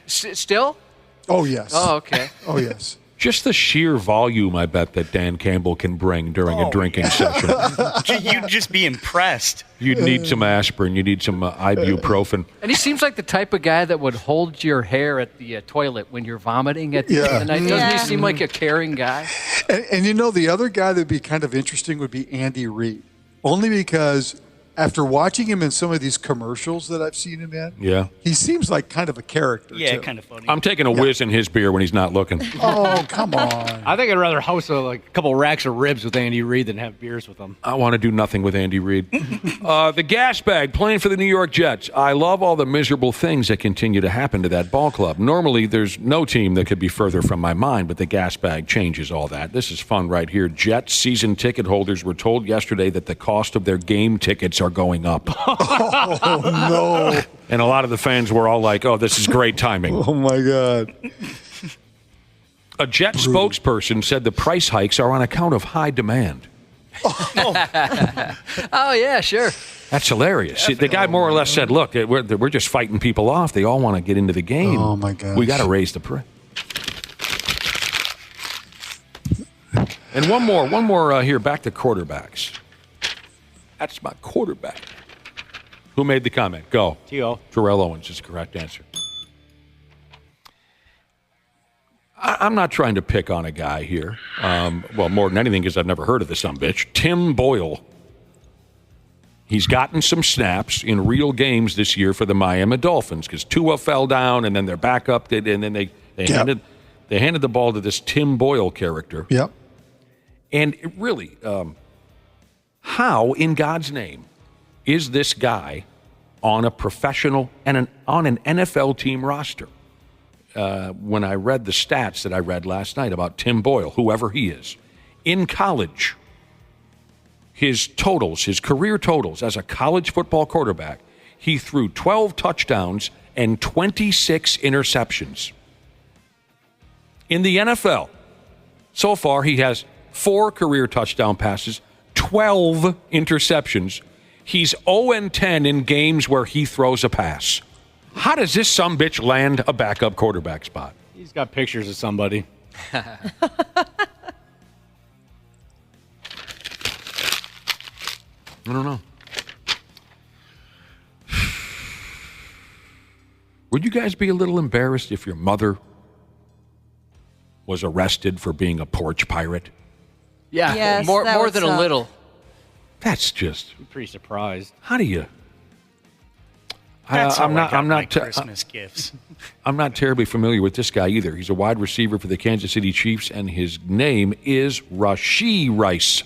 Still? Oh, yes. Oh, okay. Oh, yes. Just the sheer volume, I bet, that Dan Campbell can bring during a drinking session. You'd just be impressed. You'd need some aspirin. You need some ibuprofen. And he seems like the type of guy that would hold your hair at the toilet when you're vomiting at the end of the night. Doesn't he seem like a caring guy? And you know, the other guy that would be kind of interesting would be Andy Reid. Only because after watching him in some of these commercials that I've seen him in, he seems like kind of a character. Yeah, too. kind of funny. I'm taking a whiz in his beer when he's not looking. Oh, come on. I think I'd rather house a couple racks of ribs with Andy Reid than have beers with him. I want to do nothing with Andy Reid. The gas bag playing for the New York Jets. I love all the miserable things that continue to happen to that ball club. Normally, there's no team that could be further from my mind, but the gas bag changes all that. This is fun right here. Jets season ticket holders were told yesterday that the cost of their game tickets are going up. Oh, no. And a lot of the fans were all like, oh, this is great timing. Oh, my God. A Jet spokesperson said the price hikes are on account of high demand. Oh, yeah, sure. That's hilarious. The guy more or less said, look, we're just fighting people off. They all want to get into the game. Oh, my God. We got to raise the price. And one more here, back to quarterbacks. That's my quarterback. Who made the comment? Go. T.O. Terrell Owens is the correct answer. I'm not trying to pick on a guy here. Well, more than anything because I've never heard of this sumbitch. Tim Boyle. He's gotten some snaps in real games this year for the Miami Dolphins because Tua fell down and then their backup did, and then they handed the ball to this Tim Boyle character. Yep. And it really, how in God's name is this guy on a professional and on an NFL team roster? When I read the stats that I read last night about Tim Boyle, whoever he is, in college, his career totals as a college football quarterback, he threw 12 touchdowns and 26 interceptions. In the NFL, so far he has 4 career touchdown passes, 12 interceptions. He's 0-10 in games where he throws a pass. How does this sumbitch land a backup quarterback spot? He's got pictures of somebody. I don't know. Would you guys be a little embarrassed if your mother was arrested for being a porch pirate? Yeah, Yes, more that would than suck. a little. That's just. I'm pretty surprised. How do you? That's how I got my te- Christmas gifts. I'm not terribly familiar with this guy either. He's a wide receiver for the Kansas City Chiefs, and his name is Rashee Rice.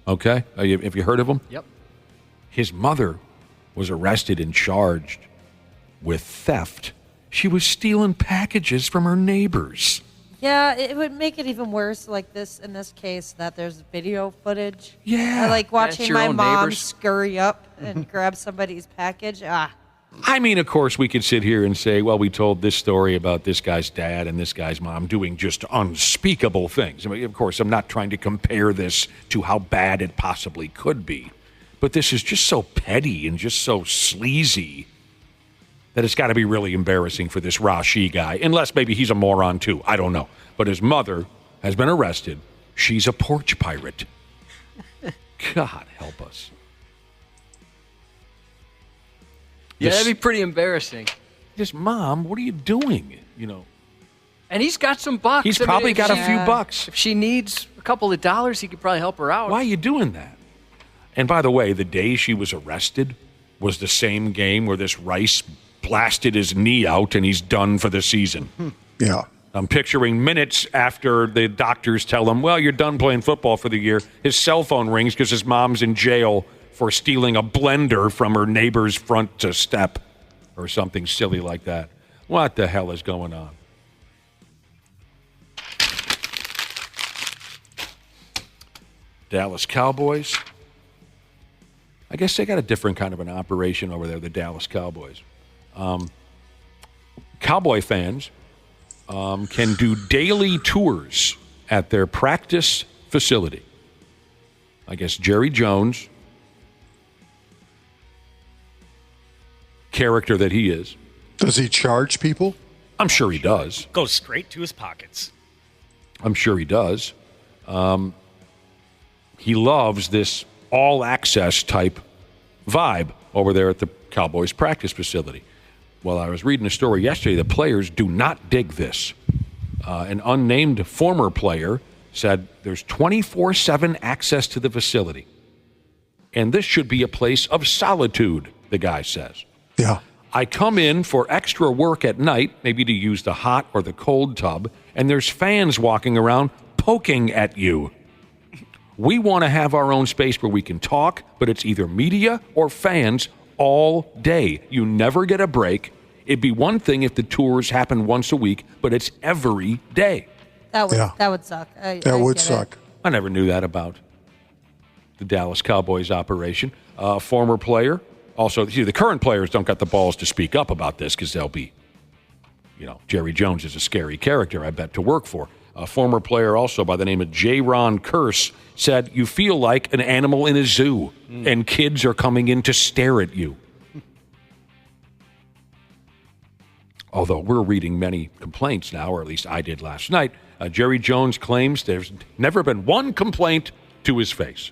Okay, have you heard of him? Yep. His mother was arrested and charged with theft. She was stealing packages from her neighbors. Yeah, it would make it even worse like this in this case that there's video footage. Yeah. I like That's watching your my own mom neighbors. scurry up and grab somebody's package. I mean, of course, we could sit here and say, well, we told this story about this guy's dad and this guy's mom doing just unspeakable things. I mean, of course, I'm not trying to compare this to how bad it possibly could be. But this is just so petty and just so sleazy that it's got to be really embarrassing for this Rashee guy, unless maybe he's a moron too. I don't know. But his mother has been arrested. She's a porch pirate. God help us. Yeah, This- that'd be pretty embarrassing. Just, Mom, what are you doing? You know. And he's got some bucks. He's I mean, probably if got a she- few bucks. If she needs a couple of dollars, he could probably help her out. Why are you doing that? And by the way, the day she was arrested was the same game where this Rice blasted his knee out and he's done for the season. Yeah. I'm picturing minutes after the doctors tell him, well, you're done playing football for the year. His cell phone rings because his mom's in jail for stealing a blender from her neighbor's front step or something silly like that. What the hell is going on? Dallas Cowboys. I guess they got a different kind of an operation over there, the Dallas Cowboys. Cowboy fans can do daily tours at their practice facility. I guess Jerry Jones, character that he is. Does he charge people? I'm sure he does. Goes straight to his pockets. I'm sure he does. He loves this all-access type vibe over there at the Cowboys practice facility. Well, I was reading a story yesterday. The players do not dig this. An unnamed former player said there's 24/7 access to the facility. And this should be a place of solitude, the guy says. Yeah. I come in for extra work at night, maybe to use the hot or the cold tub, and there's fans walking around poking at you. We want to have our own space where we can talk, but it's either media or fans all day. You never get a break. It'd be one thing if the tours happen once a week, but it's every day. That would suck. I That would get it. suck. I never knew that about the Dallas Cowboys operation. Former player. Also, see, the current players don't got the balls to speak up about this because they'll be, Jerry Jones is a scary character, I bet, to work for. A former player also by the name of Gehrman Curse said, you feel like an animal in a zoo and kids are coming in to stare at you. Although we're reading many complaints now, or at least I did last night, Jerry Jones claims there's never been one complaint to his face.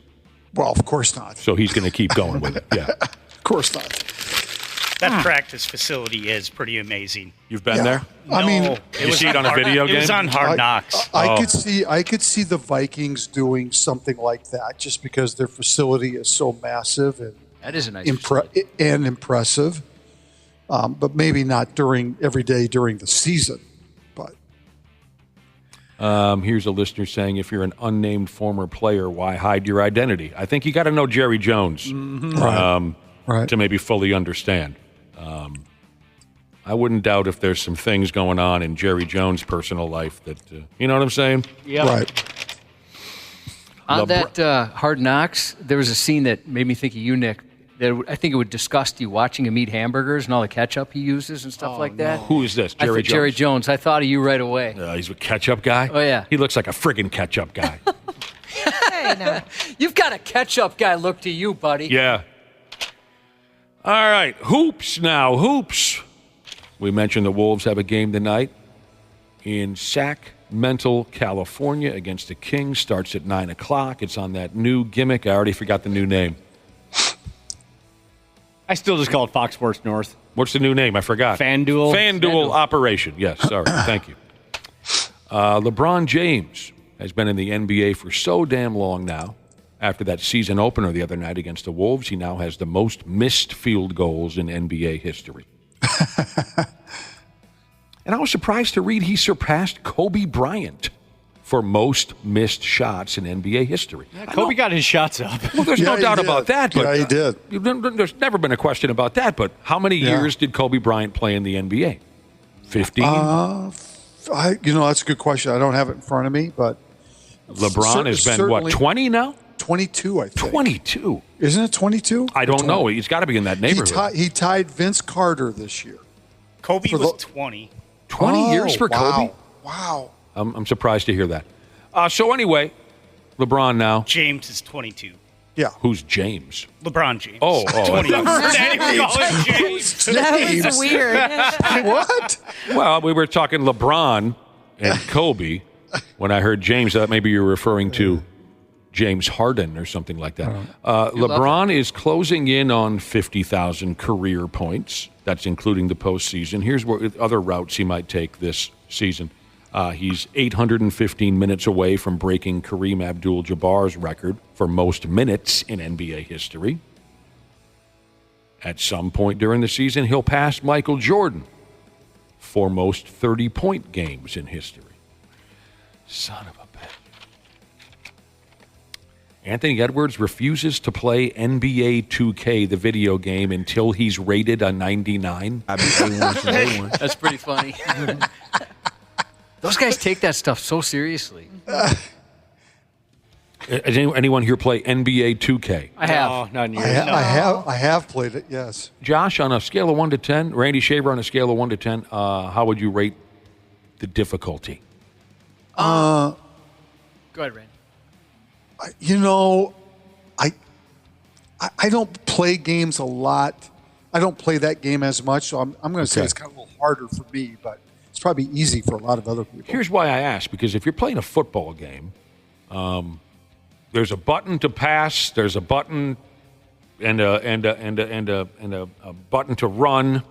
Well, of course not. So he's going to keep going with it. Yeah. Of course not. That practice facility is pretty amazing. You've been there? I mean, it was on Hard- It was on Hard Knocks. I could see the Vikings doing something like that just because their facility is so massive and That is a nice and impressive. But maybe not every day during the season. But here's a listener saying, if you're an unnamed former player, why hide your identity? I think you got to know Jerry Jones to maybe fully understand. I wouldn't doubt if there's some things going on in Jerry Jones' personal life that, you know what I'm saying? Yeah. Right. On that Hard Knocks, there was a scene that made me think of you, Nick. That I think it would disgust you watching him eat hamburgers and all the ketchup he uses and stuff like that. Who is this? Jerry Jones? Jerry Jones. I thought of you right away. He's a ketchup guy? Oh, yeah. He looks like a friggin' ketchup guy. Hey, no. You've got a ketchup guy look to you, buddy. Yeah. All right, hoops now. Hoops. We mentioned the Wolves have a game tonight. in Sacramento, California against the Kings. Starts at 9 o'clock. It's on that new gimmick. I already forgot the new name. I still just call it Fox Sports North. What's the new name? I forgot. FanDuel Operation. Yes, sorry. Thank you. LeBron James has been in the NBA for so damn long now. After that season opener the other night against the Wolves, he now has the most missed field goals in NBA history. And I was surprised to read he surpassed Kobe Bryant for most missed shots in NBA history. Yeah, Kobe got his shots up. Well, there's no doubt about that. But, yeah, he did. There's never been a question about that. But how many years did Kobe Bryant play in the NBA? 15? That's a good question. I don't have it in front of me, but LeBron has been, what, 20 now? 22, I think. 22? Isn't it 22? I don't know. He's got to be in that neighborhood. He tied Vince Carter this year. Kobe was 20. 20 years for Kobe? Wow. I'm surprised to hear that. So anyway, LeBron now. James is 22. Yeah. Who's James? LeBron James. Oh. 20. That was weird. What? Well, we were talking LeBron and Kobe. When I heard James, I thought maybe you were referring to James Harden or something like that. LeBron is closing in on 50,000 career points. That's including the postseason. Here's what other routes he might take this season. He's 815 minutes away from breaking Kareem Abdul-Jabbar's record for most minutes in NBA history. At some point during the season, he'll pass Michael Jordan for most 30-point games in history. Son of a bitch. Anthony Edwards refuses to play NBA 2K, the video game, until he's rated a 99. That's pretty funny. Those guys take that stuff so seriously. Has anyone here play NBA 2K? I have. No, not in years. I have played it, yes. Josh, on a scale of 1 to 10, Randy Shaver, on a scale of 1 to 10, how would you rate the difficulty? Go ahead, Randy. I don't play games a lot. I don't play that game as much, so I'm going to say it's kind of a little harder for me, but it's probably easy for a lot of other people. Here's why I ask, because if you're playing a football game, there's a button to pass, there's a button and a button to run,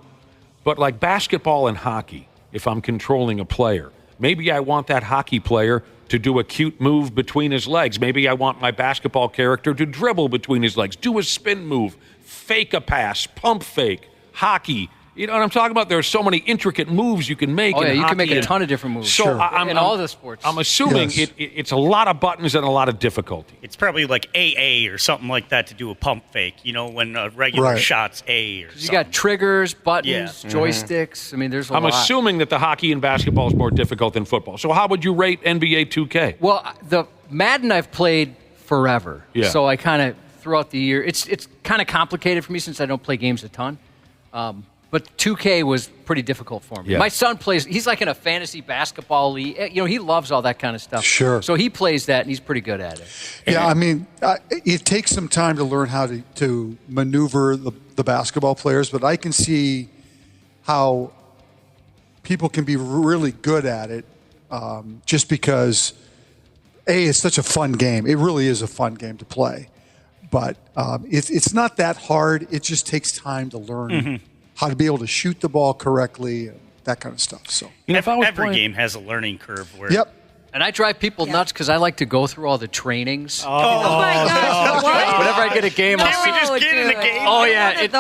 but like basketball and hockey, if I'm controlling a player, maybe I want that hockey player to do a cute move between his legs. Maybe I want my basketball character to dribble between his legs, do a spin move, fake a pass, pump fake, hockey. You know what I'm talking about? There are so many intricate moves you can make. Oh, yeah, in you hockey can make a ton of different moves. So in all the sports. I'm assuming it's a lot of buttons and a lot of difficulty. It's probably like AA or something like that to do a pump fake, when a regular shot's A or something. You got triggers, buttons, joysticks. I mean, there's a lot. I'm assuming that the hockey and basketball is more difficult than football. So how would you rate NBA 2K? Well, the Madden I've played forever. Yeah. So I kind of, throughout the year, it's kind of complicated for me since I don't play games a ton. But 2K was pretty difficult for me. Yeah. My son plays, he's like in a fantasy basketball league. He loves all that kind of stuff. Sure. So he plays that, and he's pretty good at it. Yeah, I mean, it takes some time to learn how to maneuver the basketball players, but I can see how people can be really good at it just because, it's such a fun game. It really is a fun game to play. But it's not that hard. It just takes time to learn how to be able to shoot the ball correctly and that kind of stuff. So every game has a learning curve. Yep. And I drive people nuts because I like to go through all the trainings. Oh my gosh! What? Whenever I get a game, Can't we just get in the game? Oh yeah, it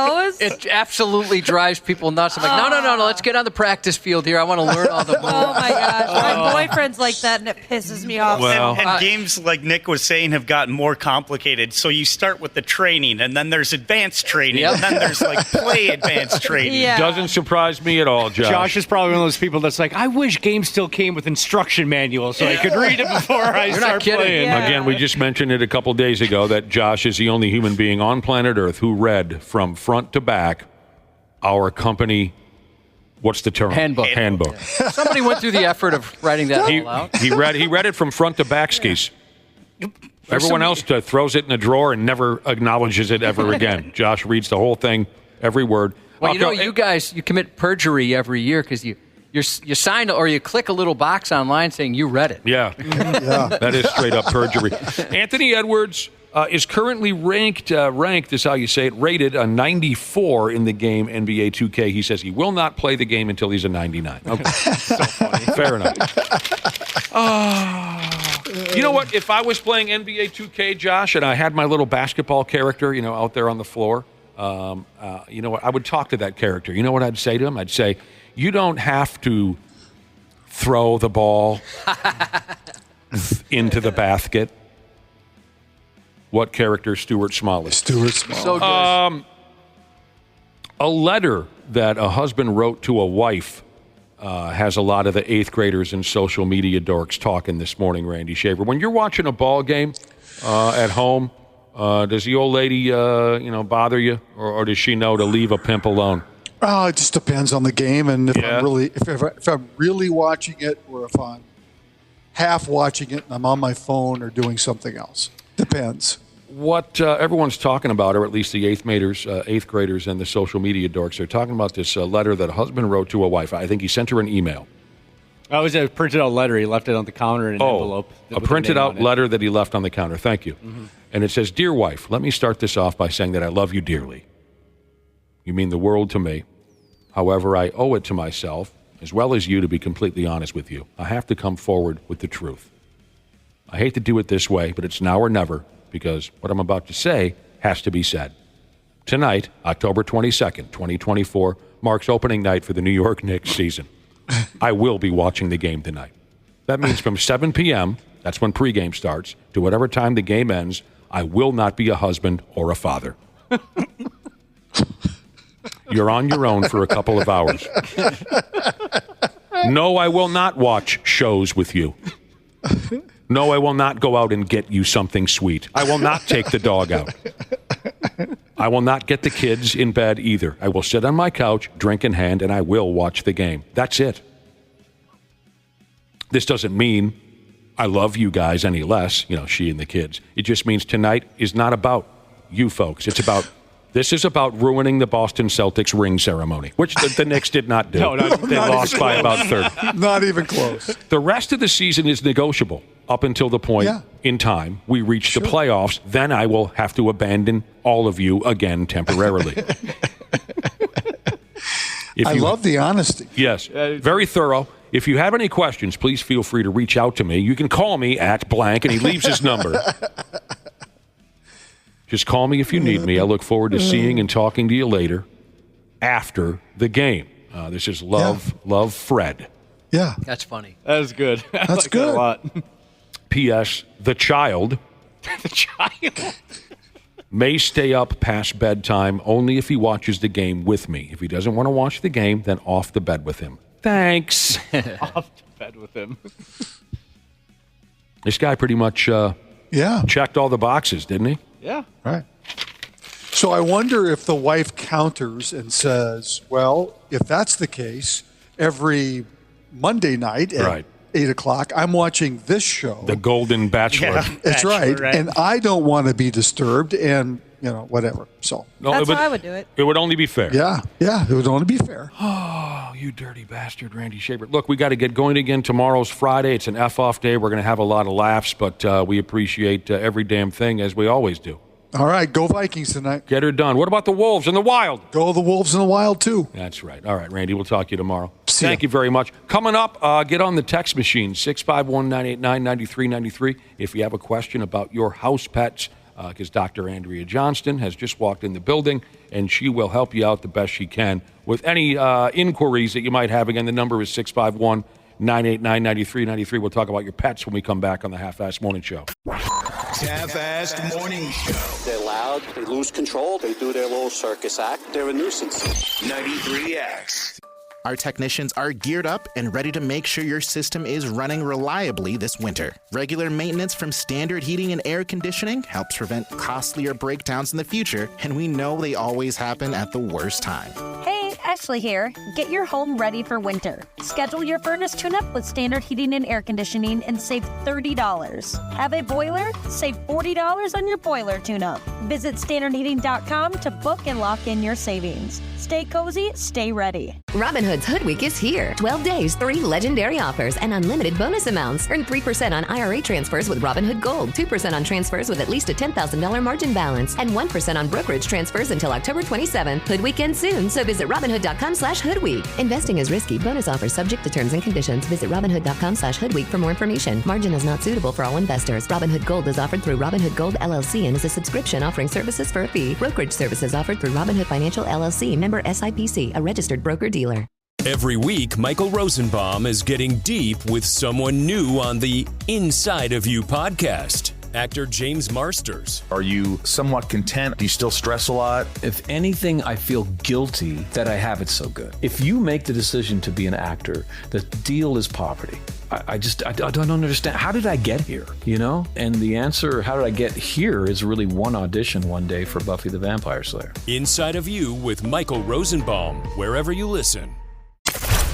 absolutely drives people nuts. I'm like, no, let's get on the practice field here. I want to learn all the moves. Oh my gosh, my boyfriend's like that, and it pisses me off. Well, and games, like Nick was saying, have gotten more complicated. So you start with the training, and then there's advanced training, and then there's like play advanced training. Yeah. Doesn't surprise me at all, Josh. Josh is probably one of those people that's like, I wish games still came with instruction manuals so I could read it before I start playing. Yeah. Again, we just mentioned it a couple days ago that Josh is the only human being on planet Earth who read from front to back our company, what's the term? Handbook. Yeah. Somebody went through the effort of writing that all out. He read it from front to back, skis. Everyone else throws it in a drawer and never acknowledges it ever again. Josh reads the whole thing, every word. Well, you guys, you commit perjury every year because you you sign or you click a little box online saying you read it. Yeah. That is straight up perjury. Anthony Edwards is currently ranked is how you say it, rated a 94 in the game NBA 2K. He says he will not play the game until he's a 99. Okay. So funny. Fair enough. You know what? If I was playing NBA 2K, Josh, and I had my little basketball character, out there on the floor, you know what? I would talk to that character. You know what I'd say to him? I'd say, you don't have to throw the ball into the basket. What character? Stuart Smalley. Stuart Smalley. So good. A letter that a husband wrote to a wife has a lot of the 8th graders and social media dorks talking this morning, Randy Shaver. When you're watching a ball game at home, does the old lady, bother you? Or does she know to leave a pimp alone? It just depends on the game, and if I'm really watching it, or if I'm half watching it and I'm on my phone or doing something else. Depends. What everyone's talking about, or at least the 8th graders and the social media dorks, are talking about this letter that a husband wrote to a wife. I think he sent her an email. Oh, it was a printed out letter. He left it on the counter in an envelope. A printed out letter that he left on the counter. Thank you. Mm-hmm. And it says, "Dear wife, let me start this off by saying that I love you dearly. You mean the world to me. However, I owe it to myself, as well as you, to be completely honest with you. I have to come forward with the truth. I hate to do it this way, but it's now or never, because what I'm about to say has to be said. Tonight, October 22nd, 2024, marks opening night for the New York Knicks season. I will be watching the game tonight. That means from 7 p.m., that's when pregame starts, to whatever time the game ends, I will not be a husband or a father. You're on your own for a couple of hours. No, I will not watch shows with you. No, I will not go out and get you something sweet. I will not take the dog out. I will not get the kids in bed either. I will sit on my couch, drink in hand, and I will watch the game. That's it. This doesn't mean I love you guys any less, she and the kids. It just means tonight is not about you folks. This is about ruining the Boston Celtics ring ceremony, which the Knicks did not do. They lost by about 30. Not even close. The rest of the season is negotiable up until the point in time we reach the playoffs. Then I will have to abandon all of you again temporarily. I love the honesty. Yes, very thorough. If you have any questions, please feel free to reach out to me. You can call me at blank, and he leaves his number. Just call me if you need me. I look forward to seeing and talking to you later after the game. This is Love Fred. Yeah. That's funny. That is good. That's good. That a lot. P.S. The child may stay up past bedtime only if he watches the game with me. If he doesn't want to watch the game, then off the bed with him. Thanks. Off the bed with him. This guy pretty much checked all the boxes, didn't he? Yeah. Right. So I wonder if the wife counters and says, well, if that's the case, every Monday night at 8 o'clock, I'm watching this show. The Golden Bachelor. Yeah, that's right. And I don't want to be disturbed and, whatever. So that's how I would do it. It would only be fair. Yeah. It would only be fair. Oh, you dirty bastard, Randy Shaver. Look, we got to get going again. Tomorrow's Friday. It's an F-off day. We're going to have a lot of laughs, but we appreciate every damn thing, as we always do. All right, go Vikings tonight. Get her done. What about the Wolves and the Wild? Go the Wolves and the Wild, too. That's right. All right, Randy, we'll talk to you tomorrow. Thank you very much. Coming up, get on the text machine, 651-989-9393. If you have a question about your house pets, because Dr. Andrea Johnston has just walked in the building, and she will help you out the best she can with any inquiries that you might have. Again, the number is 651-989-9393. We'll talk about your pets when we come back on the Half-Assed Morning Show. Half-Assed Morning Show. They're loud, they lose control, they do their little circus act, they're a nuisance. 93X. Our technicians are geared up and ready to make sure your system is running reliably this winter. Regular maintenance from Standard Heating and Air Conditioning helps prevent costlier breakdowns in the future, and we know they always happen at the worst time. Hey, I Ashley here. Get your home ready for winter. Schedule your furnace tune-up with Standard Heating and Air Conditioning and save $30. Have a boiler? Save $40 on your boiler tune-up. Visit standardheating.com to book and lock in your savings. Stay cozy, stay ready. Robinhood's Hood Week is here. 12 days, 3 legendary offers, and unlimited bonus amounts. Earn 3% on IRA transfers with Robinhood Gold, 2% on transfers with at least a $10,000 margin balance, and 1% on brokerage transfers until October 27th. Hood Week ends soon, so visit Robinhood.com/HoodWeek. Investing is risky. Bonus offers subject to terms and conditions. Visit Robinhood.com/HoodWeek for more information. Margin is not suitable for all investors. Robinhood Gold is offered through Robinhood Gold LLC and is a subscription offering services for a fee. Brokerage services offered through Robinhood Financial LLC, member SIPC, a registered broker-dealer. Every week, Michael Rosenbaum is getting deep with someone new on the Inside of You podcast. Actor James Marsters. Are you somewhat content? Do you still stress a lot? If anything, I feel guilty that I have it so good. If you make the decision to be an actor, the deal is poverty. I don't understand. How did I get here? You know? And the answer, how did I get here, is really one audition one day for Buffy the Vampire Slayer. Inside of You with Michael Rosenbaum, wherever you listen.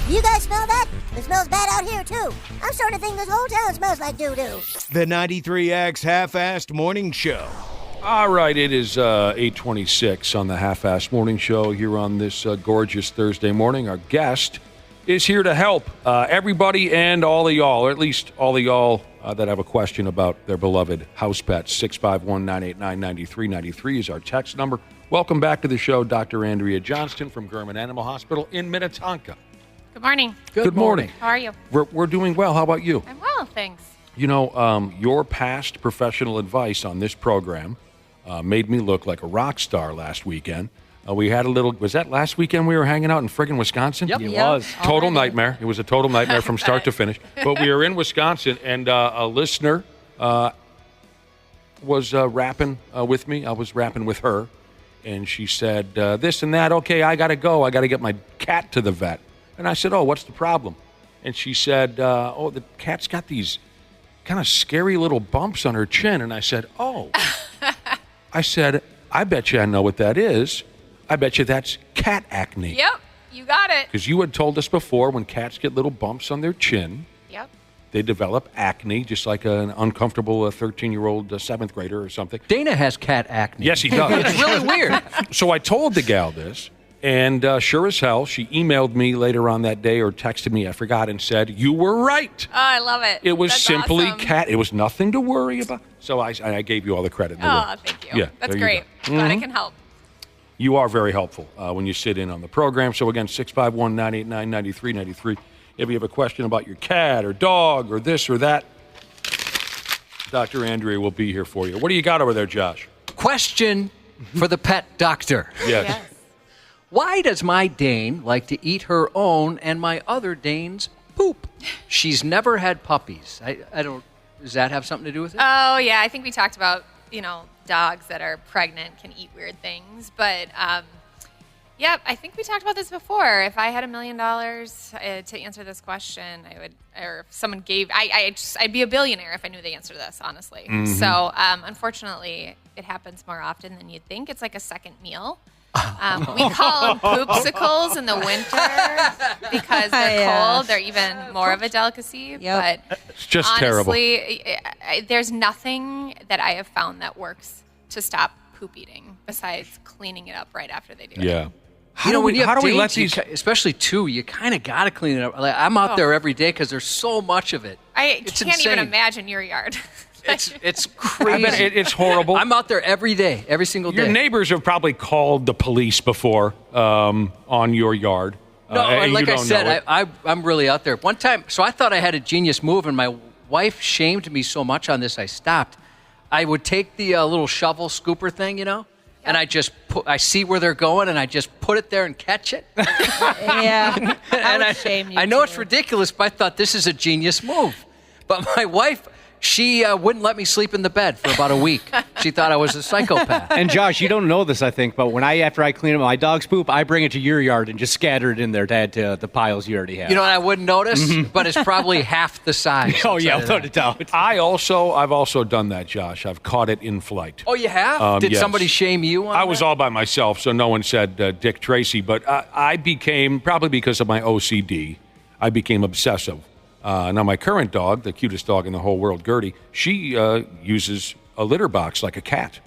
You guys smell that? It smells bad out here, too. I'm starting to think this whole town smells like doo-doo. The 93X Half-Assed Morning Show. All right, it is 8:26 on the Half-Assed Morning Show here on this gorgeous Thursday morning. Our guest is here to help everybody and all of y'all, or at least all of y'all that have a question about their beloved house pets. 651-989-9393 is our text number. Welcome back to the show, Dr. Andrea Johnston from Gehrman Animal Hospital in Minnetonka. Good morning. Good morning. How are you? We're doing well. How about you? I'm well, thanks. You know, your past professional advice on this program made me look like a rock star last weekend. We had a little, was that last weekend we were hanging out in friggin' Wisconsin? Yep. It was. Total nightmare. It was a total nightmare from start to finish. But we were in Wisconsin, and a listener was rapping with me. I was rapping with her, and she said, this and that. Okay, I got to go. I got to get my cat to the vet. And I said, oh, what's the problem? And she said, oh, the cat's got these kind of scary little bumps on her chin. And I said, oh. I said, I bet you I know what that is. I bet you that's cat acne. Yep, you got it. Because you had told us before, when cats get little bumps on their chin, yep, they develop acne, just like an uncomfortable 13-year-old seventh grader or something. Dana has cat acne. Yes, he does. It's really weird. So I told the gal this. And sure as hell, she emailed me later on that day or texted me, I forgot, and said, you were right. Oh, I love it. It was That's simply awesome. cat. It was nothing to worry about. So I gave you all the credit. Oh, thank you. Yeah, That's there you great. go. Glad I can help. You are very helpful when you sit in on the program. So again, 651-989-9393. If you have a question about your cat or dog or this or that, Dr. Andrea will be here for you. What do you got over there, Josh? Question for the pet doctor. Yes. Why does my Dane like to eat her own and my other Dane's poop? She's never had puppies. I don't. Does that have something to do with it? Oh, yeah. I think we talked about, dogs that are pregnant can eat weird things. But, yeah, I think we talked about this before. If I had $1 million to answer this question, I would, or if someone gave, I'd be a billionaire if I knew the answer to this, honestly. Mm-hmm. So, unfortunately, it happens more often than you'd think. It's like a second meal. We call them poopsicles in the winter because they're cold. They're even more of a delicacy. But it's just honestly, there's nothing that I have found that works to stop poop eating besides cleaning it up right after they do it. Yeah. How do we let these? Especially two, you kind of got to clean it up. Like, I'm out there every day because there's so much of it. I It's can't even insane. imagine your yard. It's crazy. I bet it's horrible. I'm out there every day, every single day. Your neighbors have probably called the police before on your yard. No, and like you I don't said, know it. I'm really out there. One time, so I thought I had a genius move, and my wife shamed me so much on this, I stopped. I would take the little shovel scooper thing, and I just I see where they're going, and I just put it there and catch it. Yeah, I know it's ridiculous, but I thought this is a genius move. But my wife She wouldn't let me sleep in the bed for about a week. She thought I was a psychopath. And Josh, you don't know this, I think, but after I clean up my dog's poop, I bring it to your yard and just scatter it in there to add to the piles you already have. You know what I wouldn't notice? But it's probably half the size. Oh, yeah, without a doubt. I've also done that, Josh. I've caught it in flight. Oh, you have? Did yes. somebody shame you on I was all by myself, so no one said Dick Tracy. But I became, probably because of my OCD, I became obsessive. Now, my current dog, the cutest dog in the whole world, Gertie, she uses a litter box like a cat.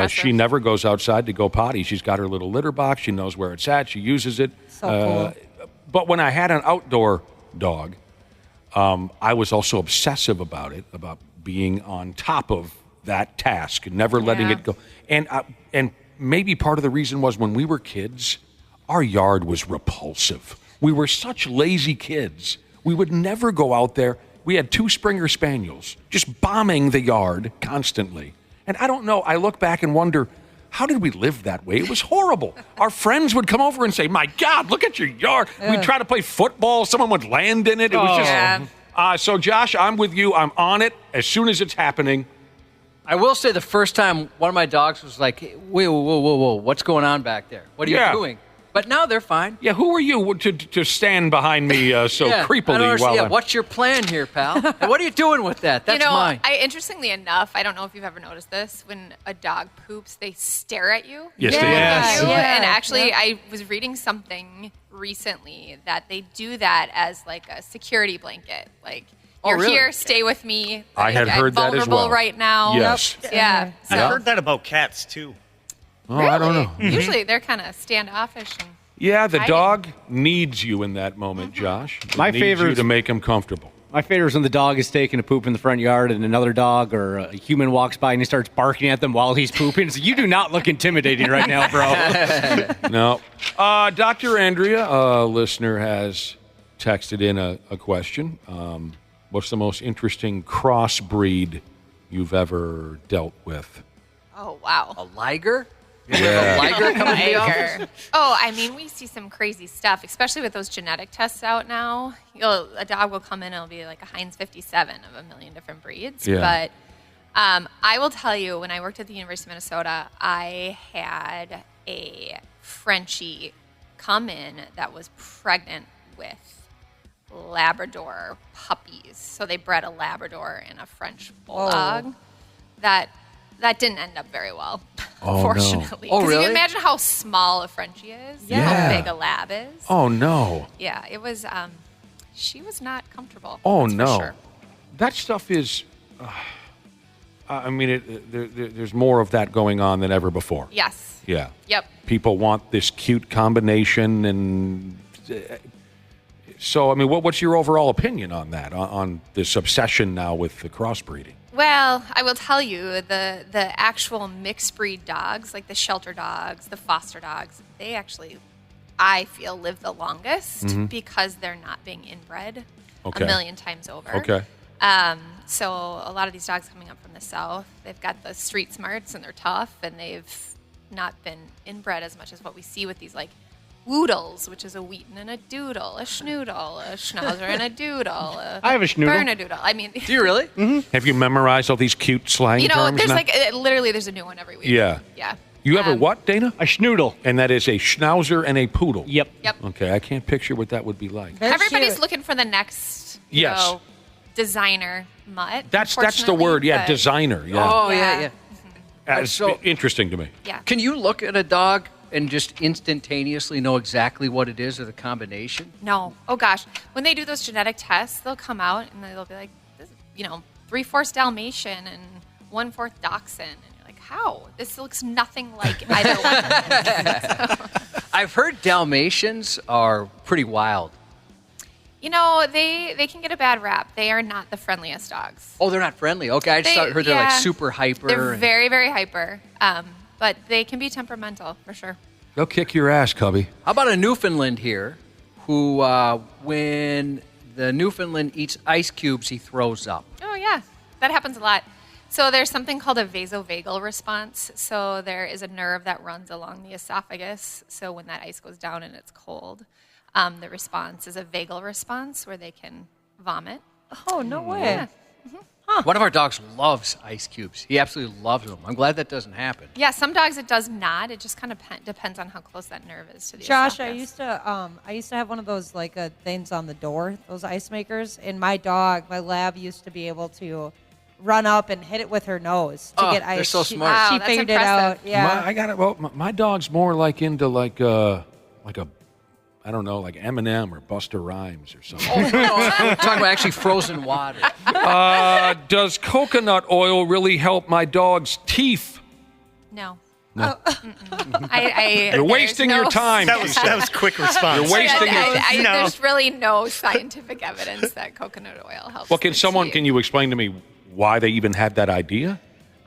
She never goes outside to go potty. She's got her little litter box. She knows where it's at. She uses it. So cool. But when I had an outdoor dog, I was also obsessive about it, about being on top of that task and never letting it go. And maybe part of the reason was when we were kids, our yard was repulsive. We were such lazy kids. We would never go out there. We had 2 Springer Spaniels just bombing the yard constantly. And I don't know, I look back and wonder, how did we live that way? It was horrible. Our friends would come over and say, my God, look at your yard. We'd try to play football. Someone would land in it. It was just... So, Josh, I'm with you. I'm on it as soon as it's happening. I will say the first time one of my dogs was like, whoa, what's going on back there? What are you doing? But now they're fine. Yeah, who are you to stand behind me so creepily? What's your plan here, pal? And what are you doing with that? That's mine. Interestingly enough, I don't know if you've ever noticed this. When a dog poops, they stare at you. Yes, they do. And actually, I was reading something recently that they do that as like a security blanket. Like, you're here, stay with me. I had heard that as well. Vulnerable right now. Yes. Yeah. I heard that about cats, too. Oh, really? I don't know. Usually they're kind of standoffish. Yeah, the dog needs you in that moment, Josh. My needs favorite you to make him comfortable. My favorite is when the dog is taking a poop in the front yard and another dog or a human walks by and he starts barking at them while he's pooping. So you do not look intimidating right now, bro. No. Dr. Andrea, a listener has texted in a question. What's the most interesting crossbreed you've ever dealt with? Oh, wow. A liger? Yeah. A liger coming to the office? Oh, I mean, we see some crazy stuff, especially with those genetic tests out now. A dog will come in and it'll be like a Heinz 57 of a million different breeds. Yeah. But I will tell you, when I worked at the University of Minnesota, I had a Frenchie come in that was pregnant with Labrador puppies. So they bred a Labrador and a French bulldog. That didn't end up very well, fortunately. No. Oh, Because really? you can imagine how small a Frenchie is, how big a lab is. Oh, no. Yeah, it was, she was not comfortable. Oh, that's no. for sure. That stuff is, I mean, there's more of that going on than ever before. Yes. Yeah. Yep. People want this cute combination. And so, I mean, what's your overall opinion on that, on this obsession now with the crossbreeding? Well, I will tell you, the actual mixed breed dogs, like the shelter dogs, the foster dogs, they actually, I feel, live the longest because they're not being inbred a million times over. Okay. So a lot of these dogs coming up from the south, they've got the street smarts and they're tough, and they've not been inbred as much as what we see with these like Woodles, which is a Wheaton and a Doodle, a Schnoodle, a Schnauzer and a Doodle. I have a Schnoodle. Bernedoodle. I mean, do you really? Have you memorized all these cute slang terms there's now? literally there's a new one every week. Yeah. Yeah. You have a what, Dana? A Schnoodle. And that is a Schnauzer and a Poodle. Yep. Okay, I can't picture what that would be like. Everybody's looking for the next, designer mutt. That's the word, designer. Yeah. Oh, yeah. That's So- interesting to me. Yeah. Can you look at a dog and just instantaneously know exactly what it is or the combination? No. Oh, gosh. When they do those genetic tests, they'll come out and they'll be like, 3/4 Dalmatian and 1/4 Dachshund. And you're like, how? This looks nothing like either one. I've heard Dalmatians are pretty wild. They can get a bad rap. They are not the friendliest dogs. Oh, they're not friendly. Okay, I just heard they're like super hyper. They're very, very hyper. But they can be temperamental, for sure. They'll kick your ass, Cubby. How about a Newfoundland here who, when the Newfoundland eats ice cubes, he throws up? Oh, yeah. That happens a lot. So there's something called a vasovagal response. So there is a nerve that runs along the esophagus. So when that ice goes down and it's cold, the response is a vagal response where they can vomit. Oh, no way. Yeah. One of our dogs loves ice cubes. He absolutely loves them. I'm glad that doesn't happen. Yeah, some dogs it does not. It just kind of depends on how close that nerve is to the Josh, esophagus. I used to have one of those things on the door, those ice makers, and my lab used to be able to run up and hit it with her nose to get ice. They're so smart. Wow, She that's figured impressive. it out. Yeah. I got it. Well, my dog's more like into like a, I don't know, like Eminem or Busta Rhymes or something. We're talking about actually frozen water. Does coconut oil really help my dog's teeth? No. No. You're wasting your time. That was quick response. You're wasting your time. No. There's really no scientific evidence that coconut oil helps. Well, can you explain to me why they even had that idea?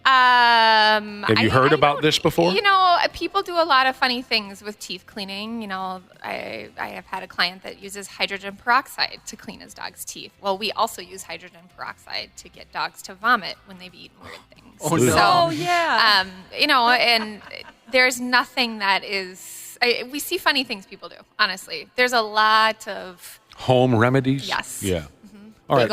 Have you heard about this before? You know, people do a lot of funny things with teeth cleaning. You know, I have had a client that uses hydrogen peroxide to clean his dog's teeth. Well, we also use hydrogen peroxide to get dogs to vomit when they've eaten weird things. Oh, no. So, yeah. You know, and there's nothing that is... we see funny things people do, honestly. There's a lot of... Home remedies? Yes. Yeah. All right.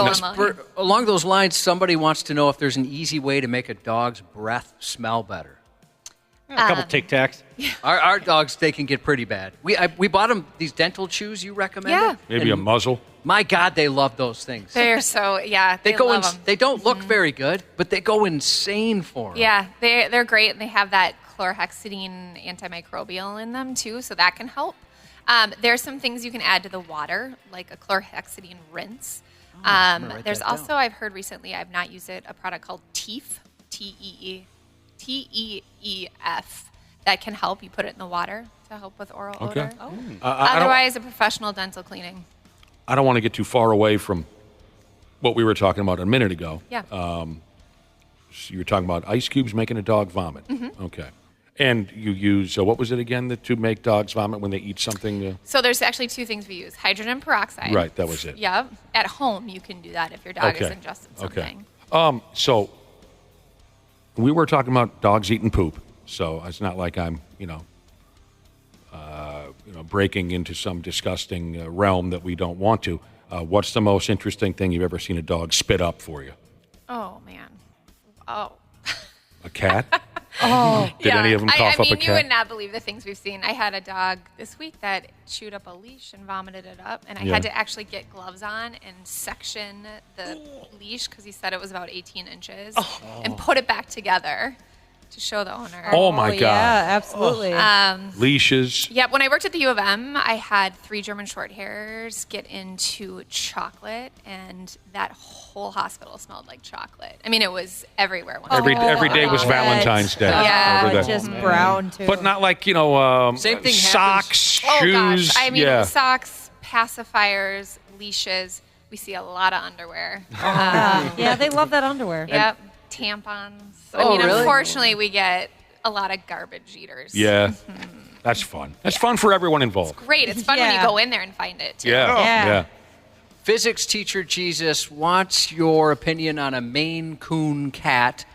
Along those lines, somebody wants to know if there's an easy way to make a dog's breath smell better. A couple Tic Tacs. Our dogs, they can get pretty bad. We bought them these dental chews you recommended. Yeah. Maybe a muzzle? My God, they love those things. They're so, yeah, They go love them. They don't look very good, but they go insane for them. Yeah, they're great, and they have that chlorhexidine antimicrobial in them, too, so that can help. There's some things you can add to the water, like a chlorhexidine rinse. There's also, I've heard recently, I've not used it, a product called TEEF, T-E-E-F, that can help. You put it in the water to help with oral odor. Otherwise, a professional dental cleaning. I don't want to get too far away from what we were talking about a minute ago. Yeah. So you were talking about ice cubes making a dog vomit. Mm-hmm. Okay. And you use, what was it again, to make dogs vomit when they eat something? So there's actually two things we use. Hydrogen peroxide. Right, that was it. Yeah. At home, you can do that if your dog has ingested something. Okay. So we were talking about dogs eating poop. So it's not like I'm, breaking into some disgusting realm that we don't want to. What's the most interesting thing you've ever seen a dog spit up for you? Oh, man. Oh. A cat? Oh, Did any of them cough up a cat? You would not believe the things we've seen. I had a dog this week that chewed up a leash and vomited it up, and I had to actually get gloves on and section the leash because he said it was about 18 inches and put it back together to show the owner. Oh, my God. Yeah, absolutely. Leashes. Yep. When I worked at the U of M, I had 3 German short hairs get into chocolate, and that whole hospital smelled like chocolate. I mean, it was everywhere. Every day was Valentine's Day. Yeah. Over Just brown, too. But not like, Same thing socks, Oh, shoes. gosh. I mean, socks, pacifiers, leashes. We see a lot of underwear. Yeah, they love that underwear. Yep. Tampons. Really? Unfortunately, we get a lot of garbage eaters. Yeah. That's fun. That's fun for everyone involved. Great. It's fun when you go in there and find it, too. Yeah. Physics teacher Jesus wants your opinion on a Maine Coon cat.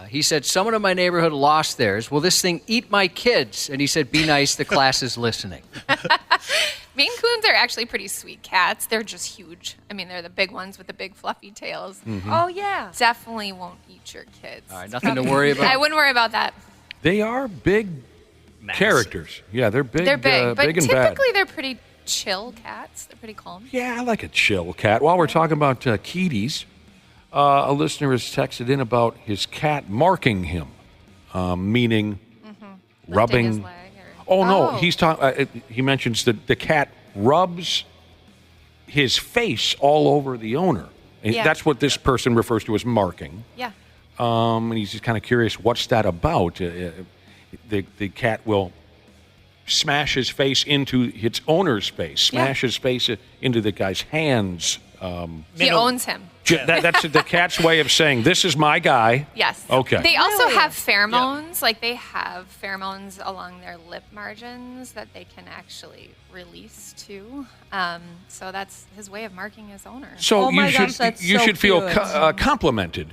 He said, someone in my neighborhood lost theirs. Will this thing eat my kids? And he said, be nice, the class is listening. Maine Coons are actually pretty sweet cats. They're just huge. I mean, they're the big ones with the big fluffy tails. Mm-hmm. Oh, yeah. Definitely won't eat your kids. All right, nothing to worry about. I wouldn't worry about that. They are big characters. Yeah, they're big. They're big, but big and bad. typically they're pretty chill cats. They're pretty calm. Yeah, I like a chill cat. While we're talking about kitties, a listener has texted in about his cat marking him, meaning rubbing. His leg No, he's talking. He mentions that the cat rubs his face all over the owner. And that's what this person refers to as marking. Yeah. And he's just kind of curious, what's that about? The cat will smash his face into its owner's face, smash his face into the guy's hands. He owns him. That's the cat's way of saying, this is my guy. Yes. Okay. They also have pheromones. Like, they have pheromones along their lip margins that they can actually release, too. So that's his way of marking his owner. So you should feel complimented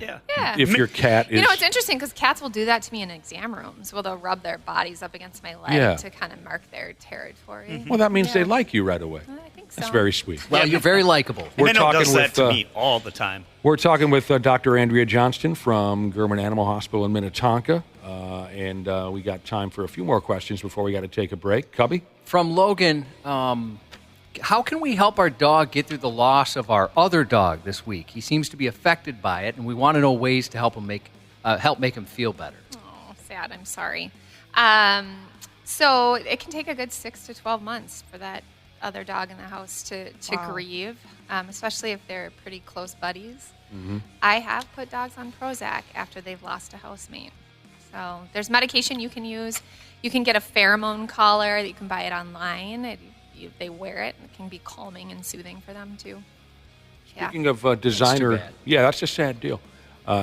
if your cat is... You know, it's interesting because cats will do that to me in exam rooms. Well, they'll rub their bodies up against my leg to kind of mark their territory. Well, that means they like you right away. I think So. That's very sweet. Well, you're very likable. We're Minnow talking does that with to me all the time. We're talking with Dr. Andrea Johnston from Gehrman Animal Hospital in Minnetonka, and we got time for a few more questions before we got to take a break. Cubby? From Logan, how can we help our dog get through the loss of our other dog this week? He seems to be affected by it, and we want to know ways to help make him feel better. Oh, sad. I'm sorry. So it can take a good 6 to 12 months for that other dog in the house to grieve, especially if they're pretty close buddies. Mm-hmm. I have put dogs on Prozac after they've lost a housemate. So there's medication you can use. You can get a pheromone collar that you can buy it online. They wear it, and it can be calming and soothing for them too. Yeah. Speaking of designer, that's a sad deal.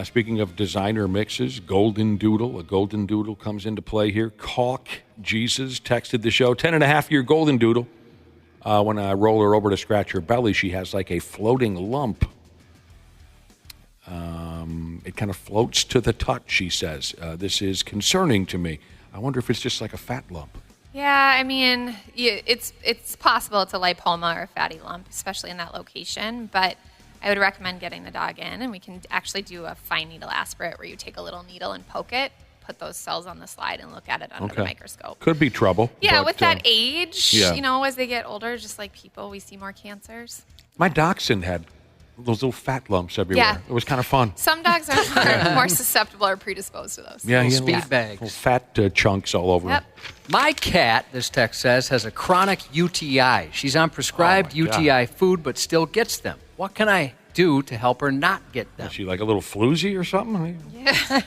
Speaking of designer mixes, Golden Doodle. A Golden Doodle comes into play here. Caulk Jesus texted the show. 10.5-year Golden Doodle. When I roll her over to scratch her belly, she has like a floating lump. It kind of floats to the touch, she says. This is concerning to me. I wonder if it's just like a fat lump. Yeah, I mean, it's possible it's a lipoma or a fatty lump, especially in that location. But I would recommend getting the dog in, and we can actually do a fine needle aspirate where you take a little needle and poke it, put those cells on the slide, and look at it under the microscope. Could be trouble. Yeah, but, with that age, as they get older, just like people, we see more cancers. My dachshund had those little fat lumps everywhere. Yeah. It was kind of fun. Some dogs are more susceptible or predisposed to those. Yeah, speed bags. Little fat chunks all over Yep. him. My cat, this text says, has a chronic UTI. She's on prescribed UTI food, but still gets them. What can I do to help her not get them? Is she like a little floozy or something? Yeah.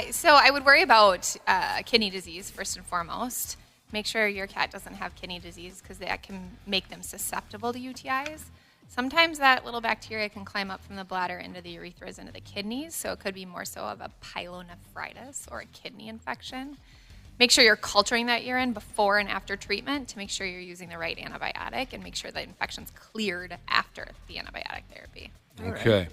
So I would worry about kidney disease first and foremost. Make sure your cat doesn't have kidney disease because that can make them susceptible to UTIs. Sometimes that little bacteria can climb up from the bladder into the urethras into the kidneys, so it could be more so of a pyelonephritis or a kidney infection. Make sure you're culturing that urine before and after treatment to make sure you're using the right antibiotic and make sure the infection's cleared after the antibiotic therapy. Okay.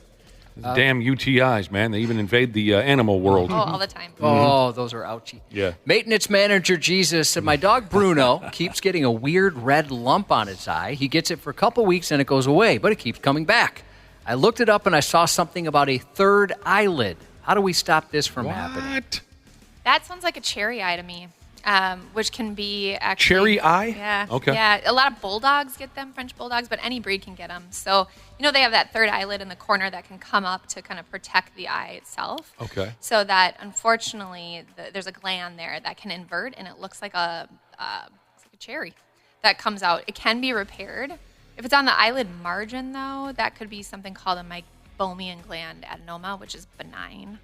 Damn UTIs, man. They even invade the animal world. Oh, all the time. Oh, those are ouchy. Yeah. Maintenance manager Jesus said, my dog Bruno keeps getting a weird red lump on his eye. He gets it for a couple weeks and it goes away, but it keeps coming back. I looked it up and I saw something about a third eyelid. How do we stop this from happening? That sounds like a cherry eye to me, which can be actually... Cherry eye? Yeah. Okay. Yeah, a lot of bulldogs get them, French bulldogs, but any breed can get them. So, they have that third eyelid in the corner that can come up to kind of protect the eye itself. Okay. So that, unfortunately, there's a gland there that can invert, and it looks like a cherry that comes out. It can be repaired. If it's on the eyelid margin, though, that could be something called a meibomian gland adenoma, which is benign.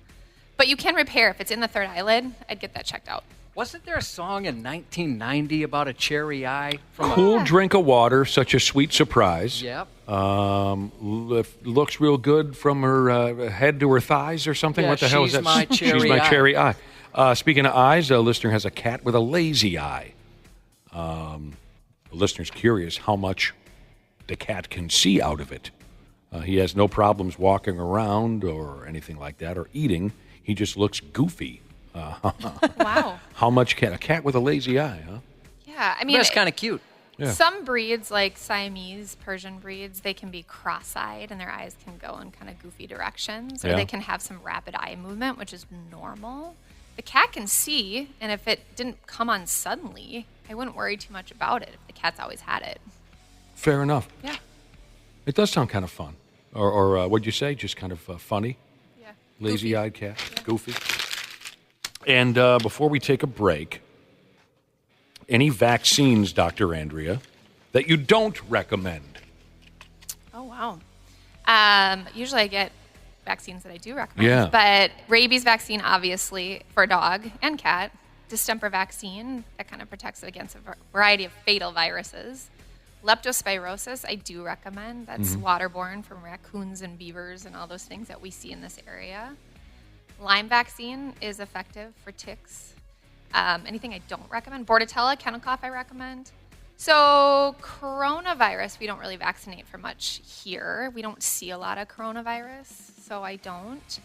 But you can repair. If it's in the third eyelid, I'd get that checked out. Wasn't there a song in 1990 about a cherry eye? Cool drink of water, such a sweet surprise. Yep. Looks real good from her head to her thighs or something. Yeah, what the hell is that? She's my cherry eye. Speaking of eyes, a listener has a cat with a lazy eye. The listener's curious how much the cat can see out of it. He has no problems walking around or anything like that or eating. He just looks goofy. Wow. How much can a cat with a lazy eye, huh? Yeah, I mean... That's kind of cute. Yeah. Some breeds, like Siamese Persian breeds, they can be cross-eyed and their eyes can go in kind of goofy directions, or they can have some rapid eye movement, which is normal. The cat can see, and if it didn't come on suddenly, I wouldn't worry too much about it if the cat's always had it. Fair enough. Yeah. It does sound kind of fun. Or what'd you say? Just kind of funny? Yeah. Lazy-eyed cat. Goofy. And before we take a break, any vaccines, Dr. Andrea, that you don't recommend? Oh, wow. Usually I get vaccines that I do recommend. Yeah. But rabies vaccine, obviously, for a dog and cat. Distemper vaccine, that kind of protects it against a variety of fatal viruses. Leptospirosis, I do recommend. That's waterborne from raccoons and beavers and all those things that we see in this area. Lyme vaccine is effective for ticks. Anything I don't recommend. Bordetella, kennel cough, I recommend. So coronavirus, we don't really vaccinate for much here. We don't see a lot of coronavirus, so I don't.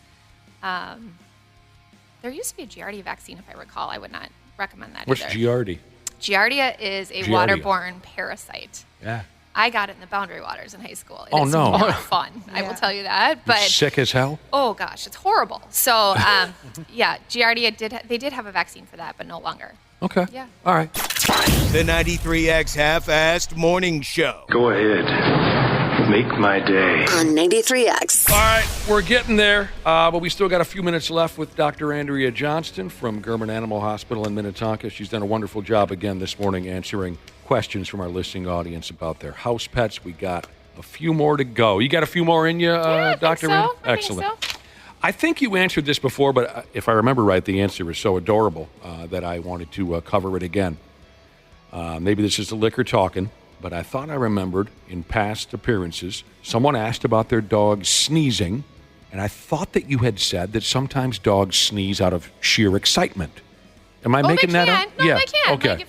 There used to be a Giardia vaccine, if I recall. I would not recommend that What's either. Giardia? Giardia is a Giardia. waterborne parasite. Yeah. I got it in the boundary waters in high school. Oh, It's no. not fun. I will tell you that. But Sick as hell? oh gosh, it's horrible. So yeah, Giardia did have a vaccine for that, but no longer. Okay. Yeah. All right. The 93X Half-Assed Morning Show. Go ahead. Make my day. On 93X. All right, we're getting there, but we still got a few minutes left with Dr. Andrea Johnston from Gehrman Animal Hospital in Minnetonka. She's done a wonderful job again this morning answering questions from our listening audience about their house pets. We got a few more to go. You got a few more in you, Dr. Andrea? Excellent. I think so. I think you answered this before, but if I remember right, the answer is so adorable that I wanted to cover it again. Maybe this is the liquor talking, but I thought I remembered in past appearances, someone asked about their dog sneezing, and I thought that you had said that sometimes dogs sneeze out of sheer excitement. Am I making that up? No, they can. Okay.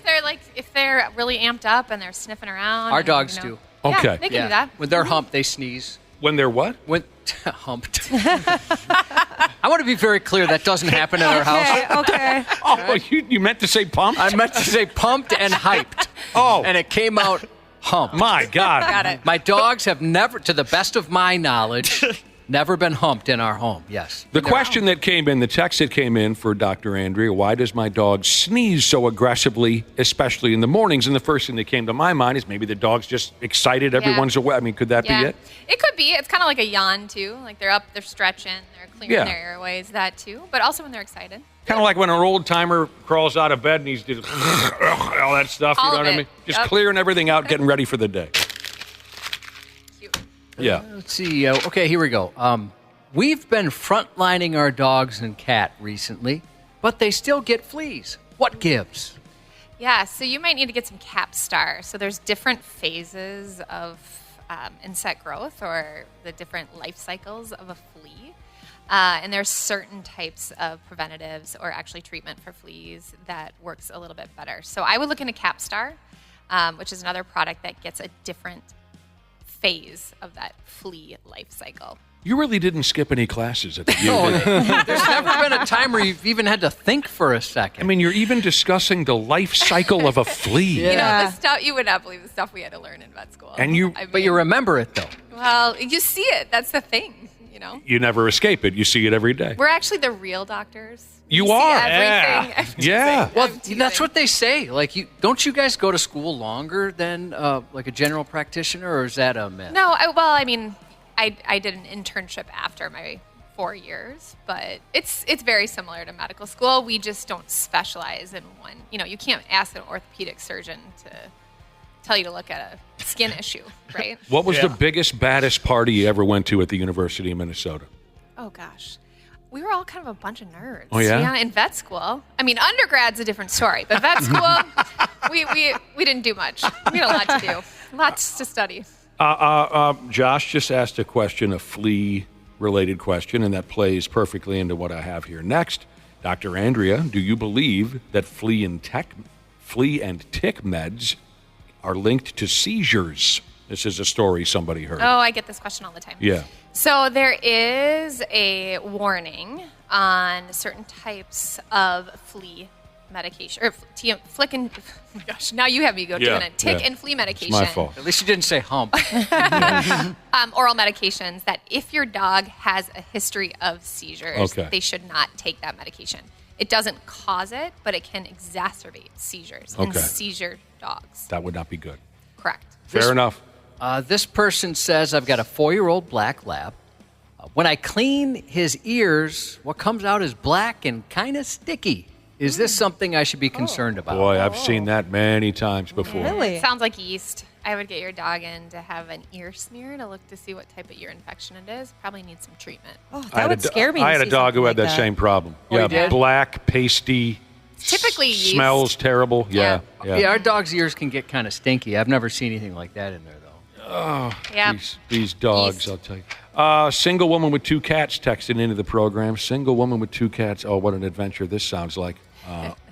If they're really amped up and they're sniffing around. Our and, dogs you know. do. Okay. Yeah, they can do that. When they're humped, they sneeze. When they're what? When humped. I want to be very clear. That doesn't happen at our house. Okay. Oh, you meant to say pumped? I meant to say pumped and hyped. Oh. And it came out humped. My God. Got it. My dogs have never, to the best of my knowledge, never been humped in our home. Yes. The question that came in, the text that came in for Dr. Andrea, why does my dog sneeze so aggressively, especially in the mornings? And the first thing that came to my mind is maybe the dog's just excited, everyone's away. I mean, could that be it? It could be. It's kind of like a yawn, too. Like they're up, they're stretching, they're clearing their airways, that too. But also when they're excited. Kind of like when an old timer crawls out of bed and he's just all that stuff, All you know of what I it. mean? Just Yep. clearing everything out, getting ready for the day. Yeah. Let's see. Okay, here we go. We've been frontlining our dogs and cat recently, but they still get fleas. What gives? Yeah, so you might need to get some Capstar. So there's different phases of insect growth or the different life cycles of a flea. And there's certain types of preventatives or actually treatment for fleas that works a little bit better. So I would look into Capstar, which is another product that gets a different phase of that flea life cycle. You really didn't skip any classes at the No, U. there's never been a time where you've even had to think for a second. I mean, you're even discussing the life cycle of a flea. You know, the stuff you would not believe the stuff we had to learn in vet school. And you, but you remember it though. Well, you see it. That's the thing. You know, you never escape it. You see it every day. we're actually the real doctors. You see are. everything. Yeah. Well, that's what they say. Like, don't you guys go to school longer than like a general practitioner, or is that a myth? No, I mean, I did an internship after my 4 years, but it's very similar to medical school. We just don't specialize in one. You know, you can't ask an orthopedic surgeon to tell you to look at a skin issue, right? What was the biggest, baddest party you ever went to at the University of Minnesota? Oh gosh. We were all kind of a bunch of nerds. Oh, yeah? In vet school. I mean, undergrad's a different story, but vet school, we didn't do much. We had a lot to do, lots to study. Josh just asked a question, a flea-related question, and that plays perfectly into what I have here next. Dr. Andrea, do you believe that flea and tick meds are linked to seizures? This is a story somebody heard. Oh, I get this question all the time. Yeah. So there is a warning on certain types of flea medication, or flick and, oh my gosh, now you have me doing it. Tick and flea medication. It's my fault. At least you didn't say hump. Oral medications that if your dog has a history of seizures, Okay. they should not take that medication. It doesn't cause it, but it can exacerbate seizures in Okay. seizure dogs. That would not be good. Correct. Fair enough. This person says, I've got a 4-year-old black lab. When I clean his ears, what comes out is black and kind of sticky. Is this something I should be concerned about? Boy, I've seen that many times before. Sounds like yeast. I would get your dog in to have an ear smear to look to see what type of ear infection it is. Probably needs some treatment. Oh, I had I had a dog who had that same problem. Oh, you Yeah, did? black, pasty. Typically yeast. Smells terrible. Yeah. Yeah, our dog's ears can get kind of stinky. I've never seen anything like that in there, though. Oh, Yep. these dogs, I'll tell you. Single woman with 2 cats texted into the program. Single woman with 2 cats. Oh, what an adventure this sounds like.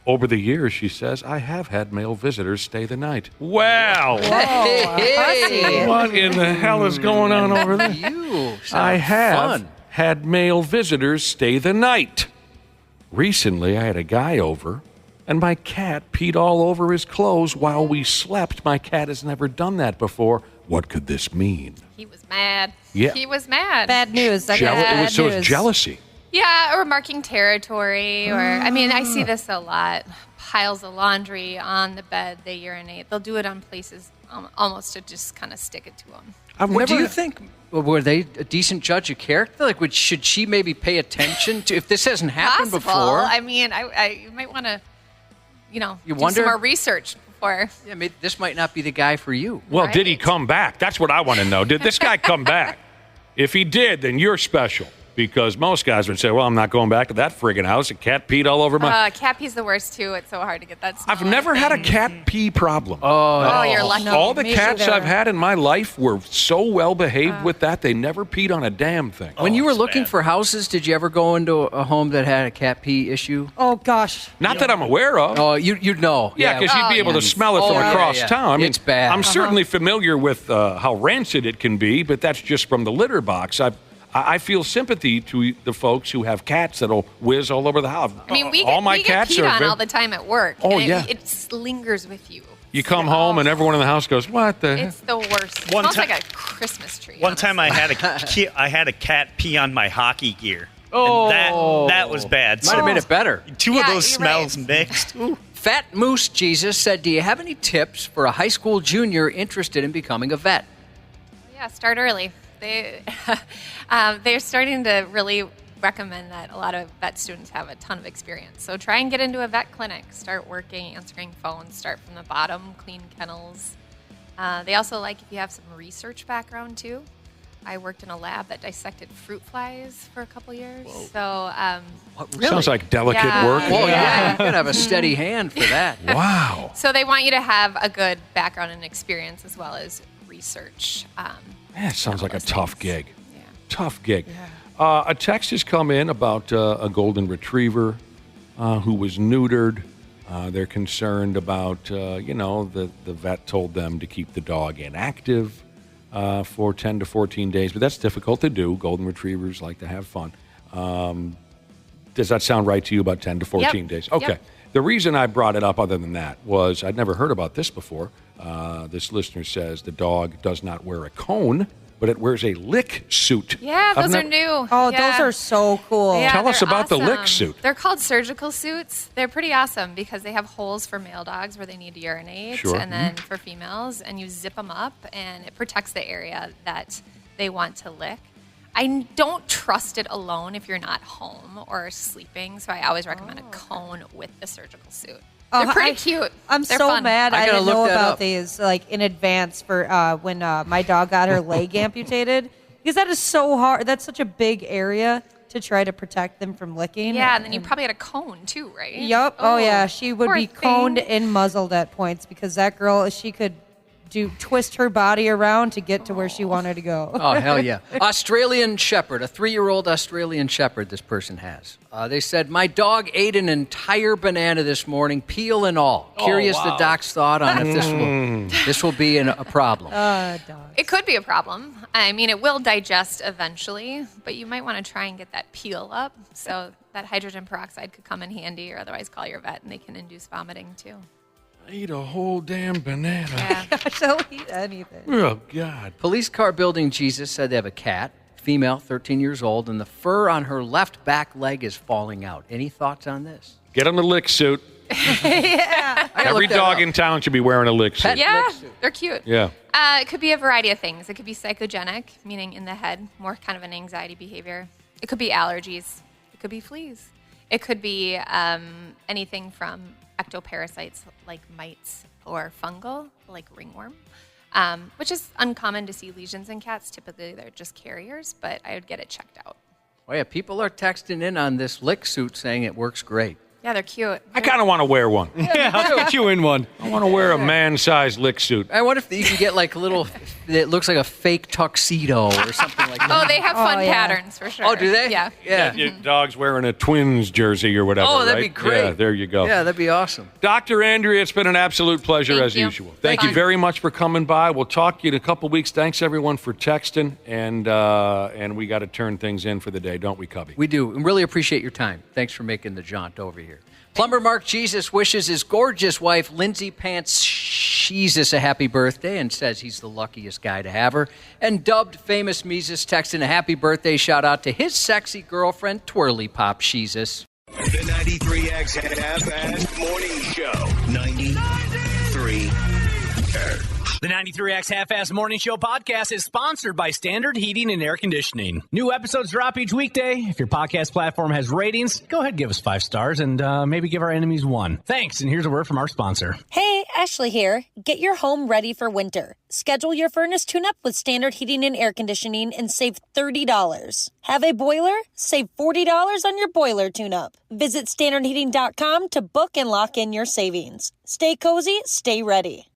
Over the years, she says, I have had male visitors stay the night. Wow. Hey. What in the hell is going on over there? You I have fun. had male visitors stay the night. Recently, I had a guy over, and my cat peed all over his clothes while we slept. My cat has never done that before. What could this mean? He was mad. Yeah. He was mad. Bad news. So it's jealousy. Yeah, or marking territory, or I mean, I see this a lot. Piles of laundry on the bed, they urinate. They'll do it on places almost to just kind of stick it to them. Do you think, were they a decent judge of character? Like, should she maybe pay attention to, if this hasn't happened before? I mean, you might want to, do wonder? some more research before. Yeah, maybe this might not be the guy for you. Well, did he come back? That's what I want to know. Did this guy come back? If he did, then you're special. Because most guys would say, well, I'm not going back to that friggin' house. A cat peed all over my... Cat pee's the worst, too. It's so hard to get that smell. I've never had a cat pee problem. Oh, you're lucky. All the cats I've had in my life were so well behaved with that, they never peed on a damn thing. When you were looking for houses, did you ever go into a home that had a cat pee issue? Oh, gosh. Not that I'm aware of. Oh, you'd know. Yeah, because you'd be able to smell it from across town. I mean, it's bad. I'm certainly familiar with how rancid it can be, but that's just from the litter box. I feel sympathy to the folks who have cats that'll whiz all over the house. I mean, we get get peed on all the time at work. Oh, and yeah. It lingers with you. You come home and everyone in the house goes, what the heck? It's the worst. It smells like a Christmas tree. One time I had a cat pee on my hockey gear. Oh. And that was bad. Might have made it better. Two of those smells mixed. Ooh. Fat Moose Jesus said, do you have any tips for a high school junior interested in becoming a vet? Yeah, start early. They're starting to really recommend that a lot of vet students have a ton of experience. So try and get into a vet clinic. Start working, answering phones. Start from the bottom. Clean kennels. They also like if you have some research background too. I worked in a lab that dissected fruit flies for a couple years. Whoa. So really? Sounds like delicate work. Whoa, yeah. You gotta have a steady hand for that. Wow. So they want you to have a good background and experience as well as research. It sounds like a tough gig. Yeah. Tough gig. Yeah. A text has come in about a golden retriever who was neutered. They're concerned about, the vet told them to keep the dog inactive for 10 to 14 days. But that's difficult to do. Golden retrievers like to have fun. Does that sound right to you, about 10 to 14 days? Okay. Yep. The reason I brought it up other than that was I'd never heard about this before. This listener says the dog does not wear a cone, but it wears a lick suit. Yeah, those are new. Oh, those are so cool. Yeah, Tell us about the awesome. lick suit. They're called surgical suits. They're pretty awesome because they have holes for male dogs where they need to urinate, Sure. and then for females, and you zip them up, and it protects the area that they want to lick. I don't trust it alone if you're not home or sleeping, so I always recommend a cone with the surgical suit. They're pretty cute. I'm They're so fun. mad I didn't know about up. these in advance for when my dog got her leg amputated, because that is so hard. That's such a big area to try to protect them from licking. Yeah, and then you probably had a cone too, right? Yep. Oh yeah, she would poor be thing. coned and muzzled at points because that girl, she could twist her body around to get to where she wanted to go. Oh, hell yeah. Australian Shepherd, a 3-year-old Australian Shepherd this person has. They said, my dog ate an entire banana this morning, peel and all. Curious the doc's thought on if this will be a problem. It could be a problem. I mean, it will digest eventually, but you might want to try and get that peel up. So that hydrogen peroxide could come in handy, or otherwise call your vet, and they can induce vomiting too. Eat a whole damn banana. Yeah. Gosh, they'll eat anything. Oh, God. Police car building Jesus said they have a cat, female, 13 years old, and the fur on her left back leg is falling out. Any thoughts on this? Get on the lick suit. Yeah. Every dog in town should be wearing a lick suit. Yeah, they're cute. Yeah. It could be a variety of things. It could be psychogenic, meaning in the head, more kind of an anxiety behavior. It could be allergies. It could be fleas. It could be anything from ectoparasites like mites or fungal like ringworm, which is uncommon to see lesions in cats. Typically, they're just carriers, but I would get it checked out. Oh, yeah, people are texting in on this lick suit saying it works great. Yeah, they're cute. I kind of want to wear one. Yeah, I'll get you in one. I want to wear a man-sized lick suit. I wonder if you can get like a little, it looks like a fake tuxedo or something like that. Oh, they have fun patterns for sure. Oh, do they? Yeah. Yeah. Your dog's wearing a Twins jersey or whatever, Oh, that'd right? be great. Yeah, there you go. Yeah, that'd be awesome. Dr. Andrea, it's been an absolute pleasure Thank as you. usual. Thank you Fun. very much for coming by. We'll talk to you in a couple weeks. Thanks, everyone, for texting. And we got to turn things in for the day, don't we, Cubby? We do. And really appreciate your time. Thanks for making the jaunt over here. here. Plumber Mark Jesus wishes his gorgeous wife, Lindsay Pants Jesus, a happy birthday and says he's the luckiest guy to have her. And dubbed famous Mises texting a happy birthday shout out to his sexy girlfriend, Twirly Pop Jesus. The 93X Half-Ass Morning Show. 93. The 93X Half-Ass Morning Show podcast is sponsored by Standard Heating and Air Conditioning. New episodes drop each weekday. If your podcast platform has ratings, go ahead and give us 5 stars and maybe give our enemies 1. Thanks, and here's a word from our sponsor. Hey, Ashley here. Get your home ready for winter. Schedule your furnace tune-up with Standard Heating and Air Conditioning and save $30. Have a boiler? Save $40 on your boiler tune-up. Visit standardheating.com to book and lock in your savings. Stay cozy, stay ready.